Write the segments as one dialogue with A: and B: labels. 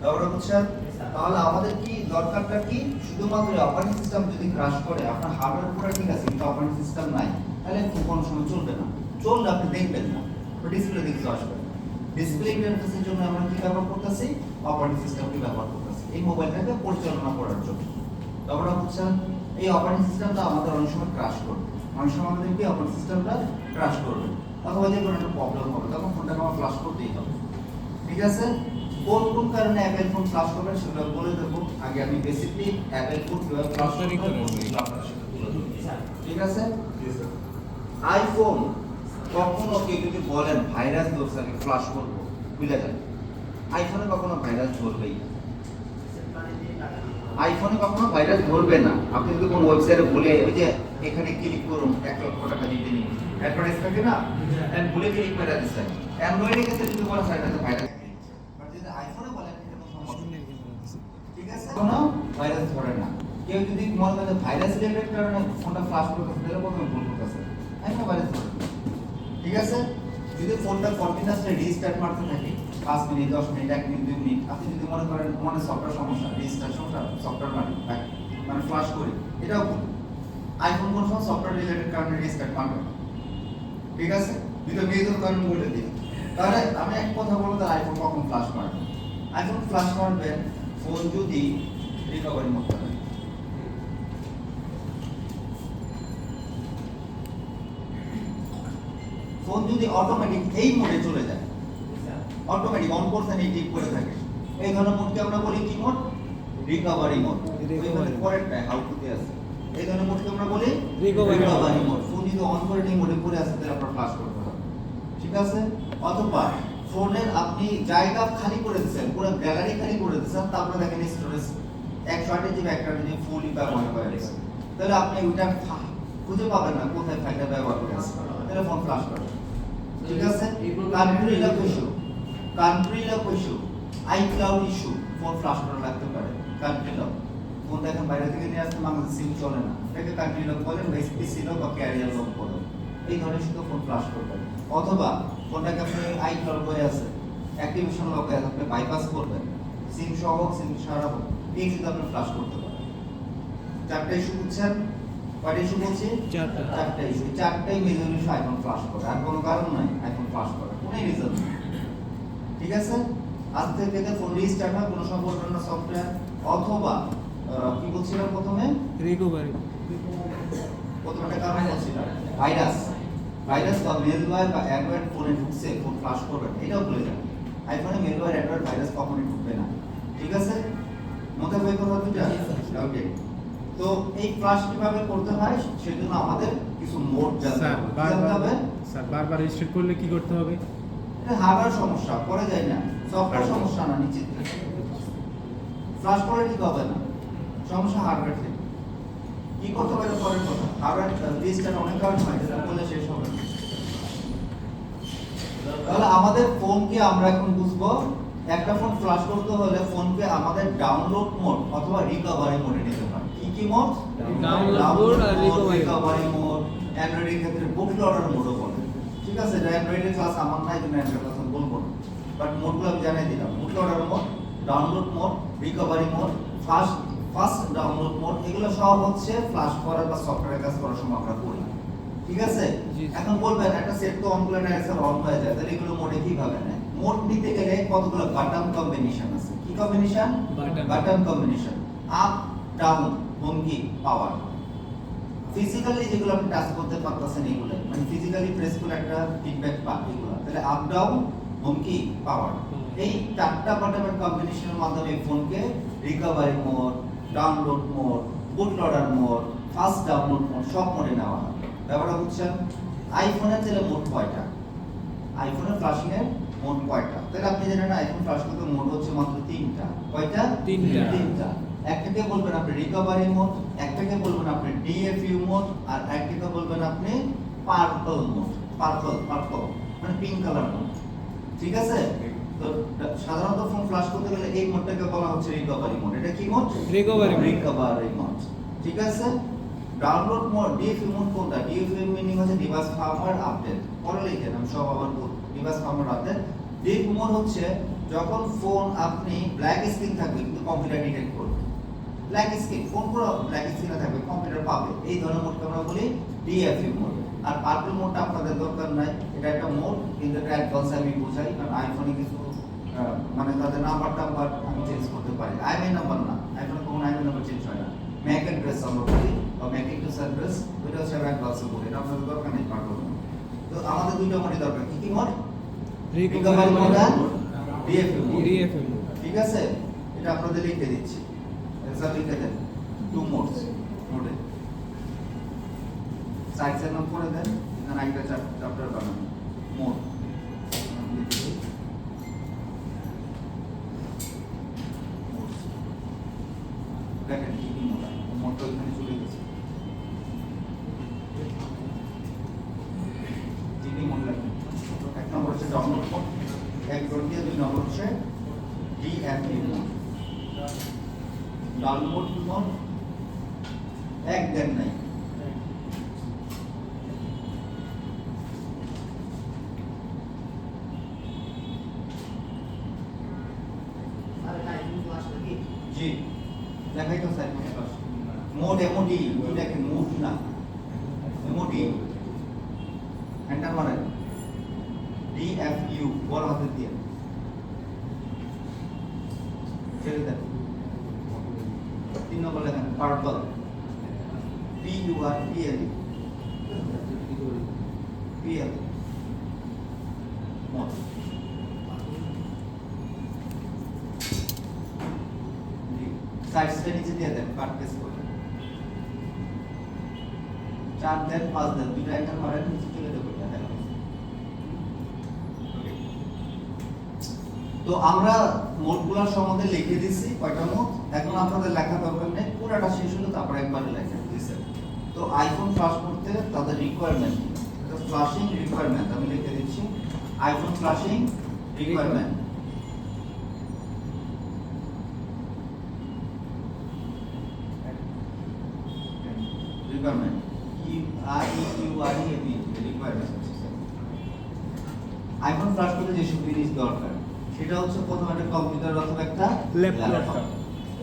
A: ব্যাপারটা বুঝছেন? তাহলে আমাদের কি দরকারটা কি? শুধুমাত্র অপারেটিং সিস্টেম যদি ক্র্যাশ করে, আপনার হার্ডওয়্যার পুরো ঠিক আছে কিন্তু অপারেটিং সিস্টেম নাই, তাহলে কোনো সময় চলবে না। চললে আপনি দেখবেন না, ডিসপ্লে দেখতে আসবে। ডিসপ্লে ইন্টারফেসের জন্য আমরা কি ব্যবহার করতেছি? অপারেটিং সিস্টেমকে ব্যবহার করতেছি এই মোবাইলটাকে পরিচালনা করার জন্য। ব্যাপারটা বুঝছেন? এই অপারেটিং সিস্টেমটা আমাদের অনেক সময় ক্র্যাশ করবে, অনেক সময় আমাদের কি অপারেটিং সিস্টেমটা ক্র্যাশ করবে, অথবা যে কোনো একটা প্রবলেম হবে, তখন ফোনটাকে আমার ফ্লাশ করতেই হবে। ঠিক আছে? কোন কোন কারণে অ্যাপেল ফোন ফ্লাশ করবে সেটা বলে দেবো। আগে আমি বেসিকলি অ্যাপেল ফোন কিভাবে ফ্লাশ করবে আপনার সাথে তুলে ধরবো। ঠিক আছে? আইফোন কখনো কেউ যদি বলেন ভাইরাস ধরছে আমি ফ্লাশ করবো, বুঝে যান আইফোনে কখনো ভাইরাস ধরবেই না। আইফোনে কখনো ভাইরাস ধরবে না। আপনি যদি কোনো ওয়েবসাইটে বলে ওই যে এখানে ক্লিক করুন 1 লক্ষ টাকা দিতে নিন, অ্যাডভার্টাইজ থাকে না, এন্ড বলে ক্লিক করে দিচ্ছেন। অ্যান্ড্রয়েডে ক্ষেত্রে যদি বলা সাইটে ভাইরাস, বাট যদি আইফোনে বলেন এটা কোনো সমস্যা নেই। ঠিক আছে? কোনো ভাইরাস ধরে না। কেউ যদি মনে করে ভাইরাস রিলেটেড কারণে ফোনটা ফ্লাশ করতেছে, তাহলে প্রথমে ভুল করতেছে। আইফোনে ভাইরাস ধরে না। ঠিক আছে? যদি ফোনটা কন্টিনিউয়াসলি রিস্টার্ট মারতে থাকে 5 মিনিট 10 মিনিট 1 মিনিট 2 মিনিট, আপনি যদি মনে করেন মানে সফটওয়্যার সমস্যা, রিস্টার্ট সমস্যা, সফটওয়্যার মানে ফ্লাশ করি, এটাও ভুল। আইফোন কোন সময় সফটওয়্যার রিলেটেড কারণে রিস্টার্ট মারবে না। ঠিক আছে? দুটো মেজর কারণ বলে দিই। তাহলে আমি এক কথা বলবো, তাহলে আইফোন কখন ফ্লাশ মারবে? আইফোন ফ্লাশ মারবে ফোন যদি রিকভারি মোড থাকে। ফোন যদি অটোমেটিক এই মোডে চলে যায়, অটোমেটিক অন করছেন এই টিপ করে থাকে, এই ধরনের মোডকে আমরা বলি কি মোড? Recovery mode. ওইখানে পরেরটা হাউ টু তে আছে, এই ধরনের মোডকে আমরা বলি রিকভারি মোড। ফোন যদি অন করে এই মোডে পড়ে আছে, তাহলে আপনার ফ্লাশ করতে হবে। ঠিক আছে? অথবা ফোনের আপনি জায়গা খালি করে দিচ্ছেন, পুরো গ্যালারি খালি করে দিচ্ছেন, তারপরে দেখেন স্টোরেজ 128 জিবি একটা যদি ফুললি ব্যবহার করে দিচ্ছেন, তাহলে আপনি ওইটা খুঁজে পাবেন না কোথায় ফাইলটা ব্যবহার করেছেন, তাহলে ফোন ফ্লাশ করবে। ঠিক আছে? Country lock issue, iCloud issue, phone flash করা লাগতে পারে। কান্ট্রি লক, ফোন দেখেন বাইরে থেকে নিয়ে আসতে বাংলাদেশ সিম চলে না, এটাকে কান্ট্রি লক বলেন বা এসপিসি লক বা ক্যারিয়ার লক বলেন। এই ধরনের শুধু ফোন ফ্লাশ করবেন। অথবা ফোনটাকে আপনি আইক্লাউড হয়ে আছে, অ্যাক্টিভেশন লক আছে, আপনি বাইপাস করবেন, সিম সহ হোক সিম ছাড়া হোক, এই শুধু আপনি ফ্লাশ করতে পারেন। চারটা ইস্যু বুঝছেন? কয়টা ইস্যু বলছি? চারটা ইস্যু। চারটাই মেজর ইস্যু আইফোন ফ্লাশ করে, আর কোনো কারণ নাই আইফোন ফ্লাশ করে, কোনো রিজন নেই। ঠিক আছে? আজ থেকে ফোন রিস্টার্ট হয় কোনো সম্পর্ক না সফটওয়্যার, অথবা কি বলছিলাম প্রথমে? রিকভারি। প্রথমটা কারণ বলছিলাম ভাইরাস বা মেলওয়্যার বা অ্যাডওয়্যার ফোনে ঢুকছে, ফোন ফ্লাশ করবে, এটাও বলে যান। আইফোনে মেলওয়্যার অ্যাডওয়্যার ভাইরাস কখনোই ঢুকবে না। ঠিক আছে? মনে হয় কথা দুটা? ওকে। তো এই ফ্লাশ কিভাবে করতে হয় সেজন্য আমাদের কিছু মোড জানতে হবে।
B: স্যার বারবার রিস্টার্ট করলে কি করতে হবে?
A: এটা হার্ডওয়্যার সমস্যা, পরে যায় না, সফটওয়্যার সমস্যা না, নিশ্চিত। ফ্লাশ করে ঠিক হবে না, সমস্যা হার্ডওয়্যার থেকে। কি করতে পারে পরের কথা, হার্ডওয়্যার রিস্টার্ট অনেক কারণ হয়, এটা বলে শেষ হবে না। তাহলে আমাদের ফোনকে আমরা এখন বুঝবো, একটা ফোন ফ্লাশ করতে হলে ফোনকে আমাদের ডাউনলোড মোড অথবা রিকভারি মোডে নিতে হয়। কি মোড? ডাউনলোড আর রিকভারি মোড। অ্যান্ড্রয়েডের ক্ষেত্রে বুট লোডার মোডও বলে। ঠিক আছে? এটা অ্যান্ড্রয়েডের ক্লাস আমার নাই, জন্য অ্যান্ড্রয়েড ক্লাস বলবো না, বাট মোডগুলো আমি জানাই দিলাম। বুট loader mode, download mode, recovery mode, fast download mode, এগুলো সব হচ্ছে ফ্লাশ করার বা সফটওয়্যার কাজ করার সময় আমরা করি। ঠিক আছে? এখন বলবেন একটা সেট তো অন করলে ডাইরেক্ট অন হয়ে যায়, তাহলে এগুলো মোডে কিভাবে নেয়? মোড নিতে গেলে কতগুলো বাটন কম্বিনেশন আছে। কি combination? Button combination. Up, down, home কি, পাওয়ার। ফিজিক্যালি যেগুলো আপনি টাচ করতে পারতেছেন এগুলো, মানে ফিজিক্যালি প্রেস করে একটা ফিডব্যাক পান এগুলো, তাহলে আপ, ডাউন, হোম কি, পাওয়ার। এই চারটা বাটনের কম্বিনেশনের মাধ্যমে ফোনকে recovery mode, download mode, boot loader mode, fast download mode সব মোডে নেওয়া হয়। ব্যাপারটা বুঝছেন? আইফোনের তাহলে মোড কয়টা? আইফোনের ফ্লাশিং এর মোড কয়টা? তাহলে আপনি জানেন না আইফোন ফ্লাশ করতে মোড হচ্ছে মাত্র 3টা। কয়টা? 3টা। একটাকে বলবেন আপনি রিকভারি মোড, একটাকে বলবেন আপনি ডিএফইউ মোড, আর একটাকে বলবেন আপনি পার্পল মোড। পার্পল মানে পিঙ্ক কালার মোড। ঠিক আছে? তো সাধারণত ফোন ফ্লাশ করতে গেলে এই মোডটাকে বলা হচ্ছে রিকভারি মোড। এটা কি মোড? Recovery mode. ঠিক আছে? ডাউনলোড মোড, ডিএফইউ মোড কোনটা? ডিএফইউ মিনিং হচ্ছে ডিভাইস ফার্মওয়্যার আপডেট। পরে লিখেন, আমি সব আবার বলবো। Device firmware update. DFU mode হচ্ছে যখন ফোন আপনি ব্ল্যাক স্ক্রিন থাকবে কিন্তু কম্পিউটার ডিটেক্ট করবে, ব্ল্যাক স্ক্রিন ফোন পুরো ব্ল্যাক স্ক্রিনে থাকবে কম্পিউটার পাবে, এই ধরনের মোডকে আমরা বলি ডিএফইউ মোড। আর পার্পল মোডটা আপনাদের দরকার নাই, এটা একটা মোড কিন্তু এটা অ্যাডভান্স আমি বোঝাই, কারণ আইফোনে কিছু মানে তাদের নাম্বার টাম্বার আমি চেঞ্জ করতে পারি, আইএমআই নাম্বার না, আইফোনে কোনো আইএমআই নাম্বার চেঞ্জ হয় না, ম্যাক অ্যাড্রেস আমরা বলি বা ম্যাক অ্যাড্রেস অ্যাড্রেস, ওইটা হচ্ছে অ্যাডভান্স বলি, এটা আপনাদের দরকার নেই পার্পল মোড। তো আমাদের দুইটা মোডই দরকার, কি কি মোড? রিকভারি মোড আর ডিএফইউ মোড। ঠিক আছে, এটা আপনাদের লিখে দিচ্ছি, এটা লিখে দেন, টু মোডস মোডে সাইজের নাম করে দেন, এখানে একটা চ্যাপ্টার বানান মোড, দেখেন কি কি মোড, মোডটা এখানে চলে গেছে, জিপি মোড লাগবে। এক নম্বর হচ্ছে ডাউনলোড মোড, এক দিয়ে দুই নম্বর হচ্ছে ডিএফইউ মোড। ডাউনলোড মোড এক দেন নাই, জি দেখাই তো স্যার মোড এমওডি, দেখেন মোড না এমওডি, এন্টার মারেন ডিএফইউ বড় হাতে দিয়ে ছেড়ে দেন। 3 নম্বর লেখেন পার্পল, PURPL PL মোড। সাইডসটা নিচে দিয়ে দেন, কাট পেস্ট করে 4 দেন 5 দেন, দুইটা এন্টার মারেন, নিচে চলে যাবে এটা দেখেন। তো আমরা মোডগুলোর সম্বন্ধে লিখে দিছি কয়টা মোড, এখন আপনাদের লেখা দরকার নেই, পুরোটা শেষ হলো তারপর একবারে লেখা দিয়েছে। তো আইফোন ফ্ল্যাশ করতে তাদের রিকোয়ারমেন্ট, এটা ফ্ল্যাশিং রিকোয়ারমেন্ট আমি লিখে দিচ্ছি, iPhone flashing requirement. Requirement requirement iPhone flash করতে যে সব জিনিস দরকার সেটা হচ্ছে প্রথমে একটা কম্পিউটার অথবা একটা ল্যাপটপ।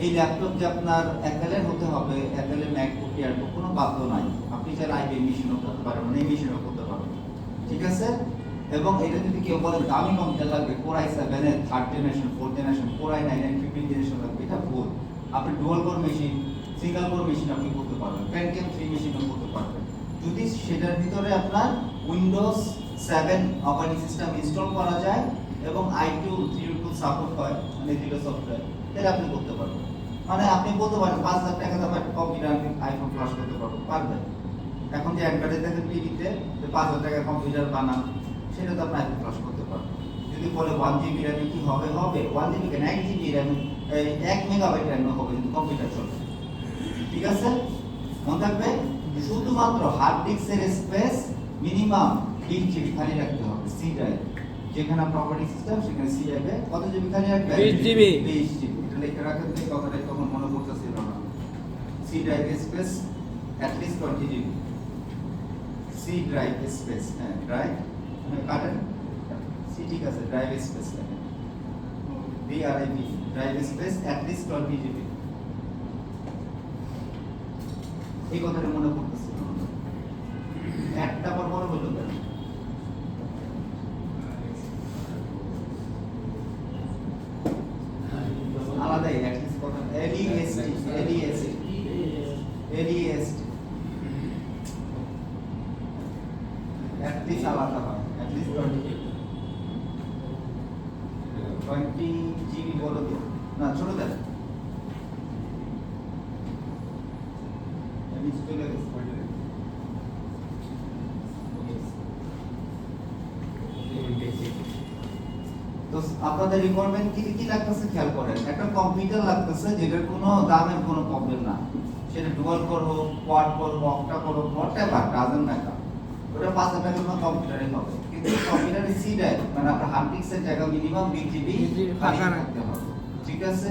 A: এই ল্যাপটপ যে আপনার অ্যাপেলের হতে হবে, অ্যাপেলে ম্যাকবুক এয়ারবুক কোনো বাধ্য নাই, আপনি চাইলে আইবিএম মেশিনও করতে পারবেন, এই মেশিনও করতে পারবেন, ঠিক আছে। এবং এটা যদি কেউ বলেন দামি কম্পিউটার লাগবে কোর i7 এর 3rd generation 4th generation 4i9 এর 15th জেনারেশন লাগবে, এটা ভুল। আপনি dual core machine, single core machine আপনি করতে পারবেন, Pentium 3 মেশিনও করতে পারবেন, যদি সেটার ভিতরে আপনার উইন্ডোজ 7 অপারেটিং সিস্টেম ইনস্টল করা যায় এবং i2 3.2 সাপোর্ট হয়, মানে জিরো সফটওয়্যার, তাহলে আপনি করতে পারবেন। মানে আপনি বলতে পারেন 5000 টাকা দাম একটা কম্পিউটার আমি আইফোন ফ্ল্যাশ করতে পারবেন। এখন যে অ্যাডভার্টাইজ দেখেন টিভিতে যে 5000 টাকার কম্পিউটার বানান, সেটা তো আপনি আইফোন ফ্ল্যাশ করতে পারবেন। যদি বলে 1 GB র্যামে কি হবে, 1 GB কে 9 GB র্যামে 1 মেগাবাইট র্যামে হবে কিন্তু কম্পিউটার চলবে, ঠিক আছে। মনে থাকবে শুধুমাত্র হার্ড ডিস্কের স্পেস মিনিমাম 20 GB খালি রাখতে হবে, সি ড্রাইভ যেখানে প্রপার্টি সিস্টেম সেখানে সি ড্রাইভে কত জিবি খালি রাখবে,
C: 20 GB।
A: এটা লিখে রাখেন, তো কথাটা তখন মনে পড়তেছিল না। C drive space at least 20 GB, C drive space, হ্যাঁ ড্রাইভ কাটেন, সি ঠিক আছে, ড্রাইভ স্পেস লেখেন, DRIV drive space at least 20 GB। এই কথাটা মনে পড়তেছিল না, একটা পর বড় হলো কেন? আলাদাই at least কথা LEST at least আলাদা হয়, at least 20 GB বলো তো না, ছোট দেন আমি চলে গেছি। তো আপনাদের রিকোয়ারমেন্ট কি কি লাগতেছে খেয়াল করেন, একটা কম্পিউটার লাগতেছে যেটার কোনো দামের কোনো প্রবলেম না, সেটা ডুয়াল কোর হোক, কোয়াড কোর হোক, অক্টা কোর হোক, হোয়াটএভার ডাজন্ট ম্যাটার, ওটা 5000 টাকার কোনো কম্পিউটারই হবে, কিন্তু কম্পিউটারের সি ড্রাইভ মানে আপনার হার্ড ডিস্কের জায়গা মিনিমাম 20 GB খালি রাখতে হবে, ঠিক আছে।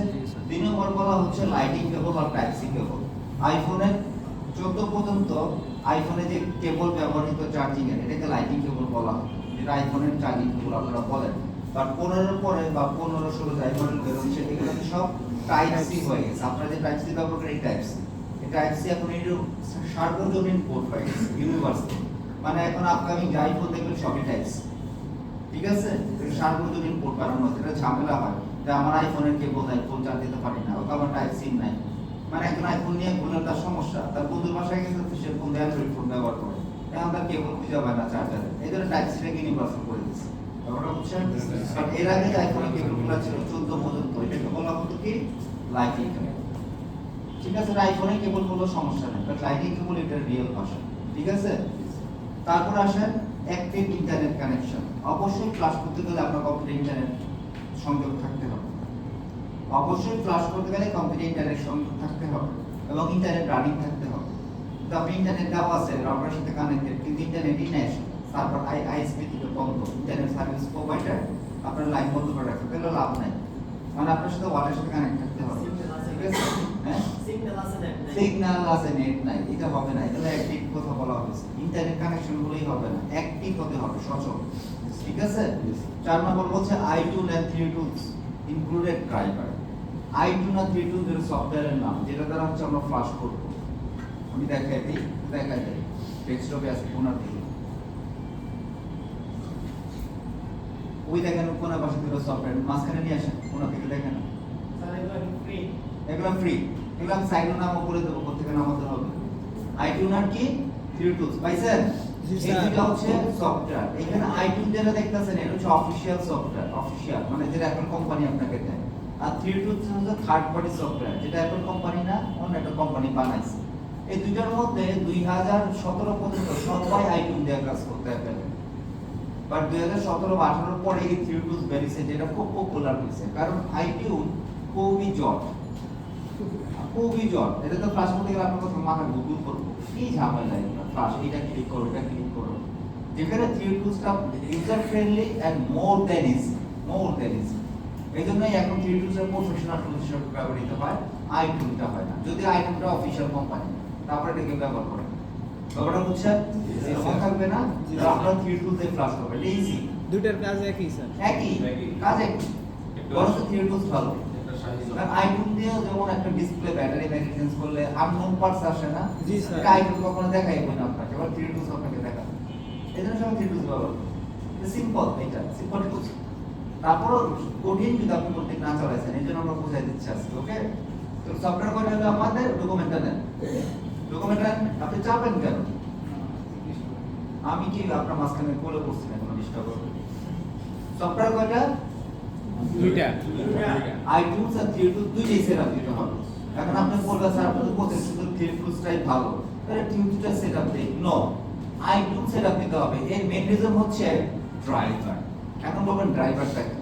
A: 2 নম্বর বলা হচ্ছে লাইটিং কেবল আর টাইপ সি কেবল। আইফোনের 14 পর্যন্ত আইফোনে যে কেবল ব্যবহৃত চার্জিং এর এটাকে লাইটিং কেবল বলা হয়, যেটা আইফোনের চার্জিং কেবল আপনারা বলেন। বাট 15 পরে বা 15 16 যাই মডেল বের হচ্ছে এগুলো সব টাইপ সি হয়ে গেছে। আপনারা যে টাইপ সি ব্যবহার করেন এই টাইপ সি, এই টাইপ সি এখন এই সার্বজনীন পোর্ট হয়ে গেছে, ইউনিভার্সাল। মানে এখন আপকামিং যাই ফোন দেখবেন সবই টাইপ সি, ঠিক আছে? সার্বজনীন পোর্ট বানানো হচ্ছে, এটা ঝামেলা হয় যে আমার আইফোনের কেবল নাই, ফোন চার্জ দিতে পারি না, ওটা আমার টাইপ সি নাই। মানে একজন আইফোন নিয়ে ঘুরলে তার সমস্যা, তার বন্ধুর বাসায় গেছে তো সে ফোন অ্যান্ড্রয়েড ফোন ব্যবহার করে, এখন তার কেবল খুঁজে পায় না চার্জারে, এই জন্য টাইপ সিটাকে ইউনিভার্সাল করে দিচ্ছে। ব্যাপারটা বুঝছেন? বাট এর আগে যে আইফোনের কেবলগুলো ছিল 14 পর্যন্ত, এটাকে বলা হতো কি লাইটিং কেবল। ঠিক আছে, আইফোনের কেবল গুলো সমস্যা নেই, বাট লাইটিং কেবল এটা রিয়েল ভাষা, ঠিক আছে? তারপর আসেন অ্যাক্টিভ ইন্টারনেট কানেকশন। অবশ্যই ক্লাস করতে গেলে আপনার কম্পিউটার ইন্টারনেট সংযোগ থাকতে হবে। অবশ্যই ক্লাস করতে গেলে কম্পিউটার ইন্টারনেট সংযোগ থাকতে হবে এবং ইন্টারনেট রানিং থাকতে হবে। তো আপনি ইন্টারনেট দেওয়া আছে, রাউটারের সাথে কানেক্টেড, কিন্তু ইন্টারনেটই নেই, তারপর আইএসপি থেকে বন্ধ, ইন্টারনেট সার্ভিস প্রোভাইডার আপনার লাইন বন্ধ করে রাখতে, তাহলে লাভ নাই। মানে আপনার সাথে ওয়ালের সাথে কানেক্ট থাকতে হবে, ঠিক আছে? হ্যাঁ, সিগন্যাল আছে, নেট নাই, এটা হবে না। এটা অ্যাক্টিভ কথা বলা হয়েছে, ইন্টারনেট কানেকশন গুলোই হবে না, অ্যাক্টিভ হতে হবে, সচল, ঠিক আছে? 4 নম্বর বলছে i2 and 3 tools included driver. i2 না 3 tools এর সফটওয়্যারের নাম, যেটা দ্বারা হচ্ছে আমরা ফ্লাশ করব। আমি দেখাই দিই, ডেস্কটপে আছে কোনার দিকে, ওই দেখেন কোনার পাশে দুটো সফটওয়্যার, মাঝখানে নিয়ে আসেন, কোনার দিকে দেখেন, এগুলো ফ্রি, এগুলো আমি সাইড নামও করে দেবো, কোথেকে নামাতে হবে। আইটিউনার কি 3 টুলস পাইছেন? এই দুটো হচ্ছে সফটওয়্যার। এখানে আইটিউন যেটা দেখতেছেন এটা হচ্ছে অফিশিয়াল সফটওয়্যার, অফিশিয়াল মানে যেটা অ্যাপল কোম্পানি আপনাকে দেয়। আর 3 টুলস হচ্ছে থার্ড পার্টি সফটওয়্যার, যেটা অ্যাপল কোম্পানি না, অন্য একটা কোম্পানি বানাইছে। এই দুইটার মধ্যে 2017 পর্যন্ত সবাই আইটিউন দিয়ে কাজ করতে অ্যাপল, বাট 2017-18 পরে এই 3 টুলস বেরিয়েছে, যেটা খুব পপুলার হয়েছে, কারণ আইটিউন খুবই জট, এটা তো ফ্লাশ করতে গেলে আপনার কথা মাথা গুগল করবো, কি ঝামেলা এটা, ফ্লাশ এটা ক্লিক করো, এটা ক্লিক করো। যেখানে 3 টুলসটা user friendly and more than easy. এইজন্যই এখন 3 টুলসের প্রফেশনাল টুলস হিসেবে ব্যবহৃত হয়, আইটিউনটা হয় না। যদি আইটিউনটা অফিশিয়াল কোম্পানি, তারপরে এটাকে ব্যবহার করে। ব্যাপারটা বুঝছেন? এরকম থাকবে না, আপনারা 3 টুলস দিয়ে ফ্লাশ করবেন, ইজি।
B: দুইটার কাজ একই স্যার,
A: একই কাজ, একই। বরং 3 টুলস ভালো। কারণ আইফোন দিয়ে যেমন একটা ডিসপ্লে ব্যাটারি মেইনটেনেন্স করলে আননোন পার্টস আসে না,
B: জি স্যার,
A: এটা আইফোন কখনো দেখাই না আপনাকে, আবার 3 টুলস আপনাকে দেখাবে। এজন্য সব 3 টুলস ব্যবহার করুন, সিম্পল, এটা সিম্পল টুলস। তারপর কঠিন যদি আপনি করতে না চালাইছেন, এই জন্য আমরা বুঝাই দিচ্ছি আজকে, ওকে? তো সফটওয়্যার কোড হলো আমাদের ডকুমেন্টটা নেন, ডকুমেন্টটা আপনি চাপেন কেন? আমি কি আপনার মাঝখানে কোলে বসছি না, কোনো ডিস্টার্ব করবে? সফটওয়্যার কোডটা
B: দুইটা
A: আইটিউনস আর 3 টুলস দুইটাই সেটআপ দিতে হবে। এখন আপনি বলবেন স্যার আপনি তো বলছেন শুধু 3 টুলসটাই ভালো, তাহলে 3 টুলসটা সেটআপ দেই। নো, আইটিউন সেটআপ দিতে হবে। এর মেইন রিজন হচ্ছে ড্রাইভার। এখন বলবেন ড্রাইভারটা কি?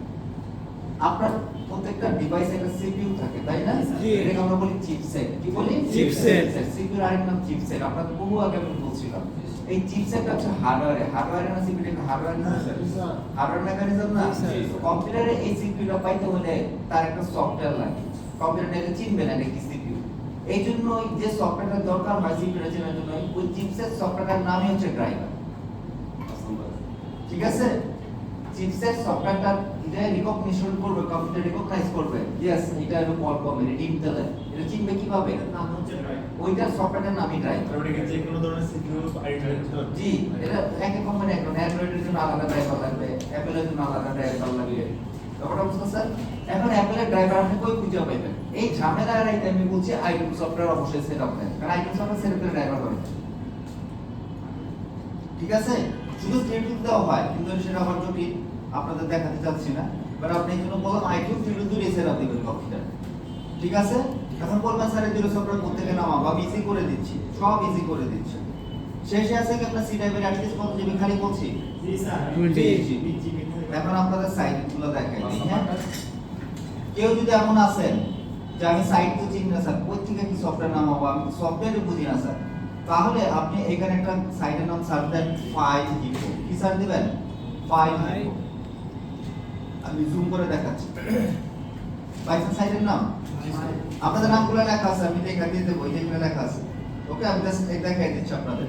A: আপনার প্রত্যেকটা ডিভাইসে একটা সিপিইউ থাকে, তাই না?
B: জি।
A: এটাকে আমরা বলি চিপসেট। কি বলি?
B: চিপসেট।
A: সিপিইউর আরেক নাম চিপসেট। আপনাদের বহু আগে আমি বলছিলাম। এই চিপসেটটা হচ্ছে হার্ডওয়্যারে না সিপিইউ, হার্ডওয়্যার না হার্ডওয়্যার মেকানিজম না। কম্পিউটারে এই সিপিইউটা পাইতে হলে তার একটা সফটওয়্যার লাগে, কম্পিউটারটা এটা চিনবে না এটা কি সিপিইউ। এই জন্য যে সফটওয়্যারটা দরকার হয় সিপিইউটা চেনার জন্য, ওই চিপসেট সফটওয়্যারের নামই হচ্ছে ড্রাইভার, ঠিক আছে? চিপসেট সফটওয়্যারটা এটা রিকগনিশন করবে, কম্পিউটার রিকগনাইজ করবে, ইয়েস এটা হলো কোয়ালকম, এটা ইন্টেল, এটা চিনবে কিভাবে? নাম হচ্ছে ড্রাইভার, ওইটার সফটওয়্যারের নামই ড্রাইভার।
C: তারপরে কি যে কোনো ধরনের সিপিইউ আইডেন্টিফাই
A: জি, এটা এক এক কোম্পানি এক ধরনের, অ্যান্ড্রয়েডের জন্য আলাদা ড্রাইভার লাগবে, অ্যাপলের জন্য আলাদা ড্রাইভার লাগবে। ব্যাপারটা বুঝতে স্যার? এখন অ্যাপলের ড্রাইভার আপনি কই খুঁজে পাবেন? এই ঝামেলার এই আমি বলছি আইটিউন সফটওয়্যার অবশ্যই সেটআপ নেন, কারণ আইটিউন সফটওয়্যার সেটআপ করে ড্রাইভার হবে, ঠিক আছে? শুধু থ্রেড দেওয়া হয়, কিন্তু সেটা আবার জটিল, আপনাদের দেখাতে চাচ্ছি না। বাট আপনি এই জন্য বললাম আইটিউন থ্রেড দুটো সেটআপ দিবেন কম্পিউটার, ঠিক আছে? এখন বলবেন স্যার এই দুটো সফটওয়্যার কোথা থেকে নামাবো? আমি ইজি করে দিচ্ছি, সব ইজি করে দিচ্ছি। শেষে আছে কি আপনার সি টাইপের অ্যাটলিস্ট কত জিবি খালি বলছি?
C: জি স্যার
B: 20
C: জিবি।
A: এখন আপনাদের সাইটগুলো দেখাই দিই, হ্যাঁ? কেউ যদি এমন আছেন যে আমি সাইট তো চিনি না স্যার, কোথা থেকে কি সফটওয়্যার নামাবো, আমি সফটওয়্যারই বুঝি না স্যার, তাহলে আপনি এখানে একটা সাইটের নাম সার্চ দেন, ফাইল হিপো। কি সার্চ দিবেন? File hippo. আমি জুম করে দেখাচ্ছি। পাইথন সাইটের নাম আপনাদের নামগুলো লেখা আছে, আমি দেখা দিয়ে দেবো, এইগুলো লেখা আছে, ওকে? আমি জাস্ট দেখাই দিচ্ছি আপনাদের।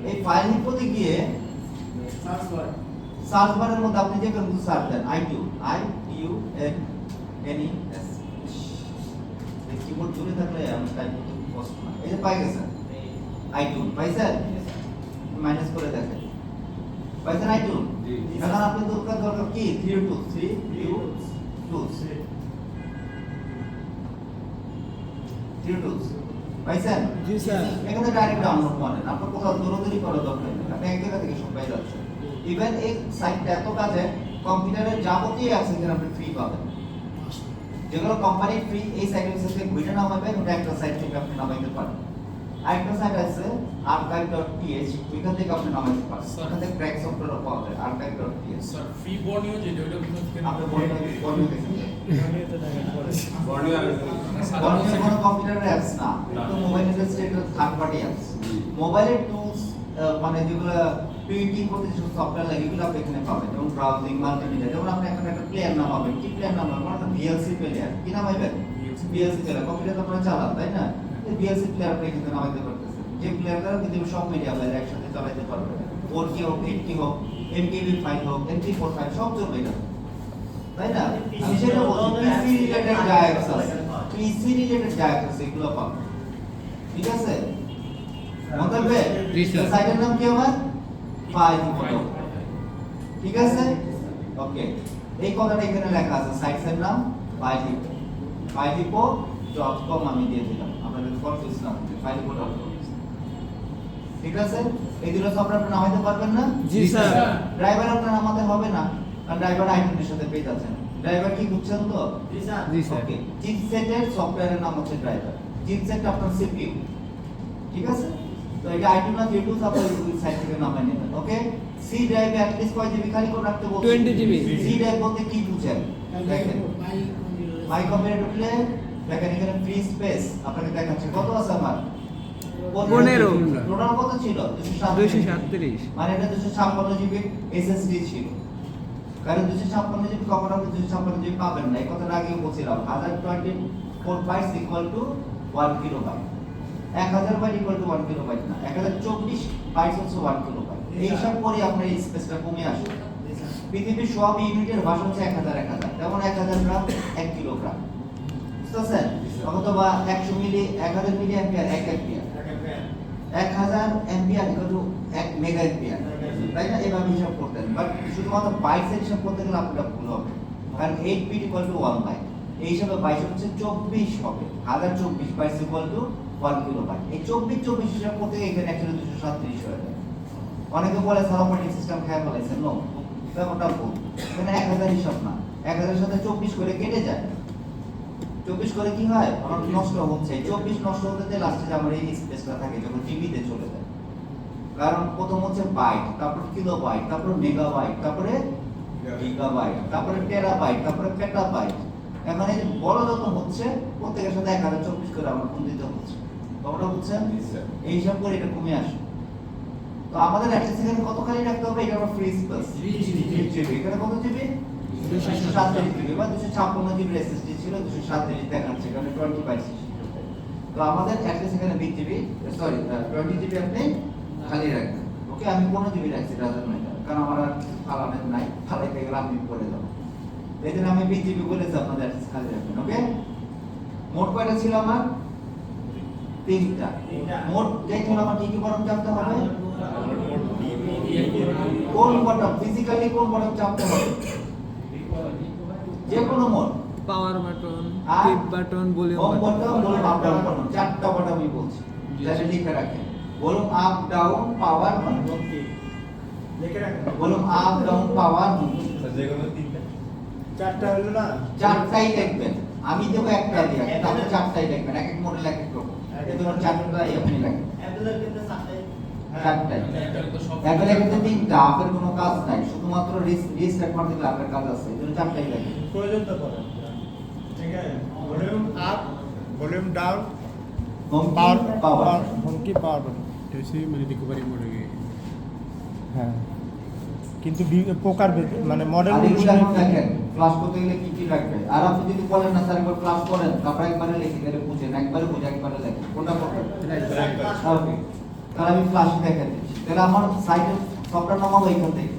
A: এই ফাইল হিপোতে গিয়ে
C: সার্চ করেন,
A: সার্চ বারের মধ্যে আপনি যে কোনো সার্চ দেন i2 ITUNES এই কিবোর্ড জুড়ে থাকলে আমি টাইপ করতে কষ্ট না। এই যে পাই গেছেন i2 পাইছেন, মাইনাস করে দেখেন পাইছেন i2। এখন আপনি দরকার কি 3 পাইছেন?
B: জি স্যার।
A: এখানে ডাইরেক্ট ডাউনলোড করেন, আপনার কোথাও দৌড়াদৌড়ি করার দরকার নেই, আপনি এক জায়গা থেকে সব পেয়ে যাচ্ছেন। ইভেন এই সাইটটা এত কাজে কম্পিউটারের যাবতীয় অ্যাপস এখানে আপনি ফ্রি পাবেন, যেগুলো কোম্পানির ফ্রি। এই সাইটের সাথে ঘুরে নামাবেন, ওটা একটা সাইট থেকে আপনি নামাইতে পারেন। আরেকটা সাইট আছে archive.th, ওইখান থেকে আপনি নামাইতে পারেন, ওখান থেকে ক্র্যাক সফটওয়্যার পাওয়া যায় archive.th।
D: স্যার ফ্রি বর্নিও যেটা ওটা কোথা থেকে
A: আপনি বর্ণিও দেখেন,
C: বর্ণিও
A: বর্ণিও কোনো কম্পিউটারের অ্যাপস না, তো মোবাইল ইন্ডাস্ট্রি একটা থার্ড পার্টি অ্যাপস। মোবাইলের টুলস মানে যেগুলো প্রিন্টিং করতে যে সফটওয়্যার লাগে এগুলো আপনি এখানে পাবেন, যেমন ব্রাউজিং, মাল্টিমিডিয়া। যেমন আপনি এখন একটা প্লেয়ার নামাবেন, কি প্লেয়ার নামাবেন? একটা ভিএলসি প্লেয়ার। কি নামাবেন? VLC player. কম্পিউটার তো আপনারা চালান, তাই না? এই ভিএলসি প্লেয়ার আপনি এখানে নামাইতে পারতেছেন, যে প্লেয়ার দ্বারা পৃথিবীর সব মিডিয়া প্লেয়ার একসাথে চালাতে পারবেন। 4K হোক, 8K হোক, MKV ফাইল হোক, MP4 ফাইল সব চলবে এটা, তাই না? আমি সেটা বলছি, পিসি রিলেটেড যা অ্যাপস আছে, পিসি রিলেটেড যা অ্যাপস আছে এগুলো পাবেন, ঠিক আছে? মনে থাকবে?
B: জি স্যার।
A: সাইটের নাম কি আমার? ফাইল, ঠিক আছে? ওকে, এই কথাটা এখানে লেখা আছে, সাইটের নাম filehipo.com আমি দিয়ে দিলাম, আপনাদের কনফিউজ না হবে, filehipo.com, ঠিক আছে? এই দুটো সফটওয়্যার আপনি নামাইতে পারবেন না?
B: জি স্যার।
A: ড্রাইভার আপনার নামাতে হবে না, কারণ ড্রাইভার আইডেন্টিটির সাথে পেয়ে যাচ্ছেন। ড্রাইভার কি বুঝছেন তো?
B: জি স্যার।
A: ওকে, চিপসেটের সফটওয়্যারের নাম হচ্ছে ড্রাইভার। চিপসেট আপনার সিপিইউ, ঠিক আছে? তো এটা i2 না j2 আপনার ওই সাইট থেকে নামাই নেবেন। ওকে, সি ড্রাইভে অ্যাট লিস্ট কয় জিবি খালি করে রাখতে বলছি?
B: 20 GB।
A: সি ড্রাইভ বলতে কি বুঝেন? দেখেন মাই কম্পিউটার ঢুকলে দেখেন এখানে ফ্রি স্পেস আপনাকে দেখাচ্ছে কত আছে আমার?
B: 15
A: টোটাল কত ছিল?
B: 237।
A: মানে এটা 256 জিবি এসএসডি ছিল। কারণ 256 জিবি কখন আপনি 256 জিবি পাবেন না, এই কথাটা আগেও বলছিলাম। 1024 bytes equal to 1 kilobyte. 1000 byte equal to 1 kilobyte না, 1024 বাইটস হচ্ছে 1 কিলোবাইট। এই সব করে আপনার এই স্পেসটা কমে আসে। পৃথিবীর সব ইউনিটের ভাষা হচ্ছে 1000 যেমন 1000 গ্রাম 1 কিলোগ্রাম, বুঝতেছেন? অথবা 100 milli 1000 milli ampere 1 ampere, 1000 ampere equal to 1 mega ampere, তাই না? এভাবে হিসাব করতেন, বাট শুধুমাত্র বাইটস এর হিসাব করতে গেলে আপনারা ভুল হবে, কারণ 8 বিট ইকুয়াল টু 1 বাইট। এই হিসাবে বাইট হচ্ছে 24 হবে, 1024 বাইটস ইকুয়াল টু 1 কিলোবাইট। এই 24 হিসাব করতে এখানে অ্যাকচুয়ালি 237 হয়ে যায়। অনেকে বলে স্যার অপারেটিং সিস্টেম খেয়াল করেছে, নো, ব্যাপারটা ভুল। এখানে 1000 হিসাব না, 1000 এর সাথে 24 করে কেটে যায়। 24 করে কি হয়? আমার নষ্ট হচ্ছে, 24 নষ্ট হতে লাস্টে যে আমার এই স্পেসটা থাকে যখন জিবিতে চলে যায়। কারণ প্রথম হচ্ছে বাইট, তারপর কিলোবাইট, তারপর মেগাবাইট, তারপরে গিগাবাইট, তারপরে টেরাবাইট, তারপরে পেটাবাইট। এখন এই যে বড় যত হচ্ছে প্রত্যেকের সাথে 1024 করে আমার ফোন দিতে হচ্ছে। তোমরা বুঝছেন? এই হিসাব করে এটা কমে আসে। তো আমাদের অ্যাক্সেস এখানে কত খালি রাখতে হবে? এটা আমার ফ্রি স্পেস 3 জিবি। এখানে কত জিবি? 237 জিবি বা 256 জিবি এসএসডি ছিল, 237 দেখাচ্ছে কারণ 20 বাইট। তো আমাদের অ্যাক্সেস এখানে 20 জিবি, সরি 20 জিবি আপনি খালি রাখবেন। ওকে, আমি 15 জিবি রাখছি, ডাজন্ট ম্যাটার, কারণ আমার আর ফালানো নাই, ফালাইতে গেলে আমি করে দেব। এদিন আমি 20 জিবি বলেছি আপনাদের অ্যাক্সেস খালি রাখবেন। ওকে, মোট কয়টা ছিল আমার? 3টা। মোট যেই ছিল আমার কি বটন চাপতে হবে? কোন বটন? ফিজিক্যালি কোন বটন চাপতে হবে? যে কোনো মোড,
B: পাওয়ার বাটন,
A: আর
B: টিপ button, volume
A: home
B: button.
A: Button, volume up down button, 4টা বাটন আমি বলছি, যাতে লিখে রাখেন। Volume up down power button,
C: লিখে রাখেন।
A: ভলিউম আপ ডাউন পাওয়ার
C: যে কোনো তিনটা, 4টা হলো না?
A: 4টাই লিখবেন। আমি দেব একটা দিয়ে, তাহলে 4টাই লিখবেন, এক এক মডেল এক এক রকম। এই ধরুন 4টাই আপনি লিখেন, 4টাই। এগুলো কিন্তু 3টা, আপনার কোনো কাজ নাই, শুধুমাত্র রিস্টার্ট করতে গেলে আপনার কাজ আছে, এই জন্য 4টাই লিখেন।
C: প্রয়োজন তো পড়ে। ঠিক আছে, volume up, volume down,
A: home
C: power
A: power
C: home কি পাওয়ার বাটন।
E: जैसे मैंने रिकवरी मोड है
C: হ্যাঁ, কিন্তু প্রকার মানে মডেল
A: আর এগুলো এখন দেখেন ক্লাস করতে গেলে কি কি লাগবে। আর আপনি যদি বলেন না স্যার একবার ক্লাস করেন, তারপর একবারে লিখে গেলে বুঝেন, একবারে বুঝে একবারে লেখেন, কোনটা করবেন? ওকে, তাহলে আমি ক্লাস দেখে দিচ্ছি। তাহলে আমার সাইটের সফটওয়্যার নামাবো এখান থেকে,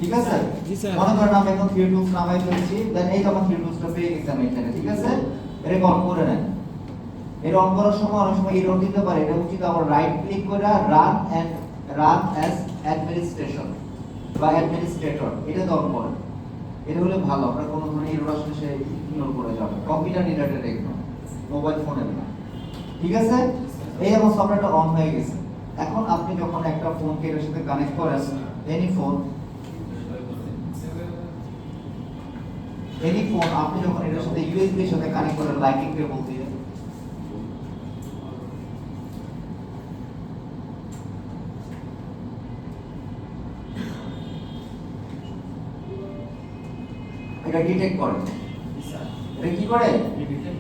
A: ঠিক আছে?
B: জি, স্যার।
A: মনে করেন আমি এখন থ্রি টুলস নামাই ফেলছি, দেন এই তো আমার থ্রি টুলসটা পেয়ে গেছি আমি এখানে, ঠিক আছে? এটা অন করে নেন। এটা অন করার সময় অনেক সময় এরর দিতে পারে, এটা উচিত আবার রাইট ক্লিক করে রান অ্যাজ অ্যাডমিনিস্ট্রেশন বা অ্যাডমিনিস্ট্রেটর, এটা তো অন করেন। এটা হলে ভালো, আপনার কোনো ধরনের এরর আসলে সে ইগনোর করে যাবে। কম্পিউটার রিলেটেড এগুলো, মোবাইল ফোনে না, ঠিক আছে? এই আমার সফটওয়্যারটা অন হয়ে গেছে। এখন আপনি যখন একটা ফোনকে এর সাথে কানেক্ট করেন, এনি ফোন আপনি যখন এটার সাথে ইউএসবি এর সাথে কানেক্ট করেন লাইটিং কেবল দিয়ে, এটা ডিটেক্ট করে। এটা কি করে?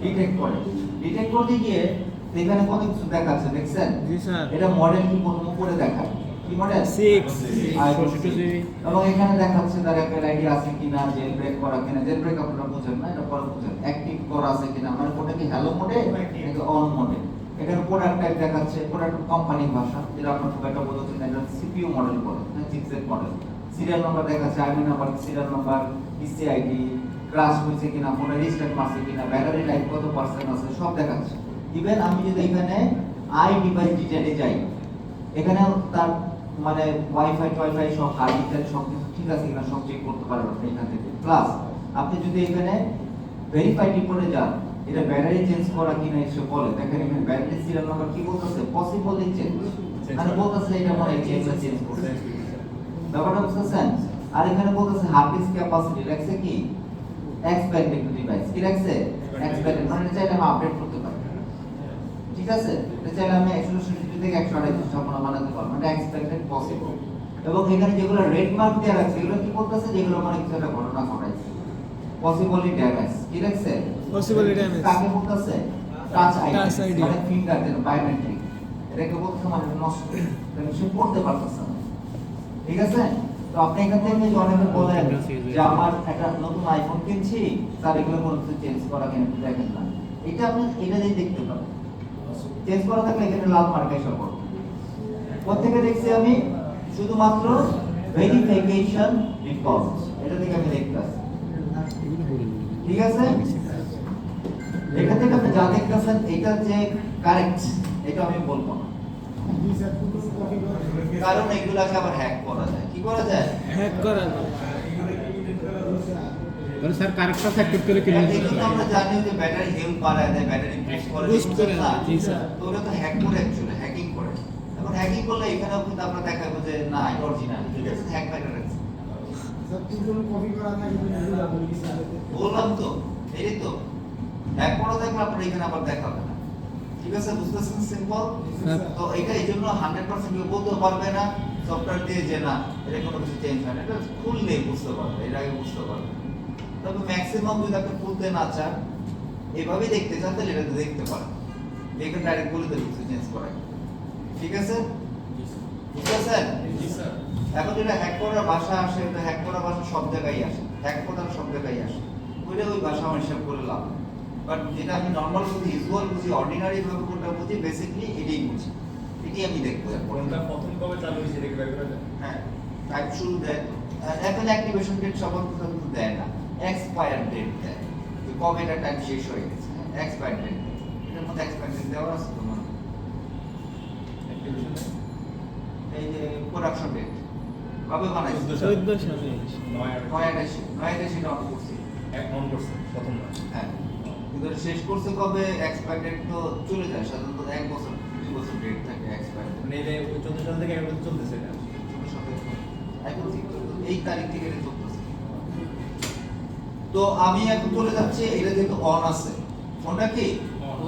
A: ডিটেক্ট করে। ডিটেক্ট করতে গিয়ে এখানে কত কিছু দেখাচ্ছে, দেখছেন?
B: জি স্যার।
A: এটা মডেল কি প্রথম উপরে দেখায়, কি মডেল?
B: 6
A: এবং এখানে দেখাচ্ছে তার অ্যাপেল আইডি আছে কিনা, জেল ব্রেক করা কিনা। জেল ব্রেক আপনারা বুঝেন না, এটা পরে বুঝেন। অ্যাক্টিভ করা আছে কিনা, মানে ওটা কি হ্যালো মোডে নাকি অন মোডে। এখানে প্রোডাক্ট টাইপ দেখাচ্ছে, প্রোডাক্ট কোম্পানির ভাষা, যেটা আপনার খুব একটা বোঝাচ্ছেন না, এটা সিপিইউ মডেল বলে, চিপসেট মডেল। সিরিয়াল নাম্বার দেখাচ্ছে, আইডি নাম্বার, সিরিয়াল নাম্বার, পিসি আইডি, ক্রাশ হয়েছে কিনা, ফোনে রিস্টার্ট মারছে কিনা, ব্যাটারি লাইফ কত পার্সেন্ট আছে, সব দেখাচ্ছে। ইভেন আমি যদি এখানে আই ডিভাইস ডিটেইলে যাই, এখানে তার মানে ওয়াইফাই টয়ফাই সব হার্ড ডিস্ক সব কিছু ঠিক আছে কিনা সব চেক করতে পারবেন আপনি এখান থেকে। প্লাস আপনি যদি এখানে ভেরিফাই রিপোর্টে যান, এটা ব্যাটারি চেঞ্জ করা কিনা এসে বলে, দেখেন এখানে ব্যাটারি সিরিয়াল নাম্বার কি বলতেছে, পসিবলি চেঞ্জ, মানে বলতেছে এটা মনে হয় চেঞ্জ করছে, ব্যাপারটা বুঝতেছেন? আর এখানে বলতেছে হার্ড ডিস্ক ক্যাপাসিটি রাখছে কি এক্সপ্যান্ডেড ডিভাইস, কি রাখছে এক্সপ্যান্ডেড, মানে এটা চাইলে আমি আপডেট করতে পারি, ঠিক আছে? এটা চাইলে আমি 167 থেকে 128 ছাপানো বানাতে পারবো, এটা এক্সপ্যান্ডেড পসিবল। এবং এখানে যেগুলো রেড মার্ক দেওয়া আছে এগুলো কি বলতেছে, যেগুলো মানে কিছু একটা ঘটনা ঘটাইছে, পসিবলি ড্যামেজ, কি রাখছে
B: Possibly damage।
A: কাকে বলতেছে? টাচ
B: Touch
A: আইডি,
B: ID
A: মানে ফিঙ্গার যেন বায়োমেট্রিক, এটাকে বলতেছে মানে নষ্ট, তাহলে সে পড়তে পারতেছে না, ঠিক আছে? তো আপনি এখান থেকে যে অনেকে বলেন যে আমার একটা নতুন আইফোন কিনছি, তার এগুলো কোনো কিছু চেঞ্জ করা কেন দেখেন না, এটা আপনি এটা দিয়ে দেখতে পারেন। চেঞ্জ করা থাকলে এখানে লাল মার্কা এসে পড়বে। কোথেকে দেখছি আমি? শুধুমাত্র ভেরিফিকেশন রিপোর্ট, এটা থেকে আমি দেখতে পাচ্ছি, ঠিক আছে? এটা থেকে আপনি যা দেখতেছেন এটা যে কারেক্ট, এটা আমি বলবো না, কারণ এগুলাকে আবার হ্যাক করা যায়। কি করা যায়?
B: হ্যাক করা যায়।
E: তাহলে স্যার কারেক্টটা ফ্যাক্টর করে কিনে
A: এই জন্য আমরা জানি যে ব্যাটারি হেলথ বাড়ায় দেয়, ব্যাটারি বুস্ট করে,
B: Boost করে
A: না?
B: জি স্যার।
A: তো ওটা তো হ্যাক করে, অ্যাকচুয়ালি হ্যাকিং করে। এখন হ্যাকিং করলে এখানেও কিন্তু আমরা দেখাবো যে না এটা অরিজিনাল, ঠিক আছে? হ্যাক ব্যাটারি আছে, বললাম তো, এই তো হ্যাক করা থাকলে আপনার এখানে আবার দেখাবে না, ঠিক আছে? বুঝতেছেন? সিম্পল। তো এটা এই জন্য 100% কেউ বলতে পারবে না সফটওয়্যার দিয়ে যে না এটা কোনো কিছু চেঞ্জ হয় না, এটা খুললে বুঝতে পারবে, এর আগে বুঝতে পারবে। তবে ম্যাক্সিমাম যদি আপনি খুলতে না চান, এভাবে দেখতে চান, তাহলে এটা দেখতে পারেন, এখানে ডাইরেক্ট বলে দেবে কিছু চেঞ্জ করার, ঠিক আছে? বুঝতেছেন?
D: জি স্যার।
A: এখন যেটা হ্যাক করার ভাষা আসে, তো হ্যাক করার ভাষা সব জায়গায় আসে, হ্যাক করার সব জায়গায় আসে, ওইটা ওই ভাষা আমার হিসাব করে লাভ। বাট যেটা আমি নর্মাল বুঝি, ইউজুয়াল বুঝি, অর্ডিনারি ভাবে কোনটা বুঝি, বেসিক্যালি এটাই বুঝি, এটাই আমি দেখবো।
D: ফোনটা প্রথম কবে চালু হয়েছে এটা কি বের করা যায়?
A: হ্যাঁ, টাইপ শুরু দেয়, এখন অ্যাক্টিভেশন ডেট সবার কোথাও কিন্তু দেয় না, এক্সপায়ার ডেট দেয়, যে কবে এটা টাইম শেষ হয়ে গেছে, এক্সপায়ার ডেট, এটার মধ্যে এক্সপায়ার ডেট দেওয়া আছে তোমার,
D: অ্যাক্টিভেশন
A: এই যে প্রোডাকশন ডেট কবে বানাইছে,
B: 14 সালে
A: 9/28 এটা অন করছি,
D: এক অন করছে প্রথম না।
A: হ্যাঁ, কিন্তু এটা শেষ করছে কবে, এক্সপায়ার ডেট তো চলে যায় সাধারণত 1 বছর 2 বছর ডেট থাকে এক্সপায়ার,
D: মানে এই 14 সাল থেকে এখন চলতেছে এটা।
A: এখন এই তারিখ থেকে এটা চলতেছে। তো আমি এখন চলে যাচ্ছি, এটা যেহেতু অন আছে, ফোনটা কি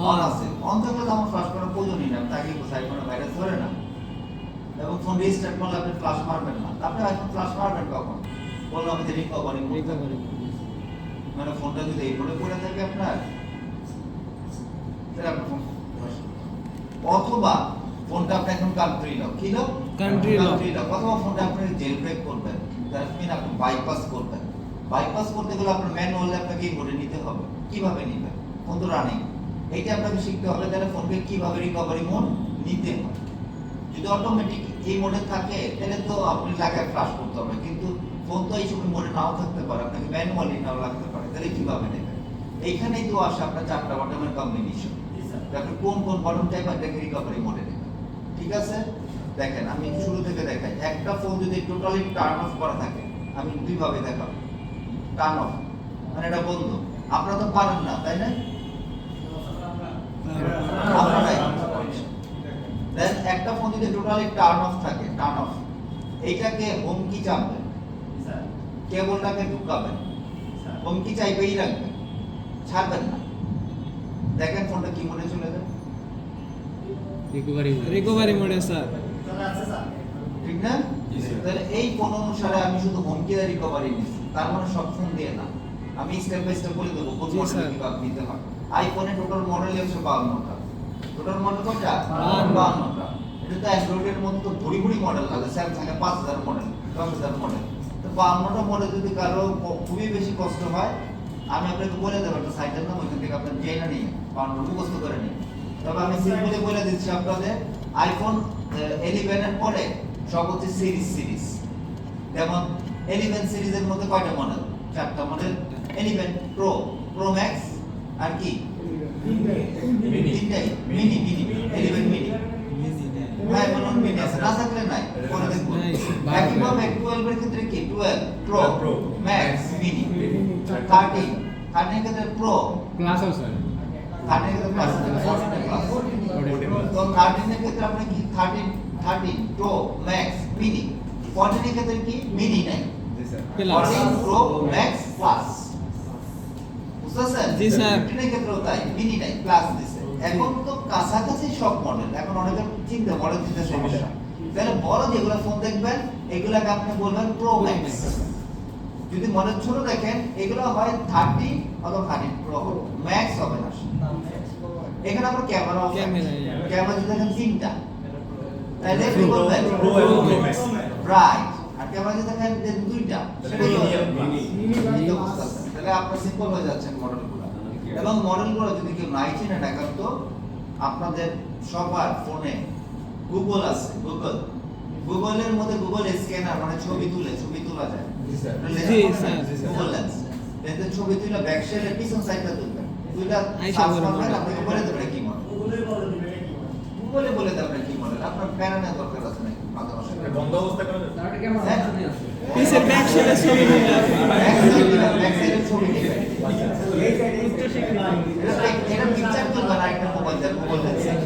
A: অন আছে, অন থাকলে তো আমার ফ্লাশ করার প্রয়োজনই না, তাকে সাইফোনে ভাইরাস ধরে না, এবং ফোন রিস্টার্ট করলে আপনি ফ্লাশ মারবেন না, আপনি এখন ফ্লাশ মারবেন কখন? বললাম আমি যে রিকভারি মানে ফোনটা যদি এই মোডে পড়ে থাকে আপনার, তাহলে আপনার ফোন অথবা ফোনটা আপনি এখন কান্ট্রি লক, কি লক?
B: Country lock।
A: অথবা ফোনটা আপনি জেল ব্রেক করবেন, দ্যাট মিন আপনি বাইপাস করবেন। বাইপাস করতে গেলে আপনার ম্যানুয়ালি আপনাকে এই মোডে নিতে হবে। কিভাবে নিবেন? ফোন তো রানিং, এইটা আপনাকে শিখতে হবে, তাহলে ফোনকে কিভাবে রিকভারি মোড নিতে হবে। যদি অটোমেটিক এই মোডে থাকে তাহলে তো আপনি লাগায় ফ্লাশ করতে হবে, কিন্তু ফোন তো এই সময় মোডে নাও থাকতে পারে, আপনাকে ম্যানুয়ালি নাও লাগতে পারে, তাহলে কিভাবে নেবেন? এইখানেই তো আসে আপনার 4টা বাটনের কম্বিনেশন। আপনি কোন কোন বাটন টাইপ এটাকে রিকভারি মোডে নেবেন। ঠিক আছে, দেখেন আমি শুরু থেকে দেখাই। একটা ফোন যদি টোটালি টার্ন অফ করা থাকে, আমি দুইভাবে দেখাবো। টার্ন অফ মানে এটা বন্ধ, আপনারা তো পারেন না, তাই না? আপনারাই দেন একটা ফোন যদি টোটালি টার্ন অফ থাকে, টার্ন অফ, এইটাকে হোম কি চাপবেন, কেবলটাকে ঢুকাবেন, হোম কি চাইবেই রাখবেন, ছাড়বেন না। দেখেন ফোনটা কি মোডে চলে যায়,
B: রিকভারি মোডে স্যার।
A: ঠিক না? তাহলে এই ফোন অনুসারে আমি শুধু হোম কি আর রিকভারি নিচ্ছি, তার মানে সব ফোন দিয়ে না, আমি স্টেপ বাই স্টেপ বলে দেবো কোন
B: জি,
A: মডেল
B: স্যার।
A: কিভাবে নিতে হয়। আইফোনে টোটাল মডেলই হচ্ছে 52টা। টোটাল মডেল কয়টা?
B: 52
A: 52টা। এটা তো অ্যান্ড্রয়েডের মধ্যে তো ভরি ভরি মডেল আছে, স্যামসাং এর 5000 মডেল, 10000 মডেল। তো 52টা মডেল যদি কারো খুবই বেশি কষ্ট হয়, আমি আপনাকে বলে দেবো একটা সাইটের নাম, ওইখান থেকে আপনার জেনে নিয়ে 52টা মুখস্থ করে নিন। তবে আমি সিম্পলি বলে দিচ্ছি আপনাদের, আইফোন 11 এর পরে সব হচ্ছে সিরিজ। যেমন 11 সিরিজের মধ্যে কয়টা মডেল? 4টা মডেল। 11 প্রো, প্রো ম্যাক্স, আর কি তিনটাই, মিনি 11 মিনি। হ্যাঁ, বলুন মিনি আছে, না থাকলে নাই, পরে দেখবো।
B: নাই।
A: একইভাবে 12 এর ক্ষেত্রে কি? 12 প্রো,
D: Pro,
A: ম্যাক্স, মিনি। 13 এর ক্ষেত্রে প্রো,
E: ক্লাস আছে
A: 13 এর ক্ষেত্রে প্লাস, 14 প্লাস। তো 13 এর ক্ষেত্রে আপনি কি 13 প্রো ম্যাক্স মিনি। 14 এর ক্ষেত্রে কি? মিনি নাই,
D: জি sir.
B: Plus.
A: 14 pro max plus. বুঝছেন?
B: জি, স্যার।
A: 15 এর ক্ষেত্রেও তাই, মিনি নাই, প্লাস দিছে। এখন তো কাছাকাছি সব মডেল, এখন অনেকে চিন্তা মডেল চিন্তা সমস্যা। তাহলে বড় যেগুলো ফোন দেখবেন, এগুলাকে আপনি বলবেন প্রো ম্যাক্স। যদি মডেল ছোট দেখেন, এগুলো হয় 30 অথবা 30 প্রো, ম্যাক্স হবে না। এখানে আবার ক্যামেরা, ক্যামেরা যদি দেখেন 3টা, তাহলে কি বলবেন?
D: Pro এবং Pro Max।
A: রাইট। আর ক্যামেরা যদি দেখেন যে 2টা, সেটা কি হবে?
D: মিনি।
A: তাহলে আপনার সিম্পল হয়ে যাচ্ছে মডেলগুলো। এবং মডেলগুলো যদি কেউ নাই চিনে না, কারণ তো আপনাদের সবার ফোনে গুগল আছে, গুগলের মধ্যে গুগল স্ক্যানার মানে ছবি তোলা যায়।
D: জি স্যার।
B: জি, স্যার।
A: Google lens. এতে ছবি তুলে ব্যাক সাইডে পিছন সাইডটা তুলবেন। দুইটা
B: আইসা
A: সার্চ
B: বলে
A: করবেন,
B: মডেল।
A: আপনাকে বলে দেবে কি মডেল। গুগলে বলে দেবে কি মডেল। আপনার প্যারা নেওয়ার দরকার আছে নাকি? মাথা নষ্ট করে।
D: বন্ধ অবস্থা করা যাবে?
B: পিছে ব্যাক সাইডে ছবি নিয়ে আসবে।
A: ব্যাক সাইডের ছবি নেবেন। এটা পিকচার তুলবেন আরেকটা মোবাইল দিয়ে, গুগল লেন্স।
D: স্যার,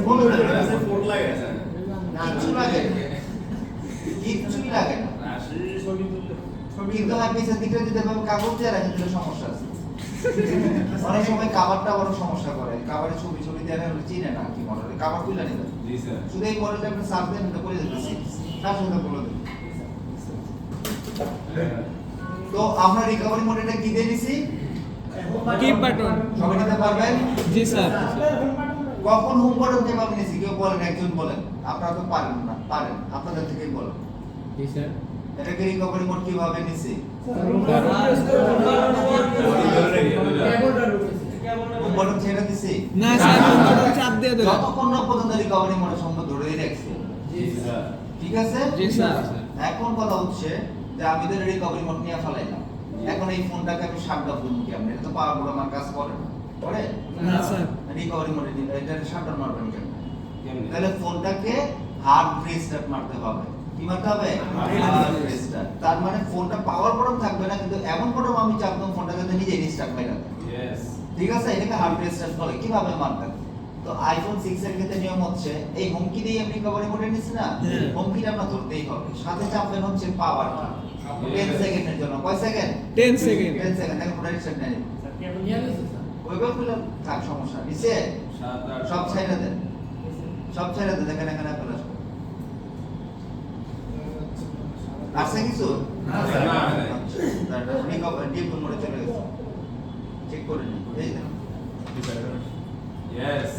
D: ফোন লাগে না, স্যার।
A: কিচ্ছু লাগে না, কিচ্ছুই লাগে না। কিন্তু হ্যাঁ, পিছের দিকটা যদি এভাবে কাগজ দিয়ে রাখেন তাহলে সমস্যা আছে। অনেক সময় কাভারটা বড় সমস্যা করে, কাভারে ছবি দিয়ে রাখলে চিনে না কি মডেল, কাভার তুলে নেবেন।
D: জি স্যার।
A: শুধু এই মডেলটা আপনি সার্চ দেন, এটা করে দিতেছি, তার সঙ্গে বলে দেবেন। তো আমরা রিকভারি মোডটা কি দিয়ে দিছি?
B: Keep button.
A: সবাই নিতে পারবেন?
B: জি স্যার।
A: কখন হোম বাটন যেভাবে নিছি, কেউ বলেন, একজন বলেন, আপনারা তো পারেন না, পারেন, আপনাদের থেকেই বলেন।
E: জি স্যার
A: এটাকে রিকভারি মোড কিভাবে নিছি? হোম বাটন ছেড়ে দিছি?
B: না স্যার, হোম বাটন চাপ দিয়ে দেবেন।
A: যতক্ষণ না পর্যন্ত রিকভারি মোডের সম্ভব ধরেই রাখছি।
D: জি স্যার।
A: ঠিক আছে?
B: জি স্যার।
A: এখন কথা হচ্ছে যে আমি তো রিকভারি মোড নিয়ে ফেলাইলাম, এখন এই ফোনটাকে আমি শাটডাউন করব কেমনে? এটা তো পাওয়ার বোর্ড আমার কাজ করে না, করে?
B: না স্যার।
A: রিকভারি মোডে দিলে এটা শাটডাউন মারবেন কেমনে? তাহলে ফোনটাকে হার্ড রিস্টার্ট মারতে হবে। কি মারতে হবে? Hard restart. তার মানে ফোনটা পাওয়ার বটন থাকবে না, কিন্তু এমন বটন আমি চাপলাম ফোনটাকে তো নিজে রিস্টার্ট মেরে দেবে।
D: ইয়েস।
A: ঠিক আছে, এটাকে হার্ড রিস্টার্ট বলে। কিভাবে মারবেন? তো আইফোন 6 এর ক্ষেত্রে নিয়ম হচ্ছে এই হোম কি দিয়ে আপনি রিকভারি মোডে নিছেন না,
B: হ্যাঁ।
A: হোম কিটা আপনার ধরতেই হবে, সাথে চাপবেন হচ্ছে পাওয়ার 10 সেকেন্ডের জন্য। কয় সেকেন্ড?
B: 10 সেকেন্ড।
A: 10 সেকেন্ড। এখন ফোনটা রিস্টার্ট নেই, ওইভাবে খুলে থাক, সমস্যা নিচে সব ছেড়ে দেন, সব ছেড়ে দেন। দেখেন এখানে ফ্ল্যাশ আসছে কিছু? ডিপ মোডে চলে গেছে, চেক করে নিন। এই দেখুন
D: জি স্যার। ইয়েস।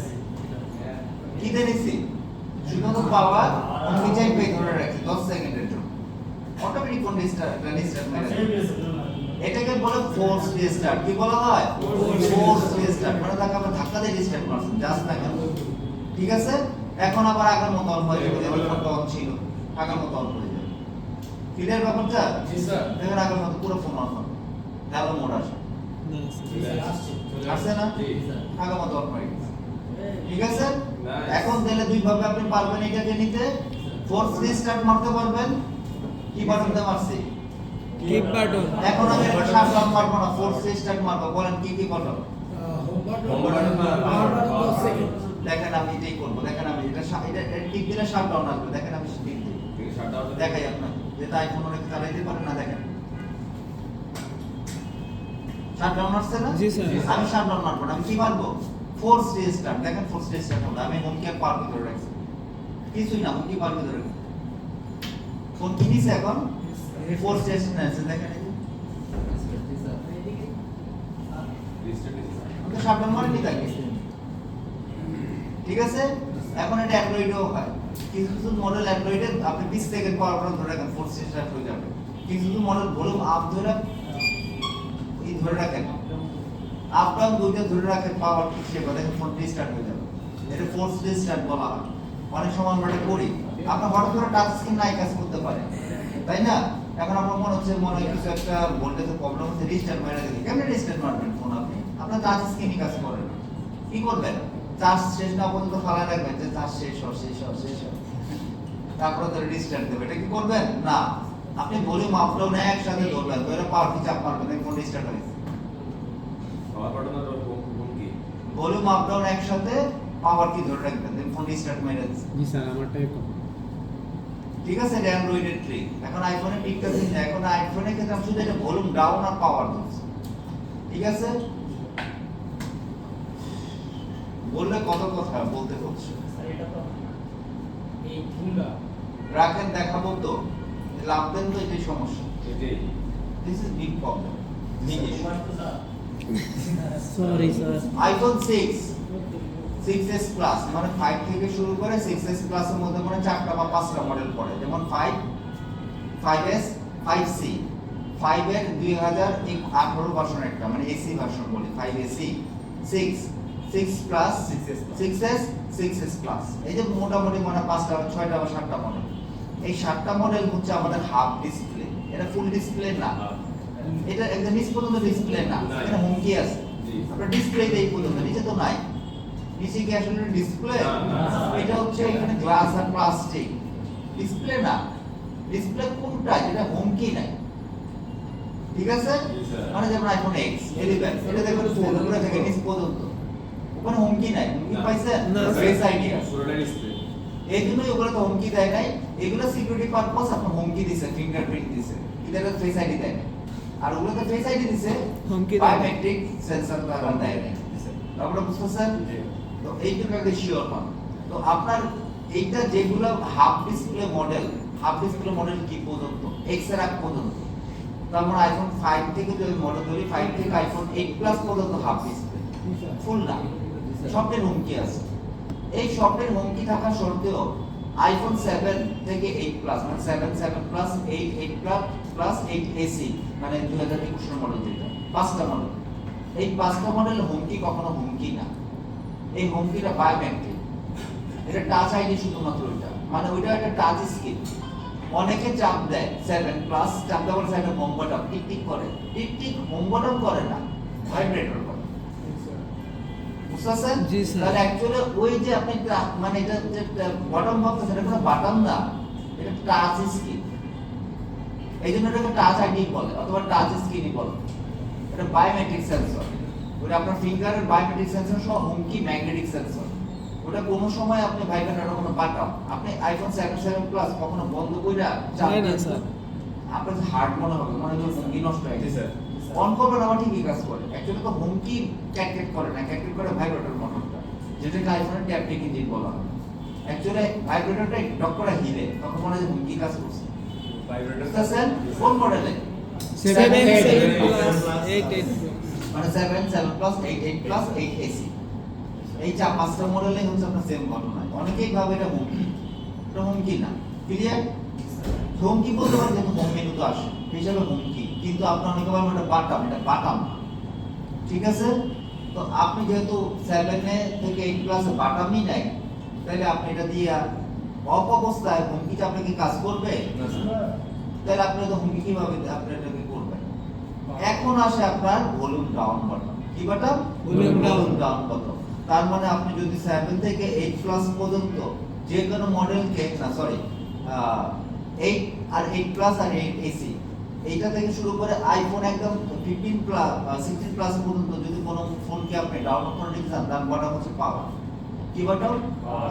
A: কি দেখছি, শুধু পাওয়ার আমি চাইবে ধরে রাখি 10 সেকেন্ডের জন্য, অটোমেটিক কোন রিস্টার্ট মেরে দেবে। এটাকে বলে ফোর্স রিস্টার্ট। কি বলা হয়? Force restart. মানে তাকে আমরা ধাক্কা দিয়ে রিস্টার্ট করছেন, জাস্ট না কেন। ঠিক আছে, এখন আবার আগের মতো অন হয়ে যাবে, যেমন ফোনটা অন ছিল, আগের মতো অন হয়ে যাবে। ক্লিয়ার ব্যাপারটা?
D: জি স্যার।
A: দেখেন আগের মতো পুরো ফোন অন হবে, হ্যালো মোড আসে,
B: না স্যার
A: আসছে না?
D: জি।
A: আগের মতো অফ হয়ে গেছে। ঠিক আছে?
D: Nice.
A: এখন তাহলে দুই ভাবে আপনি পারবেন এটাকে নিতে, ফোর্স রিস্টার্ট মারতে পারবেন, কি বাটনটা মারছি?
B: কিপ বাটন
A: এখন আমি এটা সাবধান মারবো না, ফোর্স রিস্টার্ট মারবো, বলেন কি কি বাটন?
D: হোম বাটন না পাওয়ার সেকেন্ড
A: দেখেন আমি এটাই করবো, দেখেন আমি এটা টিপ দিলে শাটডাউন আসবে, দেখেন আমি টিপ দিই,
D: ঠিক আছে শাটডাউন
A: দেখাই আপনার যেটা আইফোন অনেক চালাইতে পারে না, দেখেন শাটডাউন আসছে না?
B: জি, স্যার।
A: আমি শাটডাউন মারবো না, আমি কি মারবো? ফোর্স রিস্টার্ট, দেখেন ফোর্স রিস্টার্ট হবে, আমি হোম কে পার ভিতরে রাখছি, কিছুই না, হোম কি পার ভিতরে রাখছি, ফোন কি নিছে এখন? ফোর্স রিস্টার্ট আছে, দেখেন এই যে।
D: রিস্টার্ট দিছি স্যার
A: আমি তো শাটডাউন মারিনি তাকে, ঠিক আছে? এখন এটা অ্যান্ড্রয়েডেও হয়, কিছু কিছু মডেল অ্যান্ড্রয়েডে আপনি 20 সেকেন্ড পর পর ধরে রাখেন, ফোর্স রিস্টার্ট হয়ে যাবে, কিছু কিছু মডেল ভলিউম আপ ধরে এই ধরে রাখেন, আপ ডাউন দুইটা ধরে রাখেন, পাওয়ার ঠিক সে দেখেন ফোন রিস্টার্ট হয়ে যাবে, এটা ফোর্স রিস্টার্ট বলা হয়। অনেক সময় আমরা এটা করি, আপনার হঠাৎ করে টাচ স্ক্রিন নাই কাজ করতে পারে, তাই না? এখন আপনার মনে হচ্ছে মনে হয় কিছু একটা ভোল্টেজের প্রবলেম হচ্ছে, রিস্টার্ট মেরে দেখি, কেমন রিস্টার্ট মারবেন ফোন আপনি? আপনার টাচ স্ক্রিনই কাজ করে না, কি করবেন? চার্জ শেষ না পর্যন্ত ফালা রাখবেন যে চার্জ শেষ হয় তারপরে তো রিস্টার্ট দেবে, এটা কি করবেন? না, আপনি ভলিউম আপ ডাউন একসাথে ধরবেন, ধরে পাওয়ার কি চাপ মারবেন, দেখুন ফোন রিস্টার্ট হয়েছে।
D: পাওয়ার বাটন আর হোম কি
A: ভলিউম আপ ডাউন একসাথে পাওয়ার কি ধরে রাখবেন, দেখুন ফোন রিস্টার্ট মেরে দিচ্ছে।
E: জি স্যার আমারটাই কম।
A: ঠিক আছে, এটা অ্যান্ড্রয়েডের ট্রিক। এখন আইফোনে ট্রিকটা দিন, এখন আইফোনের ক্ষেত্রে আমি শুধু এটা ভলিউম ডাউন আর পাওয়ার ধরছি, ঠিক আছে? বললে কত কথা বলতে হচ্ছে, রাখেন দেখাবো তো, লাভ দেন তো, এটাই সমস্যা,
D: এটাই
A: this is big problem, big issue.
B: Sorry sir
A: iPhone 6s plus মানে 5 থেকে শুরু করে 6s প্লাসের মধ্যে মানে 4টা বা 5টা মডেল পড়ে, যেমন 5, 5s, 5c, 5 এর 2018 ভার্সন একটা মানে এসি ভার্সন বলি, 5ac, 6 plus 6s, 6s plus, এই যে মোটামুটি মানে 5টা 6টা বা 7টা মডেল, এই 7টা মডেল হচ্ছে আমাদের হাফ ডিসপ্লে, এটা ফুল ডিসপ্লে না, এটা একদম নিচ পর্যন্ত ডিসপ্লে না, এটা হুমকি আছে,
D: জি।
A: আপনার ডিসপ্লে এই পর্যন্ত, নিচে তো নাই, নিচে কি আসলে ডিসপ্লে?
D: না।
A: এটা হচ্ছে এখানে গ্লাস আর প্লাস্টিক, ডিসপ্লে না, ডিসপ্লে কোনটা যেটা হুমকি নাই, ঠিক আছে?
D: জি, স্যার।
A: মানে যেমন আইফোন X 11 এটা দেখবেন পুরো থেকে নিচ পর্যন্ত, ওখানে হুমকি নাই, হুমকি
D: না।
A: পাইছেন?
B: না,
A: ফেস আইডি আছে,
D: পুরোটা ডিসপ্লে
A: এই জন্যই ওগুলো তো হুমকি দেয় নাই, এগুলো সিকিউরিটি পারপাস আপনার হুমকি দিছে, ফিঙ্গারপ্রিন্ট দিছে, কিন্তু এটা ফেস আইডি দেয় না, আর ওগুলো তো ফেস আইডি দিছে,
B: হুমকি দেয় না।
A: বায়োমেট্রিক সেন্সর দ্বারা দেয় না, আপনারা বুঝতেছেন?
D: জি।
A: তো এইটুকু একটা শিওর পান। তো আপনার এইটা যেগুলো হাফ ডিসপ্লে মডেল কি পর্যন্ত, এক্স এর আগ পর্যন্ত, তার মানে আইফোন 5 থেকে যদি মডেল ধরি, 5 থেকে আইফোন 8 প্লাস পর্যন্ত হাফ ডিসপ্লে, ফুল না, সফটওয়্যার হুমকি আছে। এই সফটওয়্যার হুমকি থাকা সত্ত্বেও আইফোন 7 থেকে 8 প্লাস মানে 7 প্লাস 8 প্লাস 8 এসি মানে 2021 এর মডেল, যেটা 5টা মডেল, এই 5টা মডেল হুমকি কখনো হুমকি না, এই হুমকিটা বায়োমেট্রিক, এটা টাচ আইডি শুধুমাত্র, ওইটা মানে ওইটা একটা টাচ স্ক্রিন, অনেকে চাপ দেয় 7 প্লাস চাপ দেওয়ার সাথে হোম বাটন টিক করে, টিক হোম বাটন করে না, ভাইব্রেটর করে, বুঝছেন?
B: জি, স্যার।
A: তাহলে অ্যাকচুয়ালি ওই যে আপনি মানে এটা যে বটন ভাবতেছেন, এটা কোনো বাটন না, এটা টাচ স্ক্রিন, এই জন্য এটাকে টাচ আইডি বলে অথবা টাচ স্ক্রিনই বলে, এটা বায়োমেট্রিক সেন্সর, ওটা আপনার ফিঙ্গারের বায়োমেট্রিক সেন্সর সহ হুমকি ম্যাগনেটিক সেন্সর, ওটা কোনো সময় আপনি ভাইবেন না, কোনো বাটন, আপনি আইফোন 7 প্লাস কখনো বন্ধ কইরা চাপ
B: হয় না,
A: দেন,
B: স্যার।
A: আপনার হার্ড মনে হবে, মনে হয় হুমকি নষ্ট হয়ে
D: জি
A: গেছে,
D: স্যার
A: অন করবেন আবার ঠিকই কাজ করে, অ্যাকচুয়ালি তো হুমকি ক্যাটকেট করে না, ক্যাটকেট করে ভাইব্রেটর মোটরটা, যেটাকে আইফোনের ট্যাপটিক ইঞ্জিন বলা হয়, অ্যাকচুয়ালি ভাইব্রেটরটা ডক করে হিলে, তখন মনে হয় হুমকি কাজ করছে,
D: ভাইব্রেটর
A: বুঝতেছেন? কোন মডেলে?
B: 7
A: 7
B: প্লাস 8
A: মানে 7 প্লাস 8 প্লাস 8 এসি, এই 5টা মডেলেই হচ্ছে আপনার সেম ঘটনা, অনেকেই ভাবে এটা হুমকি না, ক্লিয়ার? হুমকি বলতে পারেন যেহেতু হোম মেনু তো আসে হিসাবে হুমকি, কিন্তু আপনার অনেকে ভাবেন এটা বাটাম না, ঠিক আছে? তো আপনি যেহেতু 7 থেকে 8 প্লাস বাটামই নাই, তাহলে আপনি এটা দিয়ে অফ অবস্থায় হুমকি চাপলে কি কাজ করবে?
D: না স্যার
A: তাহলে আপনি তো হুমকি কিভাবে আপনি এটাকে করবেন? এখন আসে আপনার ভলিউম ডাউন বাটন। কি button?
B: Volume down.
A: Down button. তার মানে আপনি যদি 7 থেকে 8 প্লাস পর্যন্ত যে কোনো মডেলকে না সরি 8 আর 8 প্লাস আর 8 এসি এইটা থেকে শুরু করে আইফোন একদম 15 প্লাস 16 প্লাস পর্যন্ত যদি কোনো ফোনকে আপনি ডাউনলোড করে নিতে চান তার বাটন হচ্ছে পাওয়ার। কি বাটন?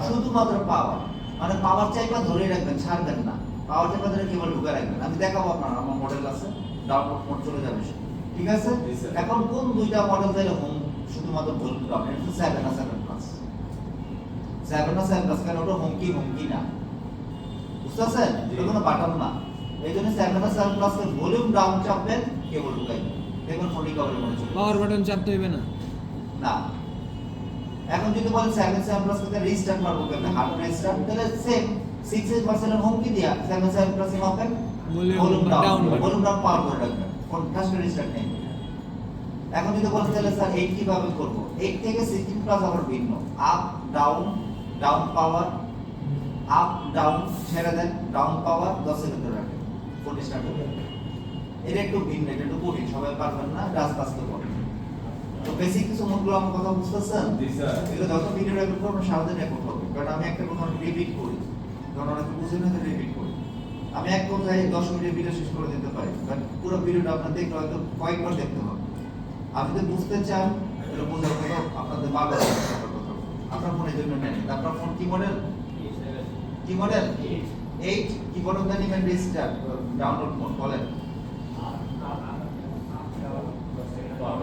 A: শুধুমাত্র পাওয়ার। মানে পাওয়ার চাইটা ধরে রাখবেন, ছাড়বেন না। পাওয়ার চাইটা ধরে কেবল ঢুকে রাখবেন। আমি দেখাবো আপনার আমার মডেল আছে, ডাউনলোড মোড চলে যাবে সে। ঠিক আছে?
D: জি, স্যার।
A: এখন কোন দুইটা মডেল চাইলে হোম শুধুমাত্র বলতে হবে এটা হচ্ছে 7 আর 7 প্লাস। 7 আর 7 প্লাস কেন ওটা হুমকি না। বুঝতে পারছেন?
D: জি।
A: এটা কোনো বাটন না। এই জন্য 7 আর 7 প্লাস এর ভলিউম ডাউন চাপবেন, কেবল ঢুকাইবেন। দেখুন ফোন রিকভারি মনে চলে
B: পাওয়ার বাটন চাপতে হইবে না।
A: না। এখন যদি বলেন 7 প্লাস কে রিস্টার্ট মারবো কেন হার্ড রিস্টার্ট তাহলে সেম 6% হুমকি দিয়া 7 প্লাস এ মাপেন ভলিউম ডাউন ভলিউম ডাউন পাওয়ার করে রাখবেন কোন ফার্স্ট রিস্টার্ট নেই। এখন যদি বলেন তাহলে স্যার 8 কিভাবে করব? 8 থেকে 16 প্লাস আবার ভিন্ন up down down power up down ছেড়ে দেন ডাউন পাওয়ার 10 সেকেন্ড ধরে রাখেন ফোন স্টার্ট হবে। এটা একটু ভিন্ন, এটা একটু কঠিন, সবাই পারবেন না, আস্তে আস্তে করবেন। তো বেসিক কিছু মূলগুলো আমার কথা বুঝতেছেন?
D: জি স্যার।
A: এগুলো যত ভিডিও রেকর্ড করবেন সারাদিন রেকর্ড হবে, কারণ আমি একটা কথা রিপিট করি, কারণ অনেকে বুঝে না যে রিপিট করি। আমি এক কথায় 10 মিনিটের ভিডিও শেষ করে দিতে পারি, বাট পুরো ভিডিওটা আপনার দেখলে হয়তো কয়েকবার দেখতে হবে। আপনি যদি বুঝতে চান এটা বোঝার কথা আপনাদের বাবা আপনার ফোনের জন্য নেন। আপনার ফোন কি মডেল? কি মডেল? 8 কি বড় দানি ম্যান রেজিস্টার ডাউনলোড মোড বলেন।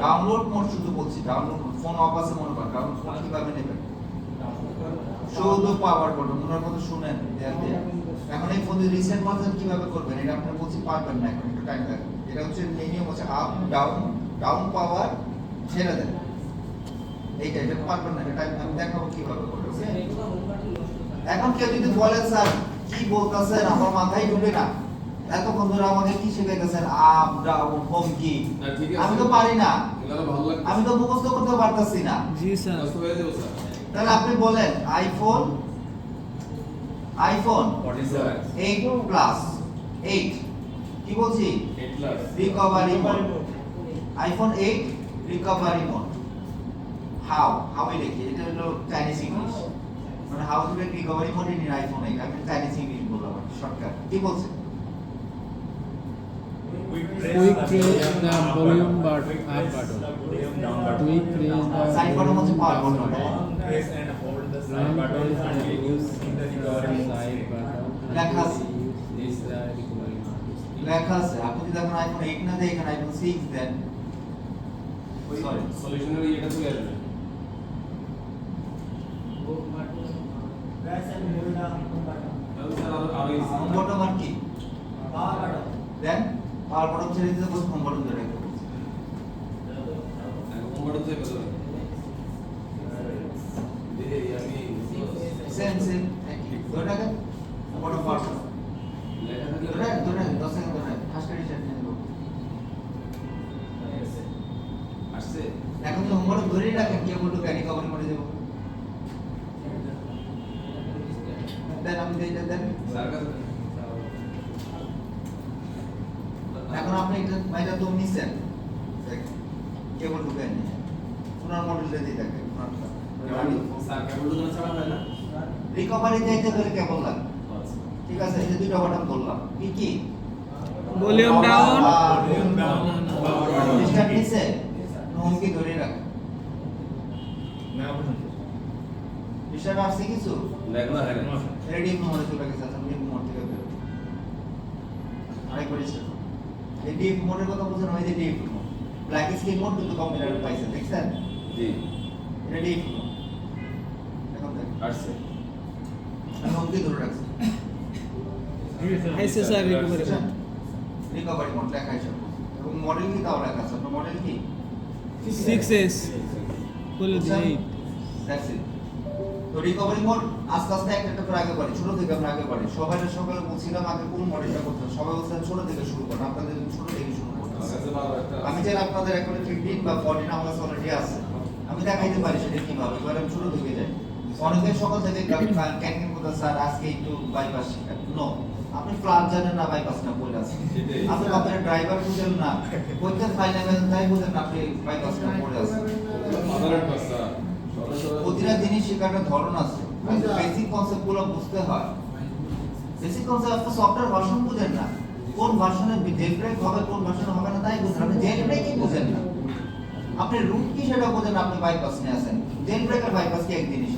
A: ডাউনলোড মোড শুধু বলছি, ডাউনলোড মোড ফোন অফ আছে মনে করেন, কারণ ফোন কিভাবে নেবেন? শুধু পাওয়ার বাটন ওনার কথা শুনেন দেখতে। এখন এই ফোন দিয়ে রিসেট ভার্সন কিভাবে করবেন এটা আপনি বলছি পারবেন না, এখন একটু টাইম লাগবে। এটা হচ্ছে নিয়ম হচ্ছে আপ ডাউন ডাউন পাওয়ার ছেড়ে দেন, এইটা এটা পারবেন না, এটা টাইম আমি দেখাবো কিভাবে করবেন। এখন কেউ যদি বলেন স্যার কি বলতাছেন আমার মাথায় ঢুকে না, এতক্ষণ ধরে আমাকে কি শেখাইতেছেন আপ ডাউন হোম কি,
D: না, ঠিক আছে।
A: আমি তো পারি না,
D: এগুলো ভালো লাগে।
A: আমি তো মুখস্থ করতে পারতাছি না।
B: জি স্যার।
D: কষ্ট হয়ে যাবে স্যার।
A: তাহলে আপনি বলেন আইফোন
D: 47
A: 8 প্লাস 8 কি বলছি
D: 8 plus
A: recovery mode, iPhone 8 recovery mode. How এ লিখি, এটা হলো চাইনিজ ইংলিশ, মানে how to make recovery mode in iPhone 8, আমি চাইনিজ ইংলিশ বললাম শর্টকাট। কি বলছে?
E: Quick press the volume button, up button. Quick press the
A: Side button হচ্ছে power button।
C: Press and hold the
E: long
C: side button
E: press
C: and
E: and
C: use in the recovery mode.
E: side button.
A: লেখা আছে।
E: This is the recovery mode.
A: লেখা আছে। আপনি যদি এখন iPhone 8 না দেন, এখানে আইফোন 6 দেন, সরি
D: সলিউশনের এটা চলে আসবে।
C: Press and hold the button.
D: তাহলে স্যার আরো easy।
A: হোম বটন আর কি
C: Power button.
A: দেন পাওয়ার বটন ছেড়ে দিতে বলছে, হোম বটন ধরে রাখতে বলছে।
D: এখন বড় তো এবার দেখে আমি
A: সেম ধরে রাখেন বটন পাওয়ার
D: লেখা থাকলে
A: ধরে 10 সেকেন্ড ধরে ফার্স্ট এডিশন নিয়ে নেব।
D: আসছে।
A: এখন তো হোম বটন ধরেই রাখেন, কেউ বলতো গাড়ি কভার করে দেব। দেন আমি এইটা দেন।
D: স্যার কাছে
A: এখন আপনি এটা তো নিছেন, কেবল ঢুকেন নি, পুরান মডেলটা দিয়ে দেখেন।
D: স্যার কেবল দুটো ছাড়া হয় না।
A: রিকভারি যাইতে ধরে কেবল লাগে।
D: আচ্ছা।
A: ঠিক আছে, এই যে দুইটা বাটন ধরলাম, কি কি
B: volume down.
C: Volume down. Power button.
A: Start নিছে, হোম কি ধরে রাখেন।
C: Now,
A: স্টার্ট আসছে কিছু
D: দেখো না হ্যাঁ।
A: রেডি মোডে চলে গেছে, আচ্ছা ডিপ মোড থেকে বের হন। আরেকবার স্টার্ট। এই ডিপ মোডের কথা বুঝেন, ওই যে deep mode black screen mode কিন্তু কম্পিউটারে পাইছে, দেখছেন?
D: জি
A: এটা ডিপ মোড। এখন দেখেন
D: আসছে।
A: আমি হোম কি ধরে রাখছি,
B: আইসে স্যার রিকভারি।
A: রিকভারি মোড লেখা আছে এবং মডেল কি তাও লেখা আছে। আপনার মডেল কি?
B: 6s বলে দিই।
A: That's it. তো রিকভারি মোড আস্তে আস্তে একটা করে আগে বাড়ি, ছোট থেকে আমরা আগে বাড়ি। সকালে বলছিলাম আগে কোন মডেলটা করতে হবে, সবাই বলছেন ছোট থেকে শুরু করেন, আপনাদের ছোট থেকে শুরু করতে
D: আমার
A: হবে।
D: কাছে ভালো একটা
A: আমি চাই আপনাদের এখন 15 বা 14 আমার কাছে অলরেডি আছে, আমি দেখাইতে পারি সেটা কিভাবে। এবার আমি ছোট থেকে যাই। অনেকে সকাল থেকে ক্যান্টিন করতে স্যার আজকে একটু বাইপাস শেখান, নো আপনি ফ্লাশ জানেন না বাইপাস না পড়ে আছেন,
D: সেটাই।
A: আপনি আপনার ড্রাইভার বুঝেন না, কোথায় ফাইনাল তাই বুঝেন না আপনি বাইপাস না পড়ে আছেন।
D: সাধারণ ভাষা
A: প্রতিটা জিনিস শেখার একটা ধরন আছে, বেসিক কনসেপ্ট গুলো বুঝতে হয়। বেসিক কনসেপ্ট আপনি সফটওয়্যার ভার্সন বুঝেন না, কোন ভার্সনে জেল ব্রেক হবে কোন ভার্সনে হবে না তাই বুঝেন, আপনি জেল ব্রেকই বুঝেন না, আপনি রুট কি সেটা বুঝেন না, আপনি বাইপাস নিয়ে আসেন। জেল ব্রেক আর বাইপাস কি এক জিনিস?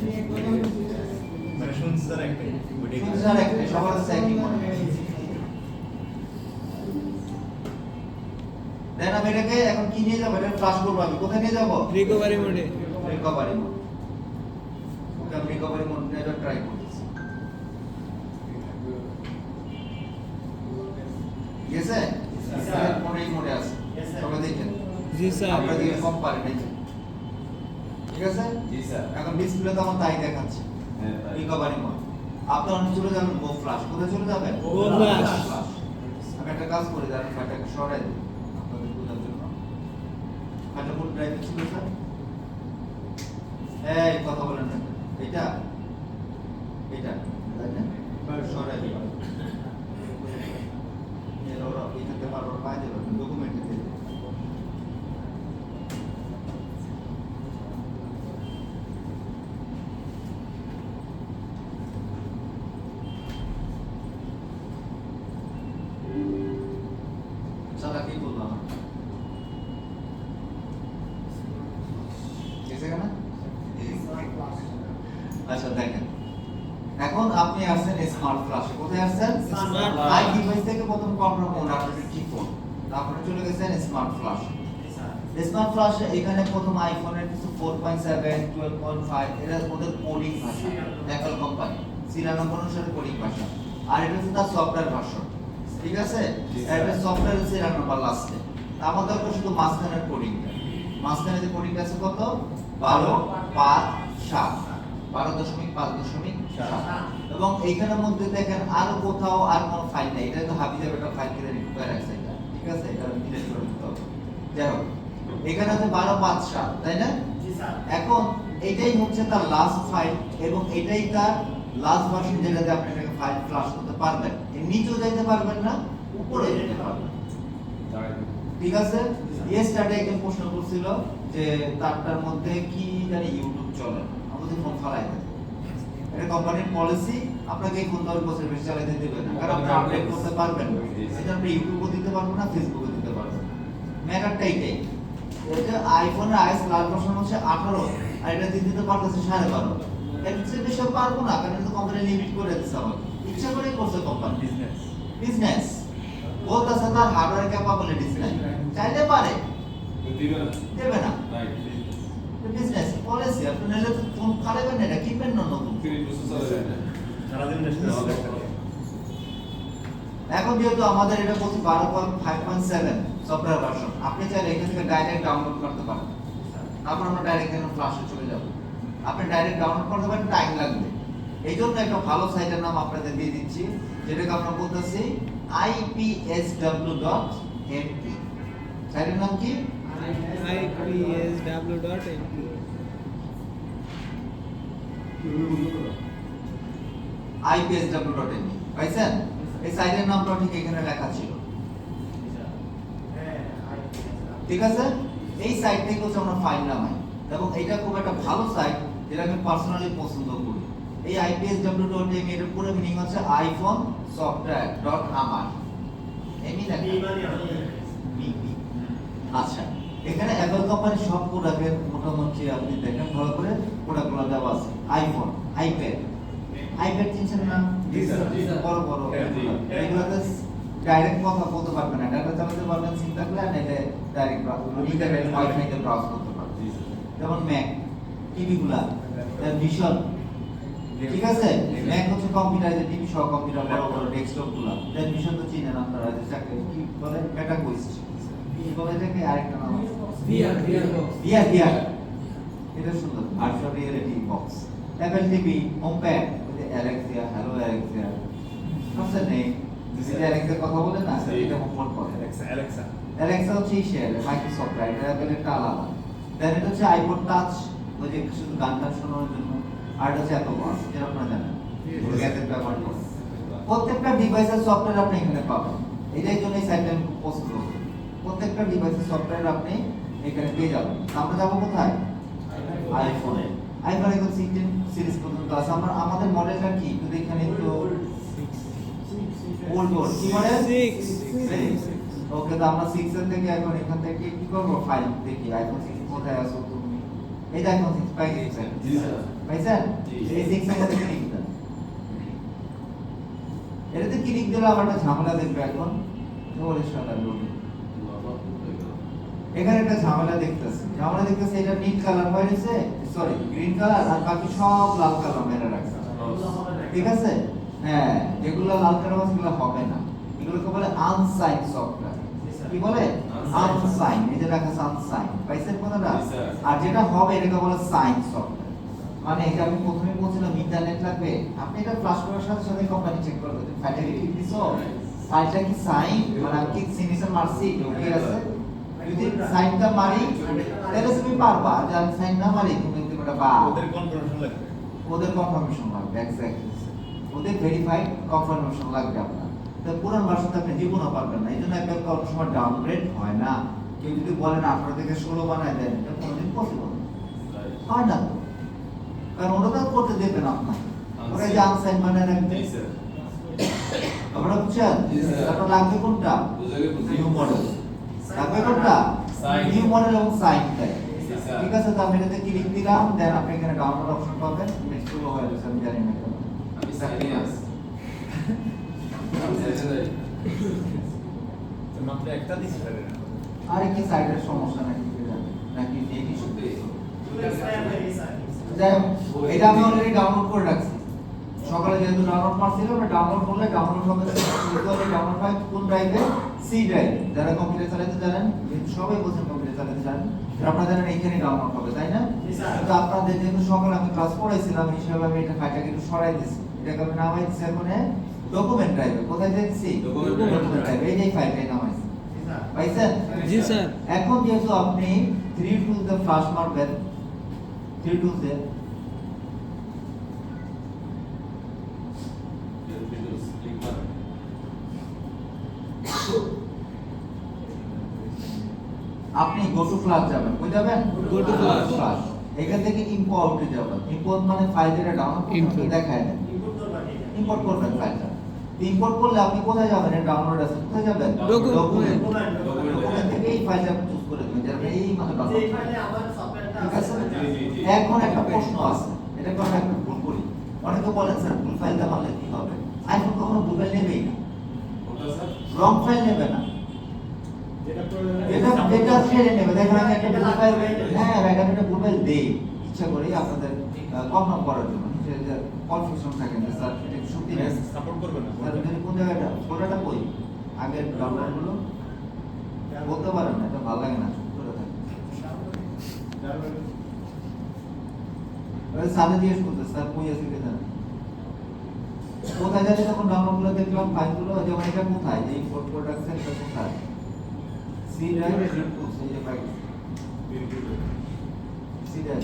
C: মানে শুনছি স্যার একটাই
A: স্যার একটা সবার কাছে একই মনে হয়। দেন আমি এটাকে এখন কি নিয়ে যাবো, এটা ফ্লাশ করবো, আমি কোথায় নিয়ে যাবো?
B: রিকভারি মোডে।
A: Recovery mode. ওকে, আমি রিকভারি মোড নিয়ে ট্রাই করতেছি। ঠিক আছে? স্যার মোডে মোডে আছে। সবাই দেখেন।
B: জি স্যার।
A: আমরা দিয়ে কম পারি নাই। ঠিক আছে?
D: জি স্যার।
A: এখন ডিসপ্লে তো আমার তাই দেখাচ্ছে।
D: হ্যাঁ তাই।
A: Recovery mode. আপনি অন্য চলে যাবেন গো ফ্লাশ। কোথায় চলে যাবেন?
B: Go flash।
A: আমি একটা কাজ করি, দাঁড়ান ফাটাকে সরাই দিই আপনাদের বোঝার জন্য। ফাটা কোন ড্রাইভে ছিল স্যার? এই কথা বলেন না। এটা তাই না? সরাই দিই। এর ওরা এটাতে বারবার পাই দেবেন ডকুমেন্টে দিয়ে দেবেন। চালাকি বললাম এসে গেল না? আচ্ছা দেখেন, এখন আপনি আসছেন স্মার্ট ফ্ল্যাশে। কোথায় আসছেন?
B: Smart
A: আই ডিভাইস থেকে প্রথম কন্ট্রোল মোড আপনি ঠিক করুন, তারপরে চলে গেছেন স্মার্ট ফ্ল্যাশ। স্মার্ট ফ্ল্যাশে এখানে প্রথম আইফোনের কিছু 4.7 12.5 এরা ওদের কোডিং ভাষা, অ্যাপল কোম্পানি সিরিয়াল নম্বর অনুসারে কোডিং ভাষা, আর এটা হচ্ছে তার সফটওয়্যার ভার্সন। ঠিক আছে? এটা সফটওয়্যার সিরিয়াল নাম্বার লাস্টে। আমাদের তো শুধু মাঝখানের কোডিংটা, মাঝখানে যে কোডিংটা আছে কত 12.5.7 12.5.7 এবং এইখানের মধ্যে দেখেন আর কোথাও আর কোনো ফাইল নেই, এটা তো হাবিজাব একটা ফাইল কেটে রিকোয়ার আছে এটা। ঠিক আছে? এটা ডিলিট করে দিতে হবে। যাই হোক, এখানে আছে 12.5.7 তাই না? এখন এটাই হচ্ছে তার লাস্ট ফাইল এবং এটাই তার লাস্ট ভার্সন, যেটাতে আপনি এটাকে ফাইল ফ্লাশ করতে পারবেন। এর নিচেও যাইতে পারবেন না, উপরে যেতে পারবেন। ঠিক আছে? ইয়েস্টারডে একজন প্রশ্ন করছিল যে তারটার মধ্যে কি জানি ইউটিউব চলে, আমাদের ফোন ফালাই দেয়। এটা কোম্পানির পলিসি, আপনাকে এই ফোন 10 বছর বেশি চালাতে দেবে না, কারণ আপনি আপডেট করতে পারবেন না। এটা আপনি ইউটিউবও দিতে পারবেন না, ফেসবুকও দিতে পারবেন না। ম্যাটারটা এইটাই, এটা আইফোনের আইএস লাস্ট ভার্সন হচ্ছে 18 আর এটা দিতে পারতেছে 12.5। এর চেয়ে বেশি পারবো না, কারণ এটা কোম্পানি লিমিট করে দিচ্ছে আমাকে, ইচ্ছা করেই করছে কোম্পানি। বিজনেস বলতেছে তার হার্ডওয়্যার ক্যাপাবিলিটিস নাই, চাইলে পারে
D: দিবে না।
A: দেবে না।
D: রাইট।
A: বিজনেস পলিসি, আপনি নিলে তো ফোন ফালাবেন না, এটা কিনবেন না নতুন।
D: ফ্রি প্রসেসর আছে।
C: সারাদিন ন্যাশনাল
A: এখন যেহেতু আমাদের এটা বলছি 12.5.7 সফটওয়্যার ভার্সন, আপনি চাইলে এখান থেকে ডাইরেক্ট ডাউনলোড করতে পারেন। তারপর আমরা ডাইরেক্ট এখানে ফ্ল্যাশে চলে যাব। আপনি ডাইরেক্ট ডাউনলোড করতে পারেন, টাইম লাগবে। এই জন্য একটা ভালো সাইটের নাম আপনাদের দিয়ে দিচ্ছি, যেটাকে আমরা বলতেছি ipsw.mp। সাইটের নাম কি?
B: ipsw.mp।
A: ipsw.mp পাইছেন? এই সাইটের নামটা ঠিক এখানে লেখা ছিল। ঠিক আছে? এই সাইট থেকে হচ্ছে আমরা ফাইল নামাই এবং এটা খুব একটা ভালো সাইট, যেটা আমি পার্সোনালি পছন্দ করি। এই ipsw.mp এর পুরো মিনিং হচ্ছে আইফোন সফটওয়্যার ডট আমার। এমনি আচ্ছা, এখানে অ্যাপল কোম্পানির সব প্রোডাক্টের মোটামুটি আপনি দেখেন ভালো করে প্রোডাক্টগুলো দেওয়া আছে। আইফোন, আইপ্যাড চিনছেন না?
D: জি স্যার, জি স্যার।
A: বড় বড়
D: হ্যাঁ, জি।
A: এগুলোতে ডাইরেক্ট কথা বলতে পারবেন না, ডাটা চালাতে পারবেন সিম থাকলে, আর নাইলে ডাইরেক্ট ইন্টারনেট ওয়াইফাইতে ব্রাউজ করতে পারবেন।
D: জি স্যার।
A: যেমন ম্যাক টিভিগুলা, ভিশন। ঠিক আছে? ম্যাক হচ্ছে কম্পিউটার, যে টিভি সহ কম্পিউটার বড় বড় ডেস্কটপগুলা। দেন ভিশন তো চিনেন আপনারা, যে চাকরি কি বলে ক্যাটাগরিস্ট। কি বলে এটাকে, আরেকটা নাম আছে ভিআর। এটা সুন্দর virtual reality box. Apple TV, HomePod, ওই যে অ্যালেক্সিয়া, হ্যালো অ্যালেক্সিয়া, সবচেয়ে নেই যে অ্যালেক্সিয়া কথা বলে না, এটা হোমপড করে। অ্যালেক্সা হচ্ছে শেয়ার মাইক্রোসফট, এটা অ্যাপলেরটা আলাদা। দেন এটা হচ্ছে আইপড টাচ, ওই যে শুধু গান টান শোনানোর জন্য। আর এটা হচ্ছে অ্যাপল ওয়াচ, যেটা আপনারা জানেন গ্যাজেট ব্যবহার করে। প্রত্যেকটা ডিভাইসের সফটওয়্যার আপনি এখানে পাবেন। এটার জন্য এই সাইটটা আমি খুব পছন্দ করি। প্রত্যেকটা ডিভাইসের সফটওয়্যার আপনি এখানে পেয়ে যাবেন। আমরা যাব কোথায়? আইফোনে। আইফোন এখন 16 সিরিজ পর্যন্ত আছে। আমাদের মডেলটা কি? যদি এখানে একটু ওল্ড কি মডেল? 6। ওকে, তো আমরা 6 এর থেকে এখন এখান থেকে কি করব? ফাইল দেখি আইফোন 6 কোথায় আছে তুমি। এই আইফোন 6 পাই গেছেন?
D: জি স্যার।
A: পাইছেন? এই 6 এর মধ্যে ক্লিক দেন। এটাতে ক্লিক দিলে আবার একটা ঝামেলা দেখবে এখন। ওরে শালা লোড। এখানে একটা ঝামেলা দেখতেছি এটা নীল কালার হয়েছে, সরি গ্রিন কালার, আর বাকি সব লাল কালার মেরে রাখছে। ঠিক আছে? হ্যাঁ, যেগুলো লাল কালার আছে সেগুলো হবে না, এগুলোকে বলে আনসাইন সফটওয়্যার। কি বলে? আনসাইন। এই যে লেখা আছে আনসাইন, পাইছেন কথাটা? আর যেটা হবে এটাকে বলে সাইন সফটওয়্যার। মানে এটা আমি প্রথমে বলছিলাম ইন্টারনেট লাগবে, আপনি এটা ফ্লাশ করার সাথে সাথে কোম্পানি চেক করবে ফাইলটা কি ঠিক দিছো, ফাইলটা কি সাইন, মানে আমি কি সিগনেচার মারছি, ওকে আছে। যদি সাইনটা মারি তাহলে তুমি পারবা, আর যদি সাইন না মারি তুমি এটা বা
C: ওদের কনফার্মেশন লাগবে।
A: ওদের কনফার্মেশন লাগবে, এক্স্যাক্টলি ওদের ভেরিফাইড কনফার্মেশন লাগবে আপনার। তো পুরান ভার্সনটা আপনি জীবনও পারবেন না। এইজন্য একটা কোনো সময় ডাউনগ্রেড হয় না। কেউ যদি বলেন 18 থেকে 16 বানায় দেন, এটা কোনোদিন পসিবল হয় না তো, কারণ ওটা তো করতে দেবে না আপনাকে, ওরা যে আনসাইন বানায় রাখবে।
D: জি স্যার।
A: আপনারা বুঝছেন?
D: জি স্যার।
A: আপনার লাগবে কোনটা?
D: বুঝে গেছি।
A: নিউ মডেল লাগবে কোনটা?
D: Sign।
A: নিউ মডেল এবং সাইন তাই।
D: জি স্যার।
A: ঠিক আছে, তো আমি এটাতে ক্লিক দিলাম, দেন আপনি এখানে ডাউনলোড অপশন পাবেন। নেক্সট হলো হয়ে গেছে, আমি জানি না কেন।
D: আমি সাইনে আছি। আমি সাইনে যাই।
C: তো মাত্র একটা দিছি স্যার।
A: আরে কি সাইডের সমস্যা নাকি নাকি দেখি শুনতে যাই হোক, এটা আমি অলরেডি ডাউনলোড করে রাখছি। সকালে যেহেতু ডাউনলোড মারছিলাম, আমরা ডাউনলোড করলে ডাউনলোড হবে ডাউনলোড হয় কোন ড্রাইভে? C drive. যারা কম্পিউটার চালাতে জানেন, সবাই বলছেন কম্পিউটার চালাতে জানেন, আপনারা জানেন এইখানে ডাউনলোড হবে, তাই না? কিন্তু আপনাদের যেহেতু সকালে আমি ক্লাস করাইছিলাম, এই হিসাবে আমি এটা ফাইলটাকে একটু সরাই দিয়েছি। এটাকে আমি নামাই দিচ্ছি এখন ডকুমেন্ট ড্রাইভে। কোথায় দেখছি? ডকুমেন্ট ড্রাইভে। এই যে ফাইলটাই নামাইছি, পাইছেন?
B: জি স্যার।
A: এখন যেহেতু আপনি 3 টুলসে ফ্লাশ মারবেন, 3 টুলসে
D: ক্লিক করেন।
A: আপনি গো টু ফ্লাশ যাবেন। কই যাবেন?
B: Go to flash।
A: এখান থেকে ইম্পোর্টে যাবেন। ইম্পোর্ট মানে ফাইল যেটা ডাউনলোড করতে
E: Import।
A: দেখায় না, ইম্পোর্ট করবেন ফাইলটা। ইম্পোর্ট করলে আপনি কোথায় যাবেন? এটা ডাউনলোড আছে, কোথায় যাবেন?
B: Document।
A: ডকুমেন্ট থেকে এই ফাইলটা চুজ করে দিবেন, যেটা এই মানে ডাউনলোড। ঠিক আছে?
D: জি, জি।
A: এখন একটা প্রশ্ন আছে, এটা কোনো একটা ভুল করি। অনেকে বলেন স্যার ভুল ফাইলটা মারলে কি হবে? আইফোন কখনো ভুল ফাইল নেবেই না,
D: কোনটা স্যার?
A: রং ফাইল নেবে না।
C: যেটা প্রয়োজন
A: এটা ছেড়ে নেবে। দেখেন আমি একটা ভুল ফাইল, হ্যাঁ আমি একটা ভুল ফাইল দেই ইচ্ছা করে আপনাদের কনফার্ম করার জন্য, যে কনফিউশন থাকে না স্যার, এটা সত্যি না
C: সাপোর্ট করবে না।
A: স্যার, যদি কোন জায়গাটা ফোল্ডারটা কই আগের ডাউনলোড গুলো বলতে পারেন না, এটা ভালো লাগে না, চুপ করে থাকে। স্যার জিজ্ঞেস করতে, স্যার কই আছে কিনা কোথায় যাচ্ছে, তখন ডাউনলোড গুলো দেখলাম ফাইলগুলো, যেমন এটা কোথায়, এই ইম্পোর্ট প্রোডাক্টস এটা কোথায়, সি ড্রাইভ টুলস, এই যে ফাইল সি ড্রাইভ।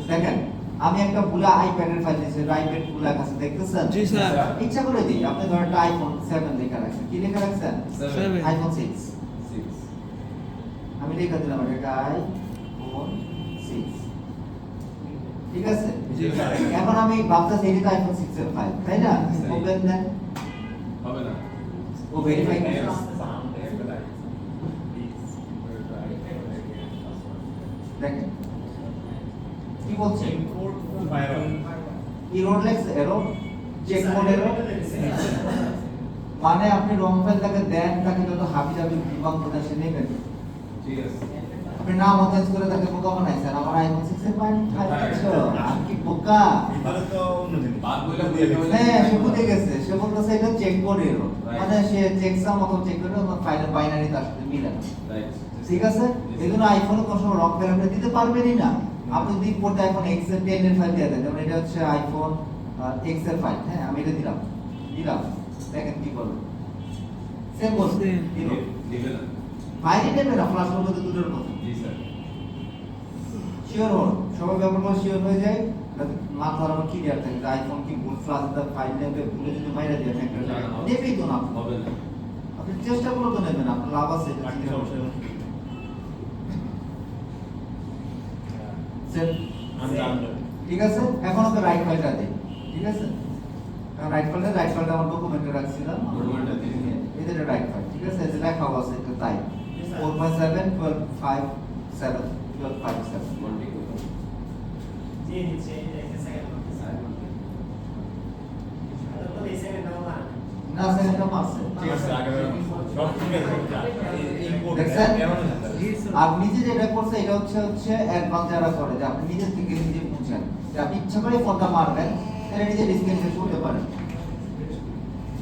A: দেখেন আমি একটা ভুলা আইপ্যাডের ফাইল দিয়েছি, আইপ্যাড ভুলা কাছে দেখতেছেন?
B: জি স্যার।
A: ইচ্ছা করে দিই, আপনি ধরেন একটা আইফোন 7 লেখা রাখছেন, কি লেখা রাখছেন?
B: 7।
A: আইফোন 6।
D: 6।
A: আমি লিখে দিলাম এটা আইফোন 6। ঠিক আছে?
B: জি স্যার।
A: এখন আমি ভাবতেছি এটা আইফোন 6 এর ফাইল, তাই না? ওপেন দেন,
D: হবে না।
A: ও ভেরিফাই করছে। দেখেন কি বলছে,
C: ইম্পোর্ট ভাইরাল।
A: এরর লেখছে, এরর চেক মোড এরর, মানে আপনি রং ফাইলটাকে দেন, তাকে যত হাবি যাবি বিভ্রান্ত সে নেবেন।
D: ঠিক আছে।
A: আপনি নাম চেঞ্জ করে তাকে বোকা বানাইছেন, আমার আইফোন 6 এর ফাইল খাচ্ছ, আমি কি বোকা?
C: তাহলে তো অন্য জিনিস।
D: বাদ বইলা দিয়ে দিবেন।
A: হ্যাঁ, সে বুঝে গেছে, সে বলতেছে এটা চেক মোড এরর, মানে সে চেক সাম অথবা চেক করে আমার ফাইলের বাইনারি তার সাথে মিলে না।
D: রাইট।
A: ঠিক আছে? এজন্য আইফোনে কোনো সময় রং ফাইল আপনি দিতে পারবেনই না। আপনি যদি ইম্পোর্ট আইফোন X এর 10 এর ফাইল দিয়ে দেন, যেমন এটা হচ্ছে আইফোন X এর ফাইল, হ্যাঁ আমি এটা দিলাম, দেখেন কি বলবো, সেম বলছে দিল,
D: দিবেন না।
A: ফাইলই নেবে না, ফ্লাশ করবে তো দুটোর কথা।
D: জি স্যার।
A: শিওর হন, সবাই ব্যাপারটা শিওর হয়ে যায়, যাতে মাথার আমার ক্লিয়ার থাকে যে আইফোন কি ভুল ফ্লাশ দা ফাইল নেবে, ভুলে যদি মাইরা দিয়ে একটা জায়গা নেবেই তো না,
D: হবে না।
A: আপনি চেষ্টা করে তো নেবেন, আপনার লাভ আছে এটা
C: বাকি
A: চিন্তা
C: সমস্যা
A: করবেন।
C: নেই।
A: সেট
C: আনজানড।
A: ঠিক আছে, এখন ওকে রাইট ফাইলটা দিই, ঠিক আছে, রাইট ফাইলটা আমার ডকুমেন্টে রাখছিলাম,
D: ডকুমেন্টে দিয়ে দিন।
A: এটা রাইট ফাইল, ঠিক আছে, এই যে লেখা আছে এটা তাই 4.7 12.57 12.57
F: দিয়ে দিচ্ছে একটা সেকেন্ড আর তো এই সেকেন্ডটা না
A: না সেকেন্ডটা মারছে,
C: ঠিক আছে, আগে সব ঠিক আছে। ইম্পোর্ট
A: দেখছেন?
C: কেমন আছে?
A: আপনি যে যেটা করছে এটা হচ্ছে অ্যাডভান্স যারা করে, যে আপনি নিজে থেকে নিজে বুঝছেন যে আপনি ইচ্ছা করে ফোনটা মারবেন, তাহলে নিজে স্ক্রিন নিজে করতে পারেন,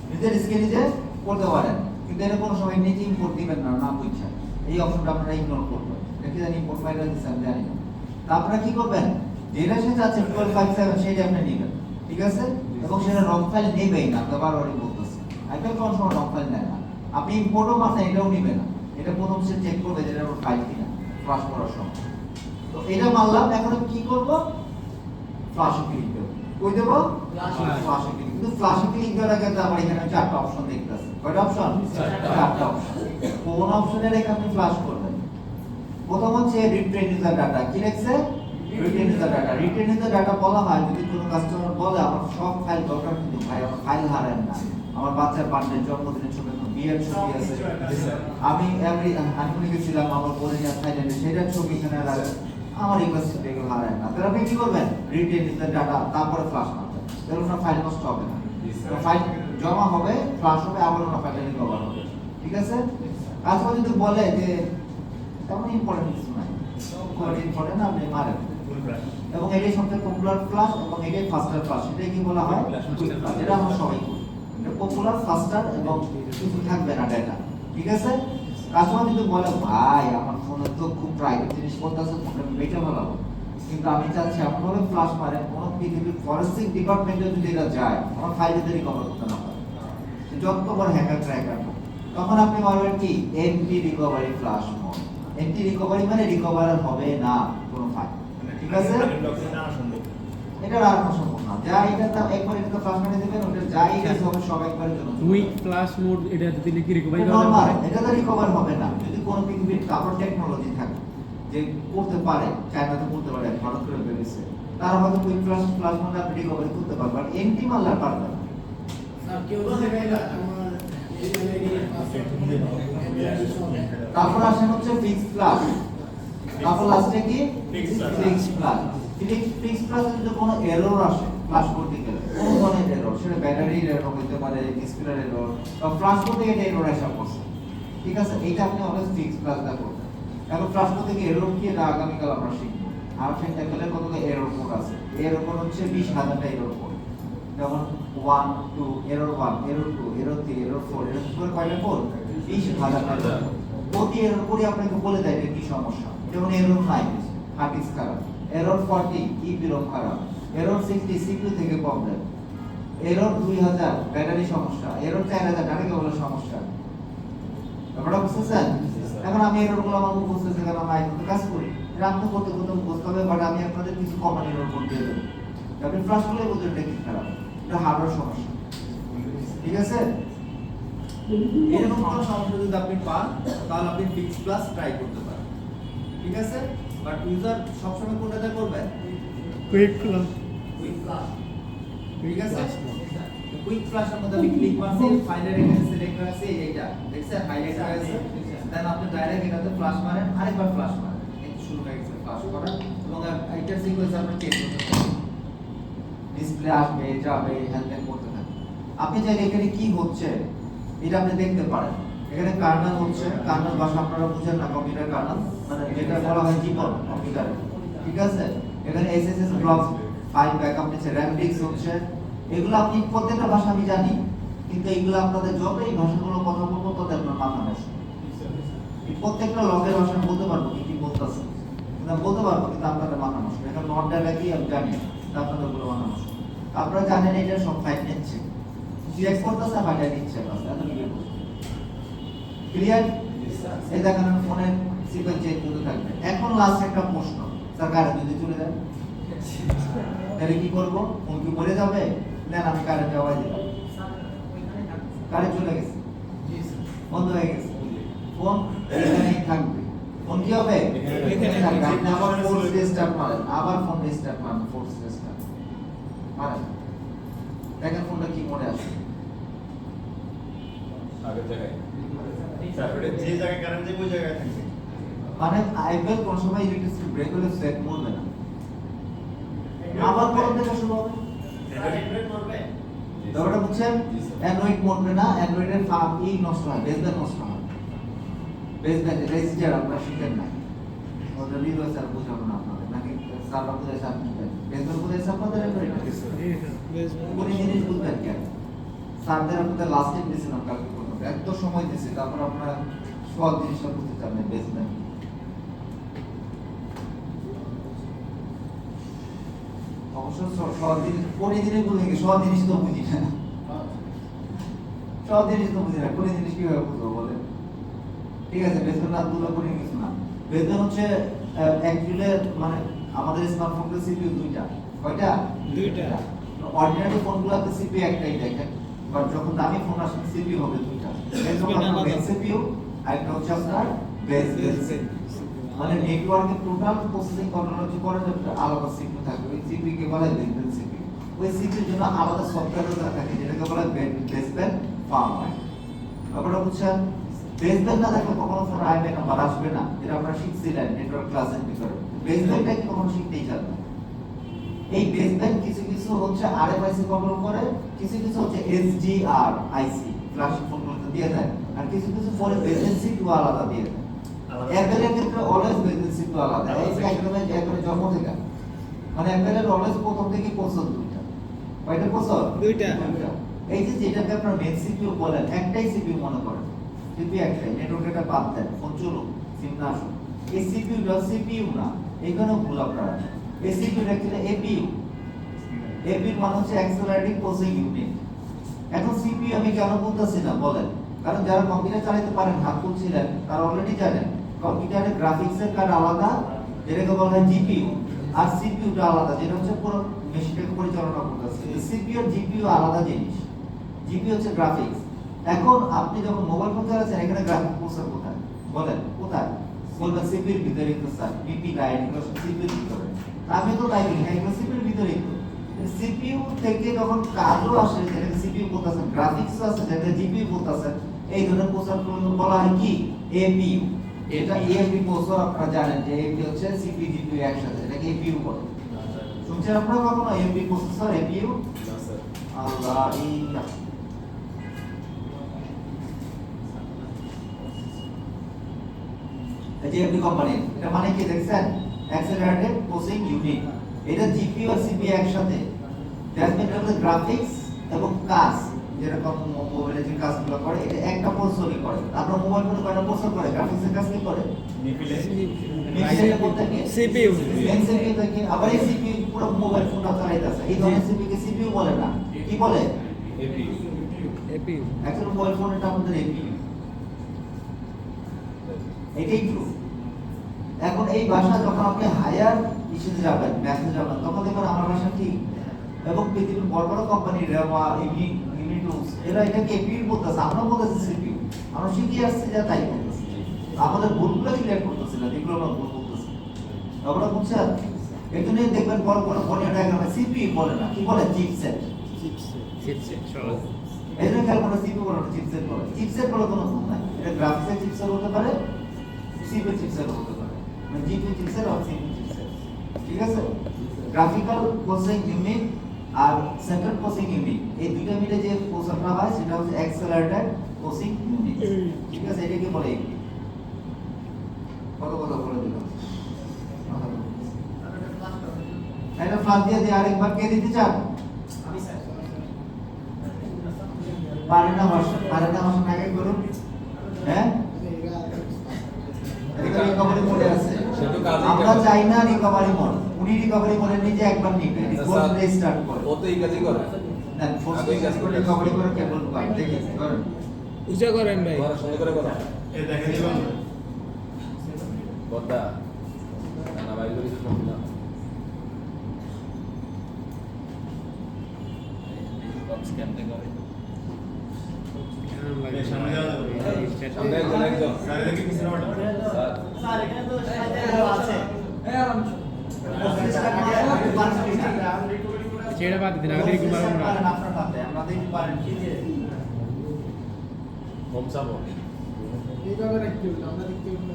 A: নিজের স্ক্রিন নিজে করতে পারেন, কিন্তু এটা কোনো সময় নিজে ইম্পোর্ট দিবেন না, না বুঝছেন এই অপশনটা আপনারা ইগনোর করবেন, দেখি জানি ইম্পোর্ট ফাইলটা দিচ্ছেন জানি না, তা আপনারা কি করবেন, যেটা সেটা আছে 12.57 সেটা আপনি নেবেন, ঠিক আছে, এবং সেটা রং ফাইল নেবেই না, আমরা বারবারই বলতেছি, আইপ্যাড কোন সময় রং ফাইল নেয় না, আপনি ইম্পোর্টও মারছেন এটাও নেবে না, এটা প্রথম সে চেক করবে যে এটা ফাইল কিনা ফ্লাশ করার সময়, তো এটা মারলাম, এখন আমি কি করব, ফ্লাশে ক্লিক দেব, কই দেব, ফ্লাশে ক্লিক, কিন্তু ফ্লাশে ক্লিক দেওয়ার আগে তো আমার এখানে চারটা অপশন দেখতে আছে, কয়টা অপশন, চারটা অপশন, কোন অপশনে রেখে আপনি ফ্লাশ করবেন, প্রথম হচ্ছে রিটেন ইউজার ডাটা, কি লিখছে, written user data, written user data বলা হয় যদি কোনো কাস্টমার বলে আমার সব ফাইল দরকার, কিন্তু ভাই আমার ফাইল হারায় না, আমার বাচ্চার বার্থডে, জন্মদিনের ছবি, বিয়ের ছবি আছে, আমি হানিমুনে গেছিলাম আমার বোনের থাইল্যান্ডে, সেটার ছবি এখানে রাখে, আমার ইউনিভার্সিটি এগুলো হারায় না, তাহলে আপনি কি করবেন, রিটেন ইউজার ডাটা তারপরে ফ্লাশ মারবেন, তাহলে আপনার ফাইল নষ্ট হবে না, ফাইল জমা হবে, ফ্লাশ হবে, আবার ওনার ফাইলটা রিকভার হবে, ঠিক আছে, কাস্টমার যদি বলে যে তেমন ইম্পর্টেন্ট কিছু নাই, খুব ইম্পর্টেন্ট আপনি মারেন,
C: ফুল ফ্ল্যাশ।
A: এবং এটাই সবচেয়ে পপুলার ফ্লাশ এবং এটাই ফাস্টার ফ্লাশ, এটাই কি বলা হয়, কুইক ফ্লাশ, এটা আমরা সবাই করি, এটা পপুলার, ফাস্টার এবং কিছু থাকবে না ডাটা, ঠিক আছে, কাস্টমার যদি বলে ভাই আমার ফোনে তো খুব প্রাইভেট জিনিস করতেছে, ফোনটা আমি বেচে ফেলাবো, কিন্তু আমি চাচ্ছি এমন ভাবে ফ্লাশ মারেন কোনো পৃথিবীর ফরেন্সিক ডিপার্টমেন্টে যদি এটা যায় আমার ফাইল যদি রিকভার করতে না পারে, যত বড় হ্যাকার ট্র্যাকার, তখন আপনি মারবেন কি MT recovery flash mode, MT recovery মানে রিকভার হবে না কোনো ফাইল, ঠিক আছে,
C: ডকুমেন্ট আনা সম্ভব।
A: এটা আর কোনো সম্ভব না, যা এটা তো একবার এটা তো ফ্লাশ মেরে দিবেন, ওটা যাই এটা হবে সব একবারের জন্য
E: কুইক ফ্লাশ মোড এটা দিলে কি রিকভারি করা
A: নরমাল,
E: যাবে?
A: এটা তো রিকভার হবে না, যদি কোনো পৃথিবীর তারপর টেকনোলজি থাকে যে করতে পারে, চায়নাতে করতে পারে, ভারত করে বেরিয়েছে, তারা হয়তো কুইক ফ্লাশ মোডে আপনি রিকভারি করতে পারবেন, আর এমটি মারলে আর পারবে না।
F: কেউ তো দেবে না আমার
A: তারপর আসেন হচ্ছে ফিক্স প্লাস, তারপর লাস্টে কি
C: Fix plus.
A: Fix plus, fix plus যদি কোনো এরর আসে ফ্লাশ করতে গেলে, কোনো ধরনের এরর, সেটা ব্যাটারির এরর হতে পারে, ডিসপ্লের এরর, বা ফ্লাশ করতে গিয়ে এরর আসা পড়ছে, ঠিক আছে, এইটা আপনি অলওয়েজ ফিক্স প্লাস দা করবেন, এখন ফ্লাশ করতে গিয়ে এরর কি এটা আগামীকাল আমরা শিখবো, আর সেটা গেলে কত এরর কোড আছে, এরর কোড হচ্ছে 20,000টা এরর কোড, যেমন 1 2 error 1 error 2 error 3 error 4 error করে কয়টা কোড, 20,000টা প্রতি এরর করে আপনাকে বলে দেয় এটা কি সমস্যা, যেমন এরর 9 হার্ড ডিস্ক খারাপ, এরর 40 ইপিরম খারাপ, এরর 60 সিপিইউ থেকে প্রবলেম, এরর 2000 ব্যাটারি সমস্যা, এরর 4000 ডাটা কেবলের সমস্যা, ব্যাপারটা বুঝতেছেন, এখন আমি এররগুলো আমার মুখস্থ আছে কারণ আমি আইফোনে কাজ করি, এটা আপনি করতে করতে মুখস্থ হবে, বাট আমি আপনাদের কিছু কমন এরর কোড দিয়ে দেবো, আপনি ফ্লাশ করলে বুঝবেন এটা কি খারাপ, এটা হার্ডওয়্যার সমস্যা, ঠিক আছে, এরকম কোনো সমস্যা যদি আপনি পান তাহলে আপনি ফিক্স প্লাস ট্রাই করতে পারেন, ঠিক আছে, বাট ইউজার সবসময় কোনটাতে করবেন,
E: কুইক ফ্লাশ
A: কুইক ফ্লাশ, ঠিক আছে, কুইক ফ্লাশের মধ্যে আমি ক্লিক করছি, ফাইলের এখানে সিলেক্ট করা আছে এইটা দেখছেন হাইলাইট করা আছে, দেন আপনি ডাইরেক্ট এটাতে ফ্লাশ মারেন, আরেকবার ফ্লাশ মারেন, এই শুরু হয়ে গেছে ফ্লাশ করা, এবং এইটার সিকোয়েন্স আপনি চেক করতে পারেন, ডিসপ্লে আসবে যাবে হ্যান্ডেল করতে থাকবে, আপনি চাইলে এখানে কি হচ্ছে এটা আপনি দেখতে পারেন, এখানে কার্নেল হচ্ছে, কার্নেল ভাষা আপনারা বুঝেন না, কম্পিউটার কার্নেল মানে যেটা বলা হয় জীবন কম্পিউটারে, ঠিক আছে, এখানে এসএসএস ব্লক ফাইল ব্যাকআপ নিচ্ছে, র‍্যাম ডিস্ক হচ্ছে, এগুলো আপনি প্রত্যেকটা ভাষা আমি জানি, কিন্তু এগুলো আপনাদের যত এই ভাষাগুলো কথা বলবো তত আপনার মাথা নষ্ট, এই প্রত্যেকটা লগের ভাষা আমি বলতে পারবো কি কি বলতেছে, কিন্তু আমি বলতে পারবো কিন্তু আপনাদের মাথা নষ্ট, এখন নট ডাটা কি আমি জানি না, কিন্তু আপনাদের পুরো মাথা নষ্ট, আপনারা জানেন এটা সব ফাইল নিচ্ছে, চেক করতেছে ফাইল নিচ্ছে, বাস এত কি ক্লিয়ার, এই দেখেন ফোনের সিকোয়েন্স চেঞ্জ করতে থাকবে, এখন লাস্ট একটা প্রশ্ন, স্যার কারেন্ট যদি চলে যায় তাহলে কি করবো? ফোন কি মরে যাবে? না আমি কারেন্ট যাওয়াই দিলাম, কারেন্ট চলে গেছে, বন্ধ হয়ে গেছে, ফোন এখানেই থাকবে। ফোন কি হবে? এখানে থাকবে। আপনি আবার ফোর্স রিস্টার্ট মারেন, আবার ফোন রিস্টার্ট মারেন, ফোর্স রিস্টার্ট মারেন, দেখেন ফোনটা কি মনে আসে।
D: আগের জায়গায়
C: তারপরে যে জায়গায় কারেন্ট যাবে ওই জায়গায় থাকবে।
A: মানে আইপিএল কোন সময় ইলেকট্রিসিটি ব্রেক হলে সেট মরবে না, আবার কোন থেকে শুরু হবে। ব্যাপারটা বুঝছেন? অ্যান্ড্রয়েড মরবে না, অ্যান্ড্রয়েডের ই নষ্ট হয়, বেসব্যান্ড নষ্ট হয়, বেসব্যান্ড রেজিস্টার আপনারা শিখেন না, ওটা লিলো স্যার বুঝাবো না আপনাদের, নাকি স্যাররা বুঝাইছে আপনি বেসব্যান্ড বুঝাইছে আপনাদের অ্যান্ড্রয়েড কোন জিনিস বুঝবেন কেন? স্যারদের আপনাদের লাস্ট টাইম দিয়েছিলাম কালকে পর্যন্ত, এত সময় দিয়েছি, তারপর আপনারা সব জিনিসটা বুঝতে চান না, বেসব্যান্ড অবশ্য সব জিনিস কোন জিনিস বুঝে গেছে, সব জিনিস তো বুঝি না, সব জিনিস তো বুঝি না, কোন জিনিস কিভাবে বুঝবো বলে? ঠিক আছে, বেসব্যান্ড না বুঝলে কোন কিছু না। বেসব্যান্ড হচ্ছে অ্যাকচুয়ালি মানে আমাদের স্মার্টফোনের সিপিইউ দুইটা, কয়টা?
B: দুইটা।
A: অর্ডিনারি ফোনগুলোতে সিপিইউ একটাই দেখেন, বাট যখন দামি ফোন আসে সিপিইউ হবে দুইটা, মেন সিপিইউ আর একটা হচ্ছে আপনার বেস মানে নেটওয়ার্কে টোটাল প্রসেসিং কন্ট্রোল করে একটা আলাদা সিপিইউ থাকবে, ওই সিপিইউ কে বলা হয় বেসব্যান্ড সিপিইউ। ওই সিপিইউর জন্য আলাদা সফটওয়্যার থাকে যেটাকে বলা হয় বেসব্যান্ড ফার্মওয়্যার। আপনারা বুঝছেন? বেসব্যান্ড না থাকলে কখনো ফোন আইএমআই নাম্বার আসবে না, যেটা আপনারা শিখছিলেন নেটওয়ার্ক ক্লাসের ভিতরে। বেসব্যান্ডটা কি কখনো শিখতেই যাবে। এই বেসব্যান্ড কিছু কিছু হচ্ছে আরএফআইসি কন্ট্রোল করে, কিছু কিছু হচ্ছে এসডিআর আইসি ফ্ল্যাশ ফোনগুলোতে দিয়ে দেয়, আর কিছু কিছু ফোনে বেসব্যান্ড সিপিইউ আলাদা দিয়ে দেয়। অ্যাপেলের ক্ষেত্রে অলওয়েজ বেসব্যান্ড সিপিইউ আলাদা, এই একদম জন্ম থেকে, মানে অ্যাপেলের অলওয়েজ প্রথম থেকে প্রসেসর দুইটা, কয়টা প্রসেসর?
B: দুইটা।
A: এই যে যেটাকে আপনারা মেন সিপিইউ বলেন, একটাই সিপিইউ মনে করেন, সিপিইউ একটাই, নেটওয়ার্কটা বাদ দেন, ফোন চলুক, সিম না আসুক। এই সিপিইউটা সিপিইউ না, এখানেও ভুল আপনারা। এই সিপিইউটা অ্যাকচুয়ালি এপিইউ, এপিইউ মানে হচ্ছে অ্যাক্সেলারেটিং প্রসেসিং ইউনিট। এখন সিপিইউ আমি কেন বলতেছি না বলেন, কারণ যারা কম্পিউটার চালাতে পারেন, হাত তুলছিলেন, তারা অলরেডি জানেন কম্পিউটারে গ্রাফিক্সের কার্ড আলাদা, যেটাকে বলা হয় জিপিইউ, আর সিপিইউটা আলাদা, যেটা হচ্ছে পুরো মেশিনটাকে পরিচালনা করতেছে। সিপিইউ আর জিপিইউ আলাদা জিনিস। জিপিইউ হচ্ছে গ্রাফিক্স। এখন আপনি যখন মোবাইল ফোন চালাচ্ছেন, এখানে গ্রাফিক্স প্রসেসর কোথায় বলেন? কোথায় বলবেন? সিপিইউর ভিতরে তো স্যার, পিপি লাইন এগুলো সব সিপিইউর ভিতরে। আমি তো লাইন না, এগুলো সিপিইউর ভিতরেই তো। সিপিইউ থেকে যখন কাজও আসে, যেটাকে সিপিইউ বলতেছেন, গ্রাফিক্স আছে যেটা জিপিইউ বলতেছেন, এই ধরনের প্রসেসরগুলো বলা হয় কি? এপিইউ। এটা এএমডি প্রসেসর, আপনারা জানেন যে এপি হচ্ছে সিপিইউ জিপিইউ একসাথে, এটাকে এপিইউ বলে। শুনছেন আপনারা কখনো এমডি প্রসেসর, এপিইউ? আল্লাহ ইল্লাহ। এই যে এমডি কোম্পানি, এটা মানে কি দেখছেন? Accelerated processing unit. এটা জিপিইউ আর সিপিইউ একসাথে, দ্যাট মিন্স এটা গ্রাফিক্স এবং কাজ, যেরকম মোবাইলে যে কাজগুলো করে, এটা একটা প্রসেসরই করে। আপনার মোবাইল ফোনে কয়টা প্রসেসর করে? গ্রাফিক্সের কাজ কি করে? নিফিলে করতে কি?
B: সিপিইউ।
A: মেন সিপিইউ থেকে আবার এই সিপিইউ পুরো মোবাইল ফোনটা চালাইতেছে। এই ধরনের সিপিইউ কে সিপিইউ বলে না, কি বলে?
D: APU
B: APU.
A: অ্যাকচুয়ালি মোবাইল ফোনটা আমাদের এপিইউ, এটাই ট্রু। এখন এই ভাষা যখন আপনি হায়ার ইস্যুতে যাবেন, ম্যাথে যাবেন, তখন দেখবেন আমার ভাষা ঠিক, এবং পৃথিবীর বড় বড় কোম্পানি রেওয়া, ইউনিটুস, এরা এটাকে এপিইউ বলতেছে, আমরা বলতেছি সিপিইউ। আমরা শিখে আসছি যা তাই বলতেছি, আমাদের ভুলগুলো ক্লিয়ার করতেছি না, যেগুলো আমরা ভুল বলতেছি। আপনারা বুঝছেন? এই জন্যই দেখবেন বড় বড় ফোনের ডায়াগ্রামে সিপিইউ বলে না, কি বলে? চিপসেট। এই জন্য খেয়াল করে সিপিইউ বলে না, চিপসেট বলে। চিপসেট বলে কোনো ভুল নাই, এটা গ্রাফিক্সের চিপসেট হতে পারে, সিপিইউ চিপসেট হতে পারে, মানে জিপিইউ চিপসেট আর সিপিইউ চিপসেট। ঠিক আছে? গ্রাফিক্যাল প্রসেসিং ইউনিট আর সেন্ট্রাল প্রসেসিং ইউনিট, এই দুইটা মিলে যে প্রসেসরটা হয় সেটা হচ্ছে অ্যাক্সেলারেটেড প্রসেসিং ইউনিট। ঠিক আছে? এটাকে বলে এপি। কত কথা বলে দিলাম, এটা ফ্লাশ দিয়ে দিয়ে আরেকবার কে দিতে চান?
F: আমি স্যার
A: পারেন না ভাষা, পারেন না ভাষা আগে করুন। হ্যাঁ, রিকভারি মোডে আছে, আমরা চাই না রিকভারি মোড। উনি রিকভারি মোডে নিজে একবার নিবে, ফোর্স রিস্টার্ট করে,
D: ও তো এই কাজই করে।
A: না ফোর্স রিস্টার্ট করে রিকভারি করে কেবল পাই। দেখি করেন,
B: উজা করেন ভাই।
D: ওরা সুন্দর করে কথা।
C: এ দেখে দিলাম
D: বদ্দা না ভাই
C: সামনে যাওয়া যাবে।
D: সামনে একজন একজন
C: স্যার দেখি পিছনে ওঠো।
D: স্যার
F: স্যার এখানে তো সাইডে আছে
E: ছেড়ে বাদ দিন আমাদের কি মারবো না
A: পারেন আপনার হাতে আমরা দেখি পারেন কি যে
D: হোমসাবো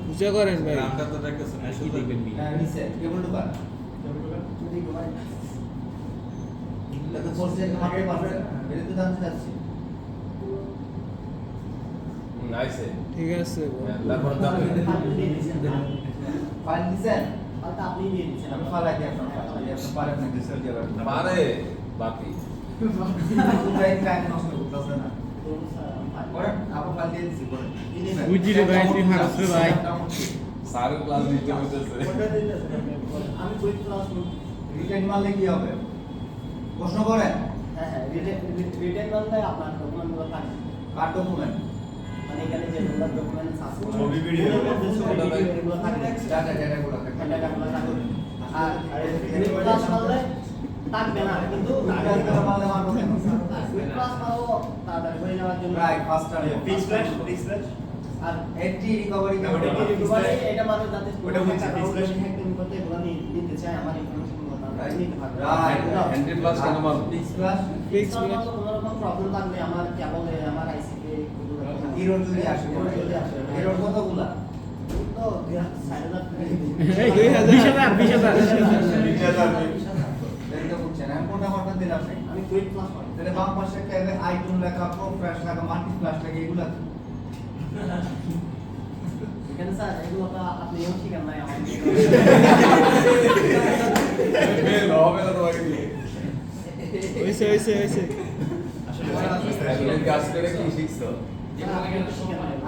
B: পূজা করেন ভাই
D: আমরা তো দেখতেছেন
E: কি দেখবেন নি
A: নিচে কেবল ঢোকান এগুলোকে ফোর্সে মারতে পারছেন এটা তো জানতে চাচ্ছি
D: নাইসে
B: ঠিক আছে
D: তারপর দাম
A: ফাইল দিছেন
F: হয়তো আপনি দিয়ে দিচ্ছেন
A: আমি ফালাই দিই আপনার ফাইল আপনি পারেন না ডিসেল দিয়ে রাখতে
D: পারে বাকি
A: পুরাই টাইম নষ্ট করতেছে না করেন আপনি ফাইল দিয়ে দিছি করেন
E: বুঝি রে ভাই তুই মারছ রে ভাই
D: স্যারের ক্লাস দিতে হইতেছে
F: আমি কুইক ক্লাস
A: রিটেন মারলে কি হবে প্রশ্ন করেন
F: হ্যাঁ হ্যাঁ রিটেন করলে আপনার ডকুমেন্টগুলো থাকে
A: কার ডকুমেন্ট
F: মানে এখানে যে ডকুমেন্টস আছে
C: ছবি, ভিডিও।
F: এগুলো থাকে
A: ডাটাগুলো
F: ডাটাগুলো থাকে আর কুইক ক্লাস করলে থাকবে না কিন্তু
A: মারলে মারবো কেন
F: কুইক ক্লাস করো তাড়াতাড়ি করে নেওয়ার জন্য
A: right first
C: fix flash fix flash
F: আর
A: এটি রিকভারি
C: ওটা কি?
F: এটা মানে যাতে
C: ওটা হচ্ছে fix
F: হ্যাকিং করতে এগুলো নিতে চায় আমার ইনফরমেশনগুলো তারা নিতে পারবে
D: হ্যান্ড্রেড প্লাস কেন মারবো
A: ফিক্স ক্লাস
B: ফিক্স
F: কোনো রকম প্রবলেম থাকলে আমার কেবলে আমার আইসিতে
A: এরর যদি আসে এরর কতগুলা
F: তো 6000
E: এই 20000
A: এটা বুঝছেন আমি কোনটা মারতে দিলাম আপনি
F: আমি কুইক ক্লাস করি
A: তাহলে বাম পাশে একটা আইকন লেখা প্রো ফ্ল্যাশ লেখা মাল্টি ফ্ল্যাশ লেখা এগুলা কি?
F: এখানে স্যার এগুলো তো আপনিও শিখেন নাই আমাকে
D: ফেল হবে না তোমাকে দিয়ে
B: হইছে
D: আসলে কাজ করে কি শিখছো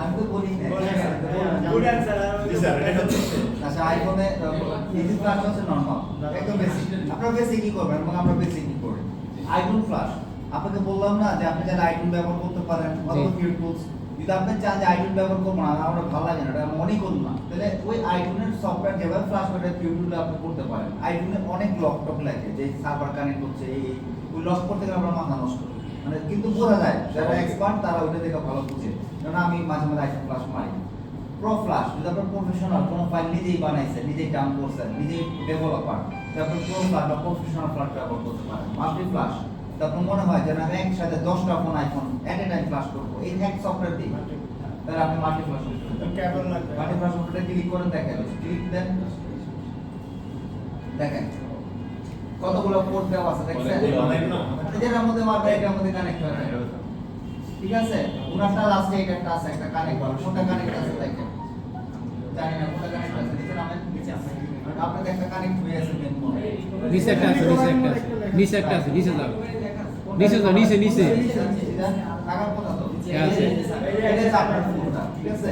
A: আমি তো বলি না
C: গুড অ্যানসার জি স্যার এটা হচ্ছে
A: আচ্ছা আইকনে ইজি ফ্ল্যাশ হচ্ছে নরমাল একদম বেসিক আপনারা বেসিক কি করবেন এবং আমরা বেসিক কি করি আইকন ফ্ল্যাশ আপনাকে বললাম না যে আপনি চাইলে আইকন ব্যবহার করতে পারেন অথবা কিউ টুলস যদি আপনি চান যে আইকন ব্যবহার করবো না আমার ভালো লাগে না এটা মনেই করুন না তাহলে ওই আইকনের সফটওয়্যার যেভাবে ফ্ল্যাশ করে কিউ টুলে আপনি করতে পারেন আইকনে অনেক লক টক লাগে যে সার্ভার কানেক্ট হচ্ছে এই ওই লক করতে গেলে আমরা মাথা নষ্ট করি মানে কিন্তু বোঝা যায় যারা এক্সপার্ট তারা ওইটা দেখে ভালো বুঝে কারণ আমি মাঝে মাঝে আইকন ফ্ল্যাশ মারি প্রো ফ্ল্যাশ যদি আপনার প্রফেশনাল কোনো ফাইল নিজেই বানাইছেন নিজেই ডাউন করছেন নিজেই ডেভেলপার তারপর প্রো ফ্ল্যাশ বা প্রফেশনাল ফ্ল্যাশ ব্যবহার করতে পারেন মাল্টি ফ্ল্যাশ তারপর মনে হয় যে আমি একসাথে 10টা ফোন আইফোন এট এ টাইম ফ্ল্যাশ করবো এই এক সফটওয়্যার দিয়ে তাহলে আপনি মাল্টি ফ্ল্যাশ
C: কেবল লাগবে
A: মাল্টি ফ্ল্যাশ ওটা ক্লিক করেন দেখেন ক্লিক দেন দেখেন কতগুলো পোর্ট দেওয়া আছে দেখছেন
D: অনেকগুলো,
C: অনেক না।
A: যেটার মধ্যে মারবে এটার মধ্যে কানেক্ট হয়ে যাবে ঠিক আছে উনারটা লাস্টে এটা একটা আছে একটা কানেক্ট হবে কোনটা কানেক্ট আছে দেখেন জানি না কোনটা কানেক্ট আছে নিচে নামেন নিচে আছে আপনাদের একটা কানেক্ট হয়ে আছে মেন মনে
E: নিচে একটা আছে নিচে যাও নিচে
A: টাকার কথা তো
E: আছে।
A: এটা হচ্ছে আপনার ফোনটা ঠিক আছে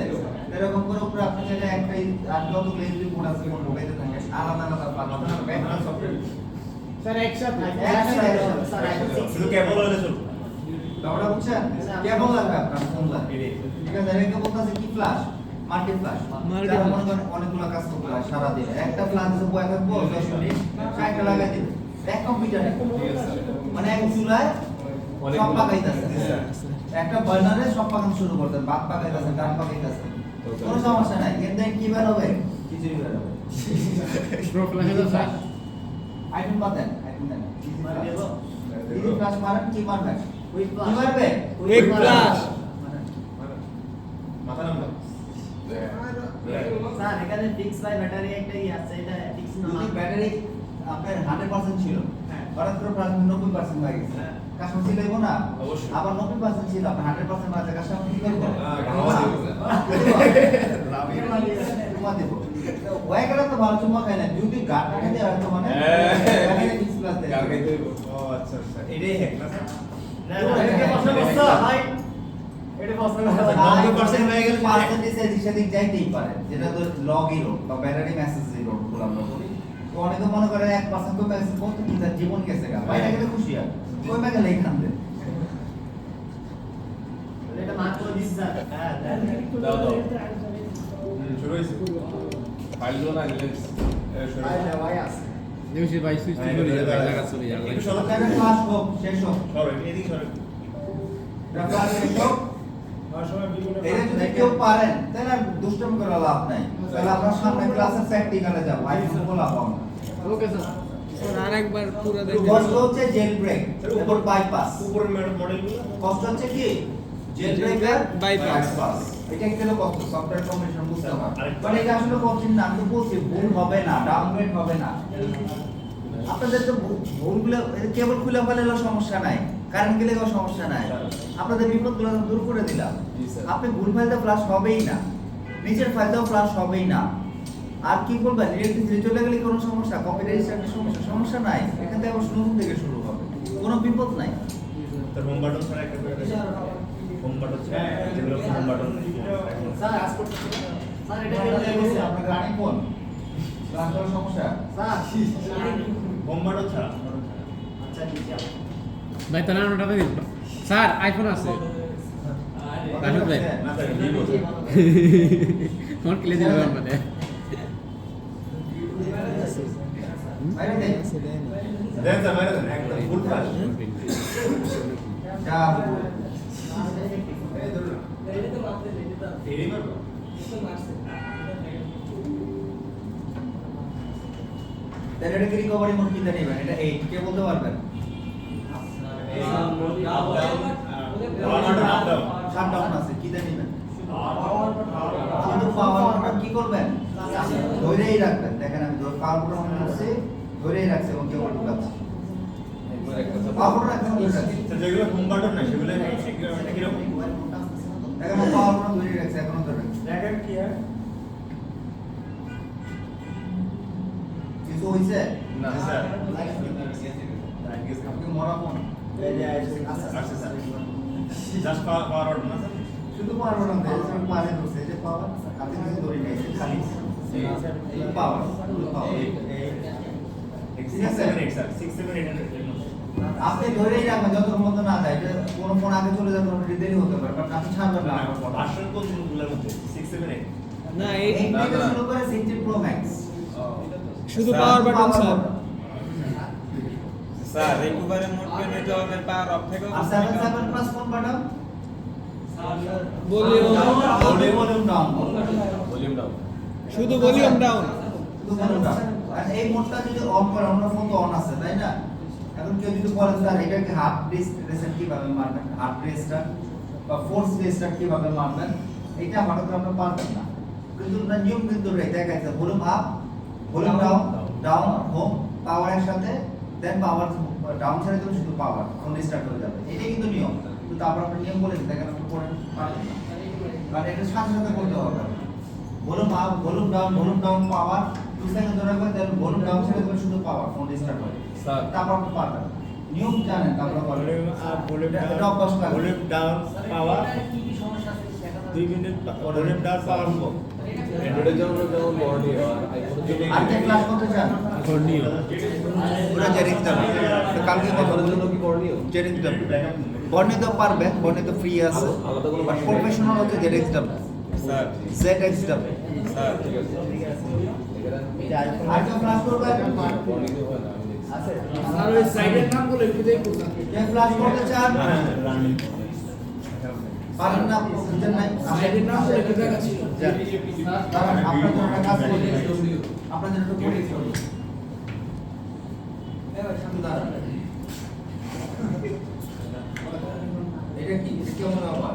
A: এরকম করে উপরে আপনি চাইলে একটা আর যতগুলো ইউজি ফোন আছে ফোন ঢোকাইতে থাকেন আলাদা আলাদা ব্যাকআপ সফটওয়্যার
F: স্যার একসাথে
C: শুধু কেবল হলে চলবে
A: দাওড়া বুঝছেন কেবল লাগবে আপনার ফোন লাগবে ঠিক আছে এটাকে বলতেছে কি ফ্ল্যাশ মাল্টি ফ্ল্যাশ
B: Multi
A: যারা
B: flash।
A: মনে করেন অনেকগুলো কাজ করতে হয় সারা দিনে একটা ফ্ল্যাশ দিয়ে বয়ে থাকবো 10 মিনিট একটা লাগাই দিন এক কম্পিউটারে মানে এক চুলায় সব পাকাইতেছে একটা বার্নারে সব পাকানো শুরু করতেন ভাত পাকাইতেছে ডাল পাকাইতেছে কোনো সমস্যা নাই কিন্তু কি বের হবে খিচুড়ি বের হবে
E: প্রো ফ্ল্যাশ আছে
A: আইটেম বাদেন আইটেম দেন ইজি ফ্ল্যাশ মারেন কি মারবেন
F: কুইক
A: কি মারবে
B: কুইক ফ্ল্যাশ
C: মাথা নামবে
F: স্যার এখানে ফিক্স বাই ব্যাটারি একটা আছে এটা ফিক্স
A: যদি ব্যাটারি আপনার 100% ছিল
F: হ্যাঁ।
A: হঠাৎ করে প্রায় 90% হয়ে গেছে
F: হ্যাঁ।
A: কাস্টমার ছিলাইবো না
C: অবশ্যই।
A: আবার 90% ছিল আপনার 100% বাজে কাস্টমার কি করবো চুমা দেব ওই গেলে তো ভালো চুমা খাই না যদি গাট কাটে দেয় হয়তো মানে ফিক্স প্লাস দেয়
D: কার খাইতে হইব
C: ও আচ্ছা আচ্ছা এটাই হ্যাক না স্যার
F: এটা প্রশ্ন করছো ভাই এটা প্রশ্ন করছো
C: 90% হয়ে গেলে
A: পার্সেন্টেজ এদিক সেদিক যাইতেই পারে যেটা তো লগ ইরো বা ব্যাটারি মেসেজ ইরো বলে আমরা বলি তো অনেকে মনে করে 1% কমে গেছে কত কি তার জীবন গেছে গা বাইরে গেলে খুশি হয় কমে গেলে এইখান থেকে
F: এটা মার্ক করে দিছি স্যার হ্যাঁ
D: দাও দাও
C: শুরু হয়েছে
D: ফাইলগুলো না রিল্যাক্স
F: ভাই আছে
E: দেউছি ভাই সুইচ করে যায় ভাই লাগা চলে যায়
C: একটু সরো।
A: একটা ক্লাস হোক শেষ হোক
C: সরো, এদিকে সরো।
A: একটা ক্লাস শেষ হোক
C: আমার সময় বিভিন্ন
A: এটা যদি কেউ পারেন তাহলে আর দুষ্টমি করে লাভ নাই তাহলে আমরা সামনে ক্লাসে প্র্যাকটিক্যালে যাব আইফোন খোলা পাবো না
F: ওকে স্যার
B: স্যার আরেকবার পুরো
A: তো
B: দেখেন
A: কষ্ট হচ্ছে জেল ব্রেক এবং বাইপাস
C: উপরের মডেলগুলো
A: কষ্ট হচ্ছে কি জেল ব্রেক আর
B: Bypass.
A: বাইপাস এটা একটু কষ্ট সফটওয়্যার কম্বিনেশন বুঝতে হবে
C: আরেকটা।
A: মানে এটা আসলে কঠিন না আমি তো বলছি ভুল হবে না ডাউনগ্রেড হবে না আপনাদের তো ভুলগুলো কেবল খুলে ফেলেও সমস্যা নাই কারেন্ট গেলেও সমস্যা নাই আপনাদের বিপদগুলো তো দূর করে দিলাম আপনি ভুল ফাইলটা ফ্লাশ হবেই না নিচের ফাইলটাও ফ্লাশ হবেই না আর কি বলবেন ইলেকট্রিসিটি চলে গেলে কোনো সমস্যা কপিরাইট স্ট্রাইকের সমস্যা নাই এখান থেকে আবার নতুন থেকে শুরু হবে কোনো বিপদ নাই
C: তোর হোম বাটন ছাড়া একটা করে দে। হোম বাটন ছাড়া যেগুলো হোম বাটন
F: স্যার আজ করতে স্যার এটা
A: এটা
F: কেমন
A: কি আপনার রানিং ফোন ক্লাস করার সমস্যা
F: স্যার
C: হোম বাটন ছাড়া
F: আচ্ছা নিচে আসো।
E: ভাই তাহলে আমরা দিন স্যার আইফোন আছে রাহুল ভাই
C: না স্যার ভিভো
E: ফোন কিলে দিলাম মানে
A: বাইরে দেন
C: দেন স্যার বাইরে দেন একদম ফুল ফ্লাশ
A: যা
C: এই ধরুন এই মারবো
A: তাহলে এটা কি রিকভারি মোড কিনতে নেবেন এটা 8 কে বলতে পারবেন শাটডাউন আছে কিনতে নেবেন কিন্তু পাওয়ার বাটন কি করবেন ধরেই রাখবেন দেখেন আমি পাওয়ার বাটন করছি ধরেই রাখছি এবং কেবল ঢুকাচ্ছি পাওয়ার বাটন একদম ধরে রাখছি
C: স্যার যেগুলো হোম বাটন না সেগুলো একই রকম
A: দেখেন পাওয়ার বাটন ধরেই রাখছি এখনো ধরে রাখছি
C: জ্যাকেট কি है
A: কিছু হইছে
C: না স্যার
A: আপনি মরা ফোন
C: এই যে আসছে স্যার জাস্ট পাওয়ার বাটন না স্যার
A: শুধু পাওয়ার বাটন দেয় শুধু পারে ধরছে এই যে পাওয়ার আপনি কিছু ধরে নিয়েছেন খালি পাওয়ার আপনি ধরেই রাখবেন যতক্ষণ মতো না যায় এটা কোনো ফোন আগে চলে যাবে ওটা দেরি হতে পারে বাট আপনি ছাড়বেন না আমার ফোন
B: না এই
A: এই থেকে শুরু করে 60 প্রো ম্যাক্স
B: শুধু power button sir
D: sir recovery mode पे নিতে হবে পাওয়ার অফ থেকে
A: আর 77 প্লাস কোন button
B: volume
A: volume down
D: volume down
B: শুধু ভলিউম ডাউন
A: শুধু ভলিউম ডাউন আর এই মোডটা যদি অন করে আমরা ফোন তো অন আছে তাই না এখন কেউ যদি বলে স্যার এটাকে হার্ড ডিস্ক রিসেট কিভাবে মারবেন হার্ড রিস্টার্ট বা ফোর্স রিস্টার্ট কিভাবে মারবেন এটা হঠাৎ আমরা পারবেন না কিন্তু না নিয়ম কিন্তু দেখা যাচ্ছে volume up volume down down home পাওয়ারের সাথে দেন পাওয়ার ডাউন ছেড়ে দিলে শুধু পাওয়ার ফোন রিস্টার্ট হয়ে যাবে এটাই কিন্তু নিয়ম কিন্তু তারপর আপনি নিয়ম বলে দিতে দেখেন আপনি পড়েন পারবেন না কারণ এটা সাথে সাথে করতে হবে ভলিউম আপ ভলিউম ডাউন পাওয়ার 2 সেকেন্ড ধরে রাখবেন দেন ভলিউম ডাউন ছেড়ে দিলে শুধু পাওয়ার ফোন রিস্টার্ট হবে
D: স্যার
A: তারপর আপনি পারবেন নিয়ম জানেন তারপর বলবেন
C: ভলিউম আপ ভলিউম
A: এটা অভ্যাস
C: ডাউন
A: লাগবে।
C: ভলিউম ডাউন পাওয়ার
F: কি কি সমস্যা আছে দেখানো
C: 2 মিনিট ভলিউম ডাউন পাওয়ার হবো
D: অ্যান্ড্রয়েডের জন্য যেমন বডি আর আইফোনের জন্য
A: আর যে ক্লাস করতে চান
E: করণীয়
A: পুরো জেরিং দাও কালকে কথা
D: আইফোনের জন্য কি করণীয়
A: জেরিং দাও বর্ণিত পারবেন বর্ণিত ফ্রি আছে
D: আলাদা কোনো
A: বাট প্রফেশনাল হচ্ছে জেরিং দাও
D: স্যার
A: ZX দাও
D: স্যার ঠিক আছে
A: আর যে ক্লাস করবেন
D: বর্ণিত হয় না আমি দেখছি
F: আছে
B: আর ওই সাইডের নামগুলো একটু দেখুন
A: যে ক্লাস করতে চান
C: রানিং
A: পারেন না বুঝেন নাই
B: সাইডের নামগুলো একটু দেখাচ্ছি
A: দাঁড়ান আপনার জন্য একটা কাজ করি আপনার জন্য একটু পড়ি দাঁড়ান এটা কি এটা কেমন আবার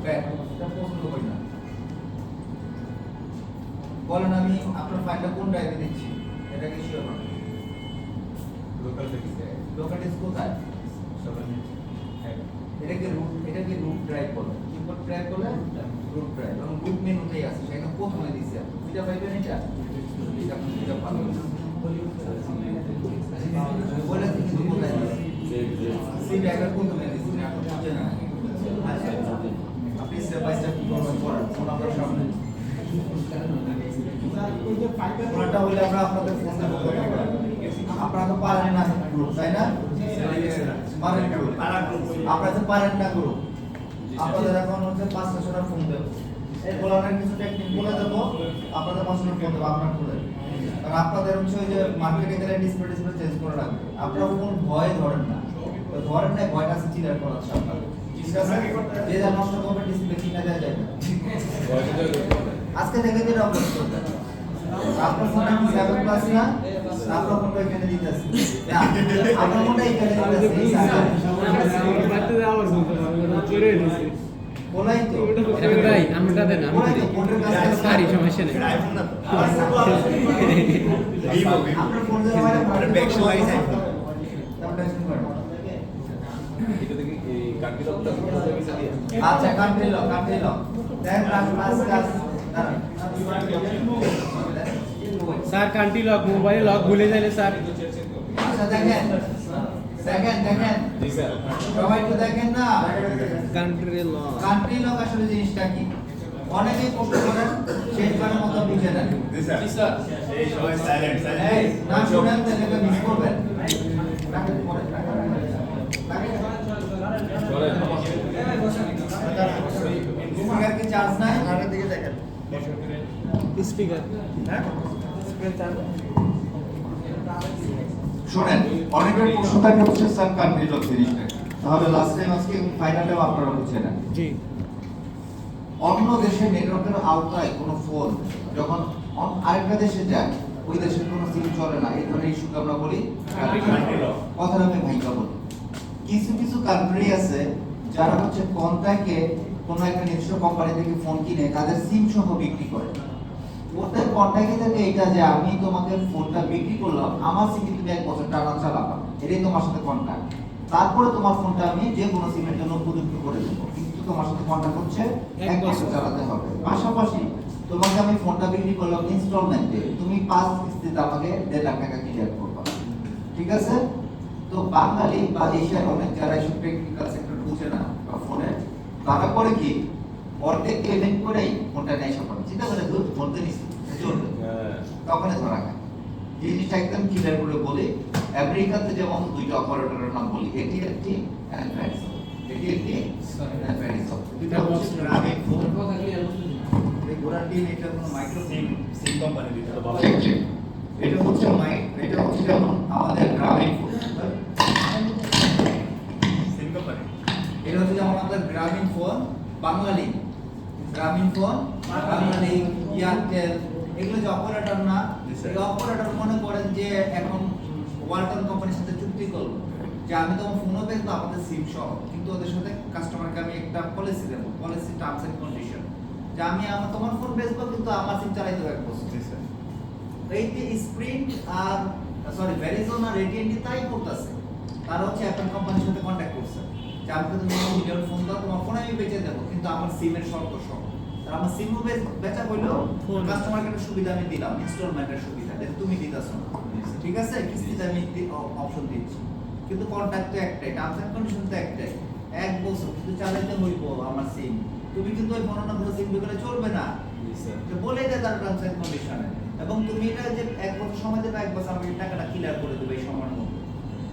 A: ব্যাক এটা পছন্দ করি না বলেন আমি আপনার ফাইলটা কোন ড্রাইভে দিচ্ছি এটা কি শিওর না
D: লোকাল দেখছি
A: লোকাল ডিস্ক কোথায় এটা কি রুট ড্রাইভ বলে কিবোর্ড ড্রাইভ বলে রুট ড্রাইভ এবং রুট মেনুতেই আছে সেটা প্রথমে দিছি আপনি এটা পাইবেন এটা এটা ভালো বলে কিন্তু কোথায় সি ড্রাইভার প্রথমে দিছি না আপনি বুঝেন না আপনি স্টেপ বাই স্টেপ কিভাবে করেন ফোন আপনার সামনে ফোনটা হইলে আমরা আপনাদের ফোন দেবো আপনারা তো পারেন না গ্রুপ তাই না পারেন গ্রুপ আপনারা তো পারেন না গ্রুপ আপনাদের এখন হচ্ছে 500 ফোন দেবো এই বলানোর কিছু টেকনিক বলে দেবো, আপনাদের পছন্দ করতে হবে আপনার খুলে। কারণ আপনাদের হচ্ছে ওই যে মার্কেটে গেলে ডিসপ্লে চেঞ্জ করে রাখবে, আপনারা ফোন ভয় ধরেন না, তো ধরেন না ভয়টা আছে ক্লিয়ার করা আছে আপনার, ঠিক আছে? যে যা নষ্ট করবে ডিসপ্লে কিনা যায় যাবে, আজকে থেকে যেটা অভ্যাস করবেন। আপনার ফোনটা কি 7 প্লাস না? আপনার ফোনটা এখানে দিতেছে না, আপনার ফোনটা এখানে দিতেছে,
B: বাড়তে যাওয়ার বলতে পারবো না, চলে গেছে।
A: বলাই তো
E: ভাই আমরা দেন আমি
A: বলাই তো ফোনের কাছে
E: সারি সমস্যা নেই
C: আইফোন না তো
A: আপনার ফোন দিয়ে বাইরে
C: আপনার ব্যাক লাইস আইফোন
D: এটা থেকে এই কাকি লকটা দিয়ে
A: আচ্ছা কান্ট্রি লক দেন প্লাস
B: স্যার কান্ট্রি লক, মোবাইলে লক ভুলে যাইলে স্যার
A: আচ্ছা দেখেন দেখেন
D: জি স্যার
A: সবাই একটু দেখেন না,
B: কান্ট্রি লক।
A: কান্ট্রি লক আসলে জিনিসটা কি? অনেকেই প্রশ্ন করেন শেষ বারের মতো বুঝে নেন।
C: জি স্যার এই সবাই সাইলেন্ট
A: এই না শুনেন তাহলে মিস করবেন। রাখেন পরে
D: চলেন
A: স্পিকার কি চার্জ নাই?
C: আপনার দিকে দেখেন
B: স্পিকার
C: হ্যাঁ
A: শুনেন অনেকের প্রশ্ন থাকে হচ্ছে স্যার কান্ট্রি লক জিনিসটা, তাহলে লাস্ট টাইম আজকে ফাইনালেও আপনারা বুঝে নেন।
B: জি
A: অন্য দেশের নেটওয়ার্কের আওতায় কোনো ফোন যখন আরেকটা দেশে যায়, ওই দেশের কোনো সিম চলে না, এই ধরনের ইস্যুকে আমরা বলি
C: কান্ট্রি লক।
A: কথাটা আমি ভাইকা বলি। কিছু কিছু কান্ট্রি আছে যারা হচ্ছে কন্ট্যাক্টে কোনো একটা নির্দিষ্ট কোম্পানি থেকে ফোন কিনে তাদের সিম সহ বিক্রি করে। ওদের কন্ট্যাক্টে থাকে এটা যে আমি তোমাকে ফোনটা বিক্রি করলাম, আমার সিম তুমি 1 বছর টানা চালাবা, এটাই তোমার সাথে কন্ট্যাক্ট। তারপরে তোমার ফোনটা আমি যে কোনো সিমের জন্য উপযুক্ত করে দেবো, কিন্তু তোমার সাথে কন্ট্যাক্ট হচ্ছে 1 বছর চালাতে হবে। পাশাপাশি তোমাকে আমি ফোনটা বিক্রি করলাম ইনস্টলমেন্টে, তুমি 5 কিস্তিতে আমাকে 1.5 লাখ টাকা ক্লিয়ার করবা, ঠিক আছে? তো বাঙালি বা এশিয়ার অনেক যারা এসব টেকনিক্যাল সেক্টর বুঝে না বা ফোনে, তারা করে কি অর্ধেক পেমেন্ট করেই ফোনটা নেয় সব চিন্তা করে দুধ ফোনতে নিচ্ছি চলবে, তখনই ধরা খায়। জিনিসটা একদম ক্লিয়ার করে বলি, আমেরিকাতে যেমন দুইটা অপারেটরের নাম বলি, এটি একটি এটি একটি দুইটা হচ্ছে গ্রামীণ ফোন। এই গোড়ার টিম এটা কোনো মাইক্রোফোন
C: সিম কোম্পানি দিতে তো ভালো
A: এটা হচ্ছে এটা হচ্ছে যেমন আমাদের গ্রামীণ ফোন,
C: সিম কোম্পানি
A: এটা হচ্ছে যেমন আমাদের গ্রামীণ ফোন, বাঙালি গ্রামীণ ফোন, বাঙালি, এয়ারটেল, এগুলো যে অপারেটর না, এই অপারেটর মনে করেন যে এখন ওয়ালটন কোম্পানির সাথে চুক্তি করলো যে আমি তোমার ফোনও বেচবো আমাদের সিম সহ, কিন্তু ওদের সাথে কাস্টমারকে আমি একটা পলিসি দেবো, পলিসি টার্মস এন্ড কন্ডিশন, যে আমি তোমার ফোন বেচবো কিন্তু আমার সিম চালাইতে হবে 1 বছর।
C: জি স্যার
A: এই যে স্প্রিন্ট আর ভেরিজন আর এটিএনটি তাই করতেছে, তারা হচ্ছে অ্যাপল কোম্পানির সাথে কন্ট্যাক্ট করছে যে আমাকে তুমি মিলিয়ন ফোন দাও, তোমার ফোন আমি বেচে দেবো কিন্তু আমার সিমের শর্ত সহ। আর আমার সিমও বেচা হইলো, কাস্টমারকে একটা সুবিধা আমি দিলাম, ইনস্টলমেন্টের সুবিধা যেটা তুমি দিতেছো না, ঠিক আছে? কিস্তিতে আমি অপশন দিচ্ছি, কিন্তু কন্ট্যাক্ট তো একটাই, টার্মস এন্ড কন্ডিশন তো একটাই, 1 বছর কিন্তু চালাইতে হইব আমার সিম। তুমি কিন্তু ওই ফোন নাম্বার সিম করে চলবে না, যে বলে দেয় তার টার্মস এন্ড কন্ডিশনে, এবং তুমি এটা যে 1 বছর সময় দেবে, 1 বছর আমাকে টাকাটা ক্লিয়ার করে দেবে এই সময়ের মধ্যে।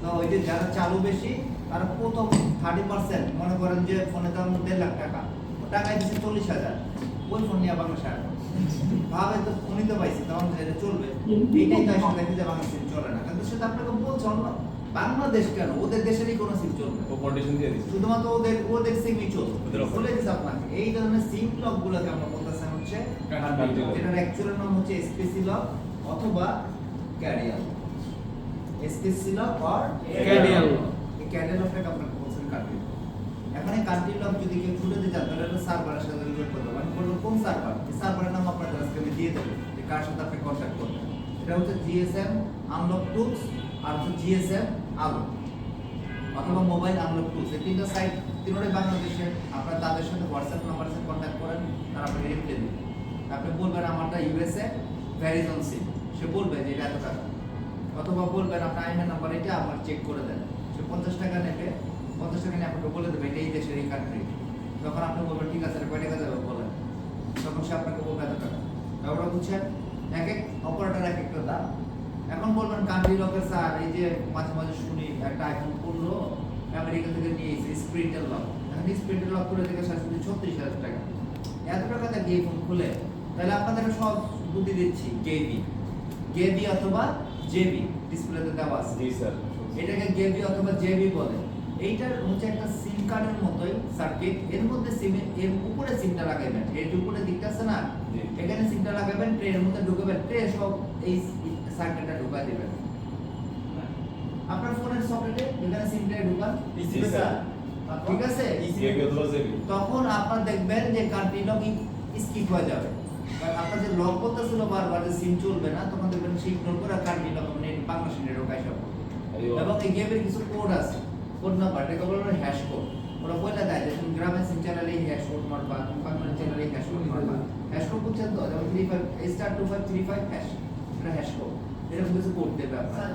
A: তো ওই যে যারা চালু বেশি তারা প্রথম 30% মনে করেন যে ফোনের দাম 1.5 লাখ টাকা, টাকায় দিচ্ছে 40,000, ওই ফোন নিয়ে বাংলাদেশে আসবে ভাবে তো ফোনই তো পাইছি তখন এটা চলবে, এইটাই তো এসে দেখে যে বাংলাদেশ সিম চলে না, কিন্তু সেটা আপনাকে বলছে অন্য বাংলাদেশ কেন, ওদের দেশেরই কোনো সিম চলবে,
D: ও কন্ডিশন দিয়ে দিচ্ছে
A: শুধুমাত্র ওদের সিমই চলবে,
D: ওদের offer।
A: বলে দিচ্ছে আপনাকে। এই ধরনের সিম লক গুলোকে আমরা বলতেছি হচ্ছে
D: Country lock।
A: যেটার অ্যাকচুয়াল নাম হচ্ছে এসপিসি লক অথবা career, SPC lock or
B: career lock.
A: এই ক্যারিয়ার লকটাকে আমরা বলছেন কান্ট্রি। এখন এই কান্ট্রি লক যদি কেউ খুলে দিতে চান তাহলে একটা সার্ভারের সাথে রিলেট করতে হবে, আমি বলবো কোন সার্ভার, এই সার্ভারের নাম আপনার আজকে আমি দিয়ে দেবো যে কার সাথে আপনি কন্ট্যাক্ট করবেন। এটা হচ্ছে জিএসএম আনলক টুলস আর হচ্ছে জিএসএম আলো অথবা মোবাইল আনলক টুলস, এই তিনটা সাইট তিনটাই বাংলাদেশে। আপনারা তাদের সাথে হোয়াটসঅ্যাপ নাম্বারে সাথে কন্ট্যাক্ট করেন, তারা আপনাকে রিপ্লাই দেবে। আপনি বলবেন আমারটা ইউএসএ ভ্যারিজন সিম, সে বলবে যে এটা এত টাকা, অথবা বলবেন আপনার আইএমআই নাম্বার এটা আমার চেক করে দেন, সে 50 টাকা নেবে, 50 টাকা নিয়ে আপনাকে বলে দেবে এটা এই দেশের এই কান্ট্রি। তখন আপনি বলবেন ঠিক আছে কয় টাকা যাবে বলেন, তখন সে আপনাকে বলবে এত টাকা। তারপরে বুঝছেন এক এক অপারেটর এক একটা দাম। এখন বলবেন কান্ট্রি লকের স্যার এই যে মাঝে মাঝে শুনি একটা আইফোন 15 আমেরিকা থেকে নিয়ে এসে স্প্রিন্টের লক, এখন স্প্রিন্টের লক করে দেখে শাশুড়ি 36,000 টাকা। এত টাকাতে কি ফোন খুলে, তাহলে আপনাদের সব বুদ্ধি দিচ্ছি, গেবি অথবা জেবি ডিসপ্লেতে দেওয়া আছে।
D: জি স্যার।
A: এটাকে গেবি অথবা জেবি বলে। এইটার হচ্ছে একটা সিম কার্ডের মতোই সার্কিট, এর মধ্যে সিমে এর উপরে সিমটা লাগাবেন, এর উপরে দিকটা আছে না,
D: জি।
A: এখানে সিমটা লাগাবেন, ট্রের মধ্যে ঢুকাবেন, ট্রে সব এই সার্কিটটা ঢুকাই দিবেন। আপনার ফোনের সকেটে এখানে সিমটা ঢুকান,
D: জি স্যার।
A: ঠিক আছে?
D: গেবি অথবা জেবি।
A: তখন আপনার দেখবেন যে কান্ট্রি লক স্কিপ হয়ে যাবে। কারণ আপনার যে লক করতেছিল বারবার যে সিম চলবে না, তখন দেখবেন সে ইগনোর করে কান্ট্রি লক নেট বাংলাদেশে নেট ঢোকাই সব। এবং এই গেমের কিছু কোড আছে, কোড নাম্বার, এটাকে বলা হয় হ্যাশ কোড। ওরা বলে দেয় যে তুমি গ্রামে সিম চালালে এই হ্যাশ কোড মারবা, তুমি বাংলাদেশে চালালে এই হ্যাশ কোড মারবা। হ্যাশ কোড বুঝছেন তো? যেমন 35 *2535 হ্যাশ, এটা হ্যাশ কোড। এরকম কিছু কোড দেবে আপনার।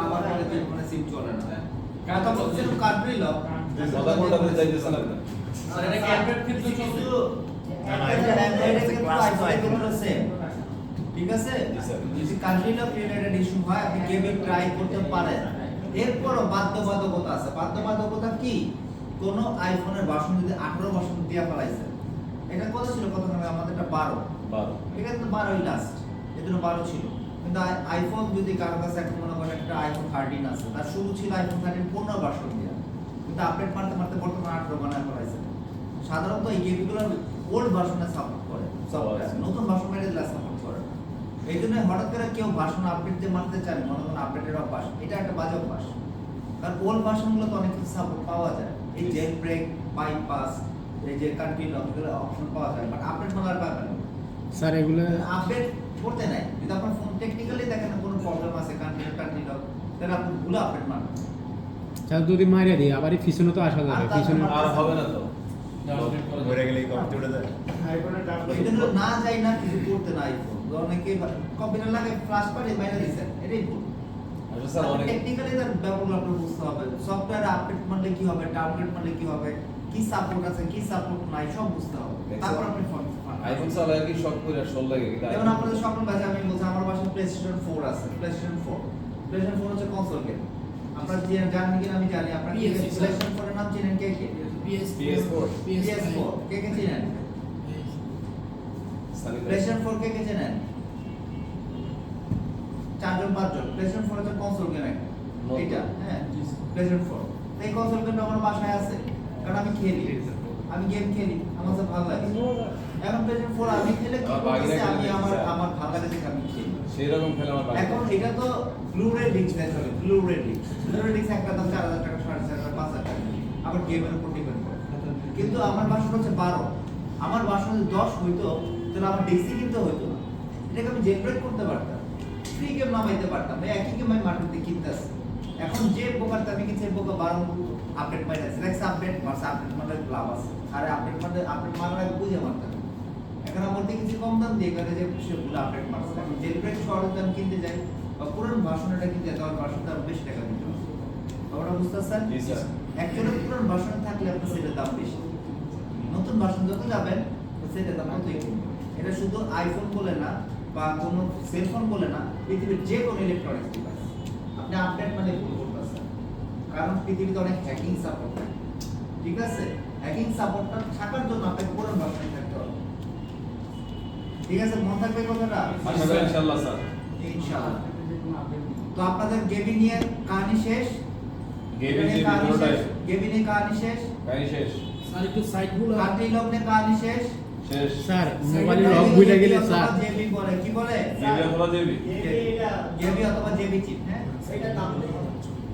A: আমার বলে যে মানে সিম চলে না। কারণ তখন সেরকম কান্ট্রি লক
D: কথা কোনটা বলে যাইতেছেন আপনি?
B: স্যার এটা কি অ্যান্ড্রয়েড ক্ষেত্রে চলবে?
A: ঠিক আছে?
D: জি স্যার।
A: যদি কান্ট্রি লক রিলেটেড ইস্যু হয়, আপনি গেমিং ট্রাই করতে পারেন। এরপরও বাধ্যবাধকতা আছে। বাধ্যবাধকতা কি? কোন আইফোনের ভার্সন যদি 18 ভার্সন দিয়া ফেলাইছে, এটা কত ছিল? কত নামে আমাদেরটা 12।
D: 12।
A: ঠিক আছে, তো 12ই লাস্ট, এজন্য 12 ছিল। কিন্তু আইফোন যদি কারো কাছে এখন মনে করেন একটা আইফোন 13 আছে, তার শুরু ছিল আইফোন 13 15 ভার্সন দিয়ে, কিন্তু আপডেট মারতে মারতে বর্তমানে 18 বানায় ফেলাইছে। সাধারণত এই গেমগুলো ওল্ড ভার্সনে সাপোর্ট করে, সফটওয়্যার নতুন ভার্সন মেরে দিলে সাপোর্ট করে। এই জন্য হঠাৎ করে কেউ ভার্সন আপডেট দিয়ে মারতে চায়, মনে করেন আপডেটের অভ্যাস, এটা একটা বাজে অভ্যাস। কারণ ওল্ড ভার্সনগুলো তো অনেক কিছু সাপোর্ট পাওয়া যায়, এই জেল ব্রেক, বাইপাস, এই যে কান্ট্রি লক, এগুলো অপশন পাওয়া যায়, বাট আপডেট মারার পাবেন না।
E: স্যার এগুলো
A: আপডেট করতে নাই, যদি আপনার ফোন টেকনিক্যালি দেখেন কোনো প্রবলেম আছে কান্ট্রি লক, তাহলে আপনি ভুলে আপডেট মারবেন।
E: স্যার যদি মারিয়ে দিই আবার পিছনে তো আসা যাবে, পিছনে
D: আর হবে না তো।
C: মরে গেলে এই কম্পিউটার উঠে যায়।
A: এই জন্য না যাই না কিছু করতে না আইফোন, অনেকে কম্পিউটার লাগে ফ্ল্যাশ পারে বাইরে দিচ্ছেন, এটাই ভুল।
D: আচ্ছা স্যার, অনেক
A: টেকনিক্যালি তার ব্যাপারগুলো আপনার বুঝতে হবে, সফটওয়্যার আপডেট মারলে কি হবে, ডাউনলোড মারলে কি হবে, কি সাপোর্ট আছে কি সাপোর্ট নাই সব বুঝতে হবে, তারপর আপনি ফোন
D: আইফোন চালায় কি শক করে শোল লাগে কিন্তু
A: যেমন আপনাদের স্বপ্ন বাজে, আমি বলছি আমার বাসায় প্লেস্টেশন 4 আছে, প্লেস্টেশন 4 হচ্ছে কনসোল গেম। আপনারা যে জানেন কিনা আমি জানি, আপনারা কি
B: PS4
A: প্লেস্টেশন 4 এর নাম চেনেন কে কে?
D: PS4
A: PS4 কে কে চেনেন? প্লেস্টেশন 4 কে কে চেনেন? 4 জন 5 জন। প্লেস্টেশন 4 হচ্ছে কনসোল গেম একটা, এটা হ্যাঁ প্লেস্টেশন 4। এই কনসোল গেমটা আমার বাসায় আছে, কারণ আমি খেলি, আমি গেম খেলি, আমার কাছে ভালো লাগে। এখন প্লেস্টেশন 4 আমি খেলে কি করতেছি, আমি আমার ভালো লাগে দেখে আমি খেলি।
D: সেই রকম খেলে আমার ভালো
A: এখন এটা তো ব্লু-রে ডিস্ক চলে, ব্লু-রে ডিস্ক একটা দাম 4000 টাকা, 4500 টাকা, 5000 টাকা, আবার গেমের উপর ডিপেন্ড করে। কিন্তু আমার বাসন হচ্ছে 12, আমার বাসন যদি 10 হইতো তাহলে আমার ডিস্ক কিনতে হইতো না, এটাকে আমি জেনারেট করতে পারতাম, ফ্রি গেম নামাইতে পারতাম, এই একই গেম আমি মার্কেটে কিনতেছি। এখন যে বোকারটা আমি কিনছি, বোকা 12 আপডেট মাইরাছে, নেক্সট আপডেট মারছে, আপডেট মারলে লাভ আছে, আরে আপডেট মারার আগে বুঝে মারতে হবে। এখন আমার থেকে কিছু কম দাম দিয়ে গেলে যে সেগুলো আপডেট মারছে, আমি জেনারেট শহরের দাম কিনতে যাই বা পুরান ভার্সনটা কিনতে যাই, তাহলে ভার্সনটা বেশি টাকা দিতে হবে। আপনারা বুঝতেছেন?
D: জি স্যার।
A: একজনের পুরান ভার্সন থাকলে আপনার সেটার দাম বেশি, নতুন ভার্সন যত যাবেন সেটার দাম ততই কমবে। এটা শুধু আইফোন বলে না বা কোনো সেলফোন বলে না, পৃথিবীর যে কোনো ইলেকট্রনিক্স ডিভাইস আপনি আপডেট মানে ভুল করতেছেন, কারণ পৃথিবীতে অনেক হ্যাকিং সাপোর্ট থাকে। ঠিক আছে, হ্যাকিং সাপোর্টটা থাকার জন্য আপনাকে পুরান ভার্সনে থাকতে হবে। ঠিক আছে, মনে থাকবে কথাটা?
D: আশা করি ইনশাআল্লাহ স্যার।
A: ইনশাআল্লাহ। তো আপনাদের গেমিং নিয়ে কাহিনী শেষ,
D: গেমিং নিয়ে ভিডিওটাই
A: গেমিং নিয়ে কাহিনী শেষ,
D: কাহিনী শেষ।
B: স্যার একটু সাইটগুলো
A: কান্ট্রি লক নিয়ে কাহিনী শেষ।
D: শেষ।
E: স্যার মোবাইলে লক ভুলে গেলে স্যার
A: জেবি বলে, কি বলে?
D: গেবি অথবা জেবি।
A: জেবি অথবা জেবি চিপ, হ্যাঁ
F: এটা দাম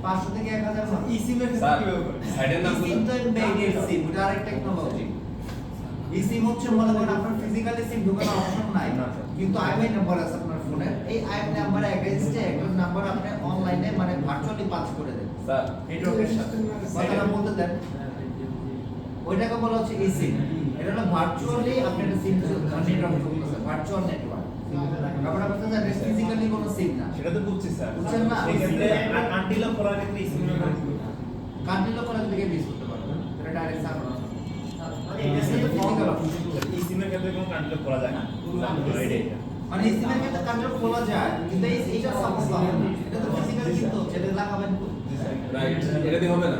A: 500 থেকে 1000 না।
C: ইসিমের
D: স্যার
C: ক্ষেত্রে কিভাবে করে?
D: সাইডের নাম
A: সিম তো এমবেডেড সিম, এটা আরেক টেকনোলজি। এই সিম হচ্ছে মনে করেন আপনার ফিজিক্যালি সিম ঢোকানোর অপশন নাই, কিন্তু আইএমআই নাম্বার আছে আপনার ফোনে, এই আইএমআই নাম্বারে এগেইনস্টে একটা নাম্বার আপনি অনলাইনে মানে ভার্চুয়ালি পাস করে দেন
D: স্যার
A: নেটওয়ার্কের সাথে। কথাটা বলতে দেন, ওইটাকে বলা হচ্ছে eSIM। এটা হলো ভার্চুয়ালি আপনি একটা সিম নেটওয়ার্ক করতেছেন, ভার্চুয়াল নেটওয়ার্ক। ব্যাপারটা বুঝতে পারছেন? ফিজিক্যালি কোনো সিম না।
C: সেটা তো বুঝছি স্যার।
A: বুঝছেন না?
C: সেক্ষেত্রে আন্টিল অফ করার ক্ষেত্রে ইসিমের
A: কান্ট্রি লক করা থেকে মিস করতে পারবেন, এটা ডাইরেক্ট সার্ভার আছে।
F: মানে
A: এটা তো ফিজিক্যাল অপশন।
C: ইসিমের ক্ষেত্রে কোনো আন্টিল অফ করা যায় না। এটা
A: মানে eSIM এর ক্ষেত্রে কান্ট্রি খোলা যায়, কিন্তু এইটা সাপোর্ট পাবে না, এটা তো ফিজিক্যালি কিন্তু হচ্ছে, এটা লাগাবেন তো।
D: রাইট এটা দিয়ে হবে না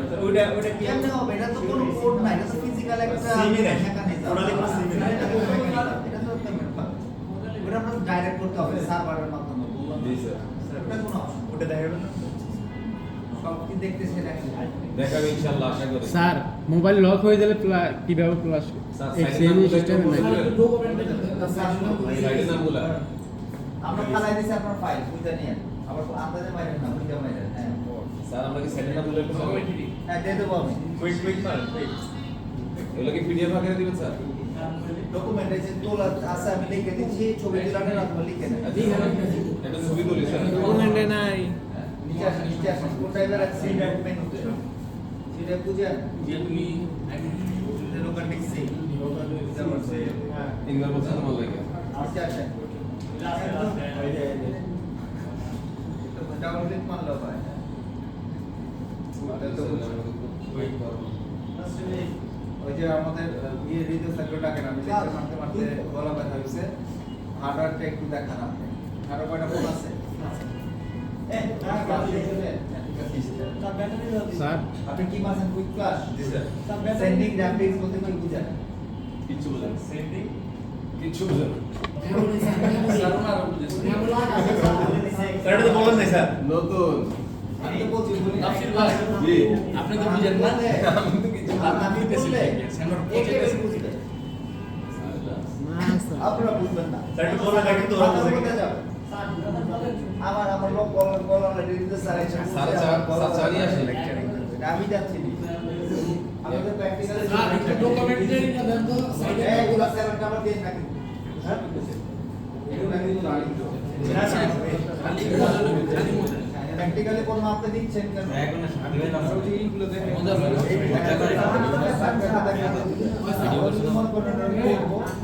C: ওটা কি
A: কেমনে হবে? এটা তো কোনো কোড নাই, এটা তো physical একটা
C: সিমই নাই।
A: mechanism।
C: ওটা দিয়ে কোনো সিমই নাই।
A: এটা তো mechanism, এটা তো payment পাবে। ওটা আমরা ডাইরেক্ট করতে হবে সার্ভারের মাধ্যমে।
D: জি স্যার
A: ওটা কোনো option
C: ওটা দেখাবে না
A: সব কি দেখতেছে এটা কি?
D: দেখাবে ইনশাআল্লাহ আশা করি
E: স্যার মোবাইল লক হয়ে গেলে কিভাবে প্লাস
D: স্যার
E: এক্সচেঞ্জ সিস্টেম নাই
D: সাইডের নামগুলা
A: আমরা ফালাই দিছি আপনার ফাইল বুঝে নিয়ে আবার আন্দাজে মাইরেন না বুঝে মাইরেন হ্যাঁ
D: স্যার আমরা কি সাইডের নামগুলো একটু জানবো?
A: হ্যাঁ দিয়ে দেবো আমি
C: কুইক মার কুইক
D: এগুলো কি পিডিএফ আকারে দিবেন স্যার
A: ডকুমেন্ট আছে তোলা আছে আমি লিখে দিচ্ছি ছবি তুলানের আপনার লিখে নেন
D: একটা ছবি তুলি স্যার
B: ডকুমেন্টে নাই
A: নিচে আসেন কোন টাইপের আছে সিডার মেনু সিডার বুঝেন লোকাল মিক্সিং
D: তিনবার বলছেন আমার লাগে
A: নিচে আসেন ডাবল ক্লিক মারলো ভাই ওই যে আমাদের ইয়ে রিডিও সার্কিট ডাকেন আমি লেকচার মারতে মারতে গলা ব্যথা হইছে হার্ডওয়্যারটা একটু দেখান আপনি আরো কয়টা ফোন আছে
E: স্যার
A: আপনি কি মাসেন কুইক ক্লাস
D: জি স্যার
A: সেন্ডিং গ্রাফিক্স বলতে কি বুঝেন
D: কিচ্ছু বুঝেন সেন্ডিং কিচ্ছু বুঝেন
C: স্যার এটা তো বলেন নাই স্যার
D: নতুন
A: আমি তো বলছি বলি
D: জি
A: আপনি তো বুঝেন না
D: আমি তো কিছু
A: আমি বললে একেবারে বুঝবেন
B: না স্যার
A: আপনারা বুঝবেন না
C: স্যার একটু বলে দেখেন তো ওরা বুঝে কিনা।
A: আমার লোক বলা দিতে স্যার
D: স্যার চারি আসে
A: আমি যাচ্ছি আমাদের প্র্যাকটিক্যালে এগুলো সেভেন কাভার দিয়ে নাকি এগুলো নাকি
C: না স্যার
A: প্র্যাকটিক্যালি কোন আপনি দিচ্ছেন কেন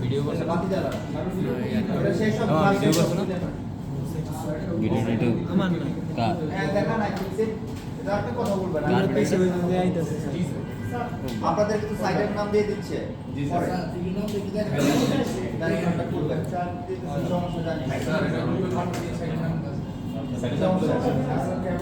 A: ভিডিও করছে বাকি যারা এটা সেই সব
B: আমার না
A: হ্যাঁ দেখা নাই এটা আপনি কথা বলবেন
B: কার পিছে ওই যে আইতাছে
A: আপনাদের কিন্তু সাইটের নাম দিয়ে দিচ্ছে
D: জি স্যার
A: তারিখটা করবেন সমস্যা জানি
D: স্যার এটা সাইডের নামগুলো